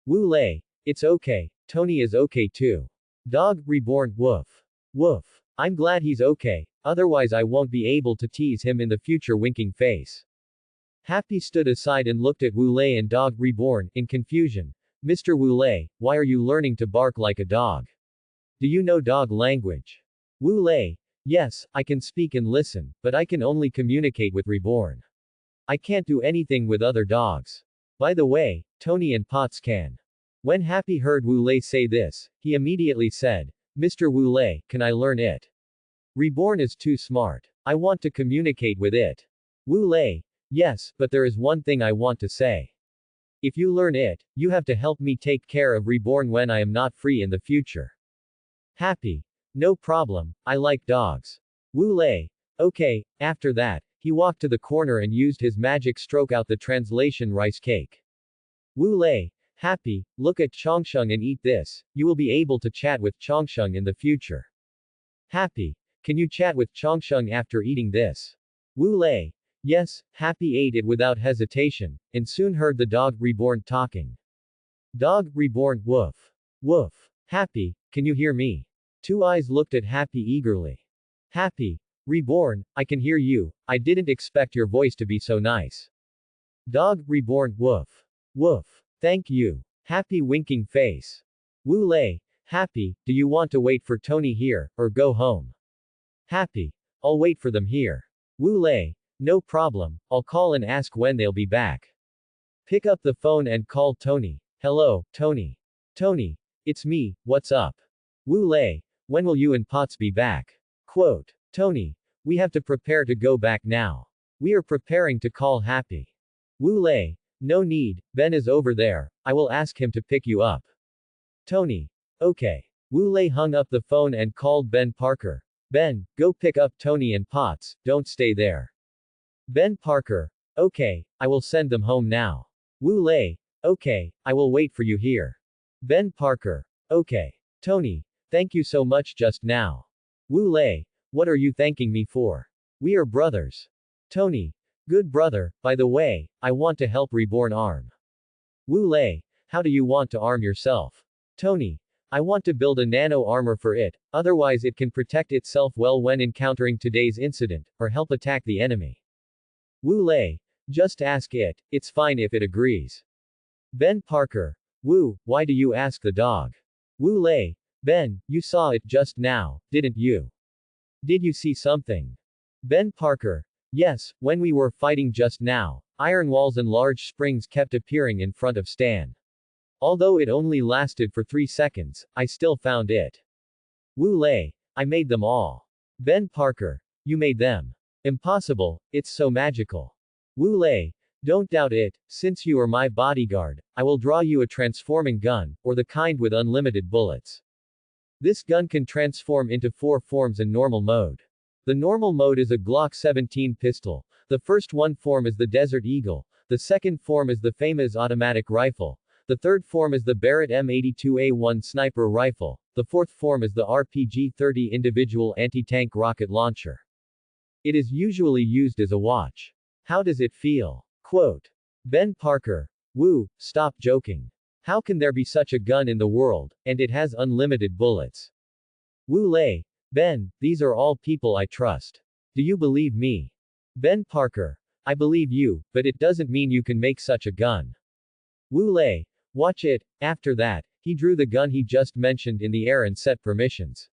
Wu Lei. It's okay, Tony is okay too. Dog Reborn. Woof. Woof. I'm glad he's okay, otherwise I won't be able to tease him in the future, winking face. Happy stood aside and looked at Wu Lei and Dog Reborn, in confusion. Mr. Wu Lei, why are you learning to bark like a dog? Do you know dog language? Wu Lei. Yes, I can speak and listen, but I can only communicate with Reborn. I can't do anything with other dogs. By the way, Tony and Potts can. When Happy heard Wu Lei say this, he immediately said, Mr. Wu Lei, can I learn it? Reborn is too smart. I want to communicate with it. Wu Lei. Yes, but there is one thing I want to say. If you learn it, you have to help me take care of Reborn when I am not free in the future. Happy. No problem, I like dogs. Wu Lei. Okay, after that, he walked to the corner and used his magic stroke out the translation rice cake. Wu Lei. Happy, look at Chongsheng and eat this, you will be able to chat with Chongsheng in the future. Happy. Can you chat with Chongsheng after eating this? Wu Lei. Yes, Happy ate it without hesitation, and soon heard the dog Reborn talking. Dog Reborn. Woof. Woof. Happy, can you hear me? Two eyes looked at Happy eagerly. Happy. Reborn, I can hear you, I didn't expect your voice to be so nice. Dog Reborn. Woof. Woof. Thank you. Happy, winking face. Wu Lei. Happy, do you want to wait for Tony here, or go home? Happy. I'll wait for them here. Wu Lei. No problem, I'll call and ask when they'll be back. Pick up the phone and call Tony. Hello, Tony. Tony. It's me, what's up? Wu Lei. When will you and Potts be back? Quote. Tony. We have to prepare to go back now. We are preparing to call Happy. Wu Lei. No need, Ben is over there, I will ask him to pick you up. Tony. Okay. Wu Lei hung up the phone and called Ben Parker. Ben, go pick up Tony and Potts, don't stay there. Ben Parker. Okay, I will send them home now. Wu Lei. Okay, I will wait for you here. Ben Parker. Okay. Tony. Thank you so much just now. Wu Lei. What are you thanking me for? We are brothers. Tony. Good brother, by the way, I want to help Reborn arm. Wu Lei. How do you want to arm yourself? Tony. I want to build a nano armor for it, otherwise it can protect itself well when encountering today's incident, or help attack the enemy. Wu Lei. Just ask it, it's fine if it agrees. Ben Parker. Wu, why do you ask the dog? Wu Lei. Ben, you saw it just now, didn't you? Did you see something? Ben Parker. Yes, when we were fighting just now, iron walls and large springs kept appearing in front of Stan. Although it only lasted for 3 seconds, I still found it. Wu Lei. I made them all. Ben Parker. You made them. Impossible, it's so magical. Wu Lei. Don't doubt it, since you are my bodyguard, I will draw you a transforming gun, or the kind with unlimited bullets. This gun can transform into 4 forms in normal mode. The normal mode is a Glock 17 pistol, the first one form is the Desert Eagle, the second form is the famous automatic rifle, the third form is the Barrett M82A1 sniper rifle, the fourth form is the RPG-30 individual anti-tank rocket launcher. It is usually used as a watch. How does it feel? Quote. Ben Parker. Wu, stop joking. How can there be such a gun in the world, and it has unlimited bullets? Wu Lei. Ben, these are all people I trust. Do you believe me? Ben Parker. I believe you, but it doesn't mean you can make such a gun. Wu Lei. Watch it. After that, he drew the gun he just mentioned in the air and set permissions.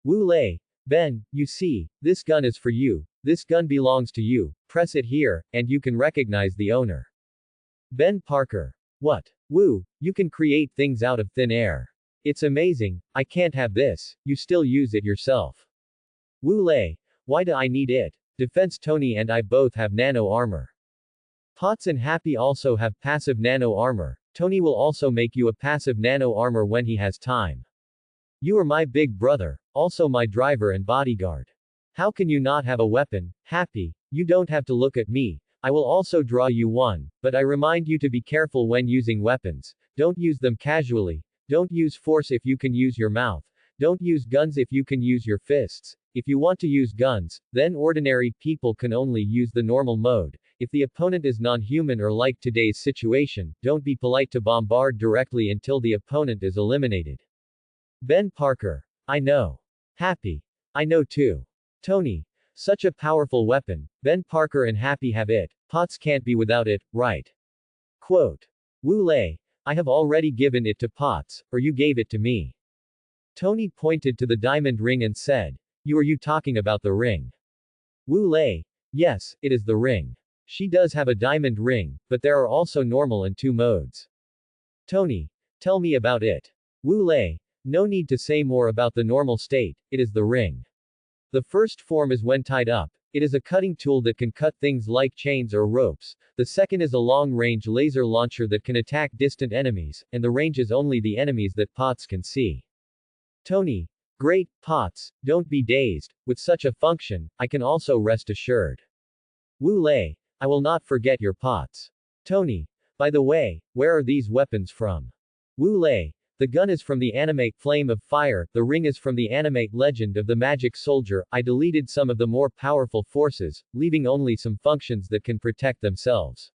Wu Lei. Ben, you see, this gun is for you, this gun belongs to you, press it here, and you can recognize the owner. Ben Parker. What? Wu, you can create things out of thin air. It's amazing, I can't have this, you still use it yourself. Wu Lei. Why do I need it? Defense. Tony and I both have nano armor. Potts and Happy also have passive nano armor. Tony will also make you a passive nano armor when he has time. You are my big brother, also my driver and bodyguard. How can you not have a weapon, Happy? You don't have to look at me, I will also draw you one, but I remind you to be careful when using weapons. Don't use them casually, don't use force if you can use your mouth, don't use guns if you can use your fists. If you want to use guns, then ordinary people can only use the normal mode. If the opponent is non-human or like today's situation, don't be polite to bombard directly until the opponent is eliminated. Ben Parker. I know. Happy. I know too. Tony. Such a powerful weapon, Ben Parker and Happy have it, Potts can't be without it, right? Quote. Wu Lei. I have already given it to Potts, or you gave it to me. Tony pointed to the diamond ring and said, you talking about the ring? Wu Lei. Yes, it is the ring. She does have a diamond ring, but there are also normal and 2 modes. Tony. Tell me about it. Wu Lei. No need to say more about the normal state, it is the ring. The first form is when tied up. It is a cutting tool that can cut things like chains or ropes. The second is a long-range laser launcher that can attack distant enemies, and the range is only the enemies that Potts can see. Tony. Great, Potts, don't be dazed. With such a function, I can also rest assured. Wu Lei. I will not forget your Potts. Tony. By the way, where are these weapons from? Wu Lei. The gun is from the anime Flame of Fire, the ring is from the anime Legend of the Magic Soldier. I deleted some of the more powerful forces, leaving only some functions that can protect themselves.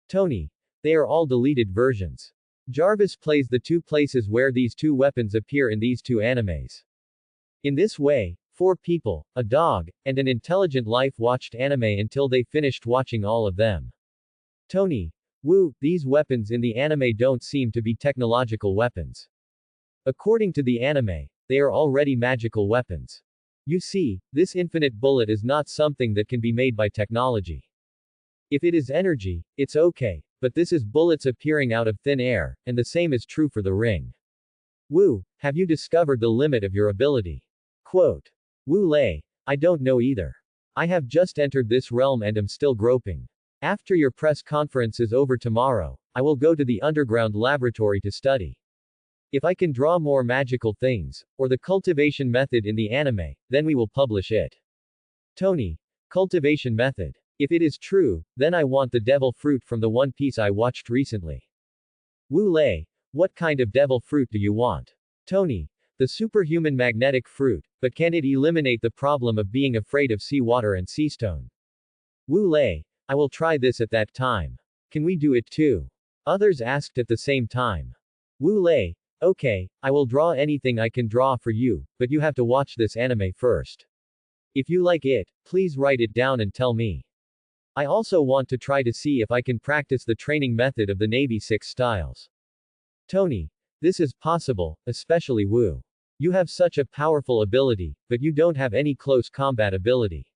Tony. They are all deleted versions. Jarvis plays the 2 places where these 2 weapons appear in these 2 animes. In this way, 4 people, a dog, and an intelligent life watched anime until they finished watching all of them. Tony. Wu, these weapons in the anime don't seem to be technological weapons. According to the anime, they are already magical weapons. You see, this infinite bullet is not something that can be made by technology. If it is energy, it's okay, but this is bullets appearing out of thin air, and the same is true for the ring. Wu, have you discovered the limit of your ability? Quote. Wu Lei. I don't know either. I have just entered this realm and am still groping. After your press conference is over tomorrow, I will go to the underground laboratory to study. If I can draw more magical things, or the cultivation method in the anime, then we will publish it. Tony. Cultivation method. If it is true, then I want the devil fruit from the One Piece I watched recently. Wu Lei. What kind of devil fruit do you want? Tony. The superhuman magnetic fruit, but can it eliminate the problem of being afraid of seawater and sea stone? Wu Lei, I will try this at that time. Can we do it too? Others asked at the same time. Wu Lei, okay, I will draw anything I can draw for you, but you have to watch this anime first. If you like it, please write it down and tell me. I also want to try to see if I can practice the training method of the Navy 6 styles. Tony, this is possible, especially Wu. You have such a powerful ability, but you don't have any close combat ability.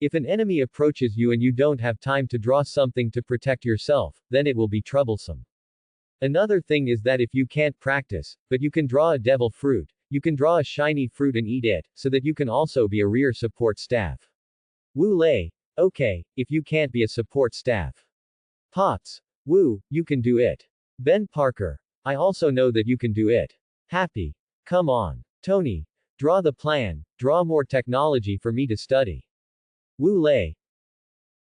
If an enemy approaches you and you don't have time to draw something to protect yourself, then it will be troublesome. Another thing is that if you can't practice, but you can draw a devil fruit, you can draw a shiny fruit and eat it, so that you can also be a rear support staff. Wu Lei, okay, if you can't be a support staff. Potts, Wu, you can do it. Ben Parker, I also know that you can do it. Happy. Come on. Tony, draw the plan, draw more technology for me to study. Wu Lei,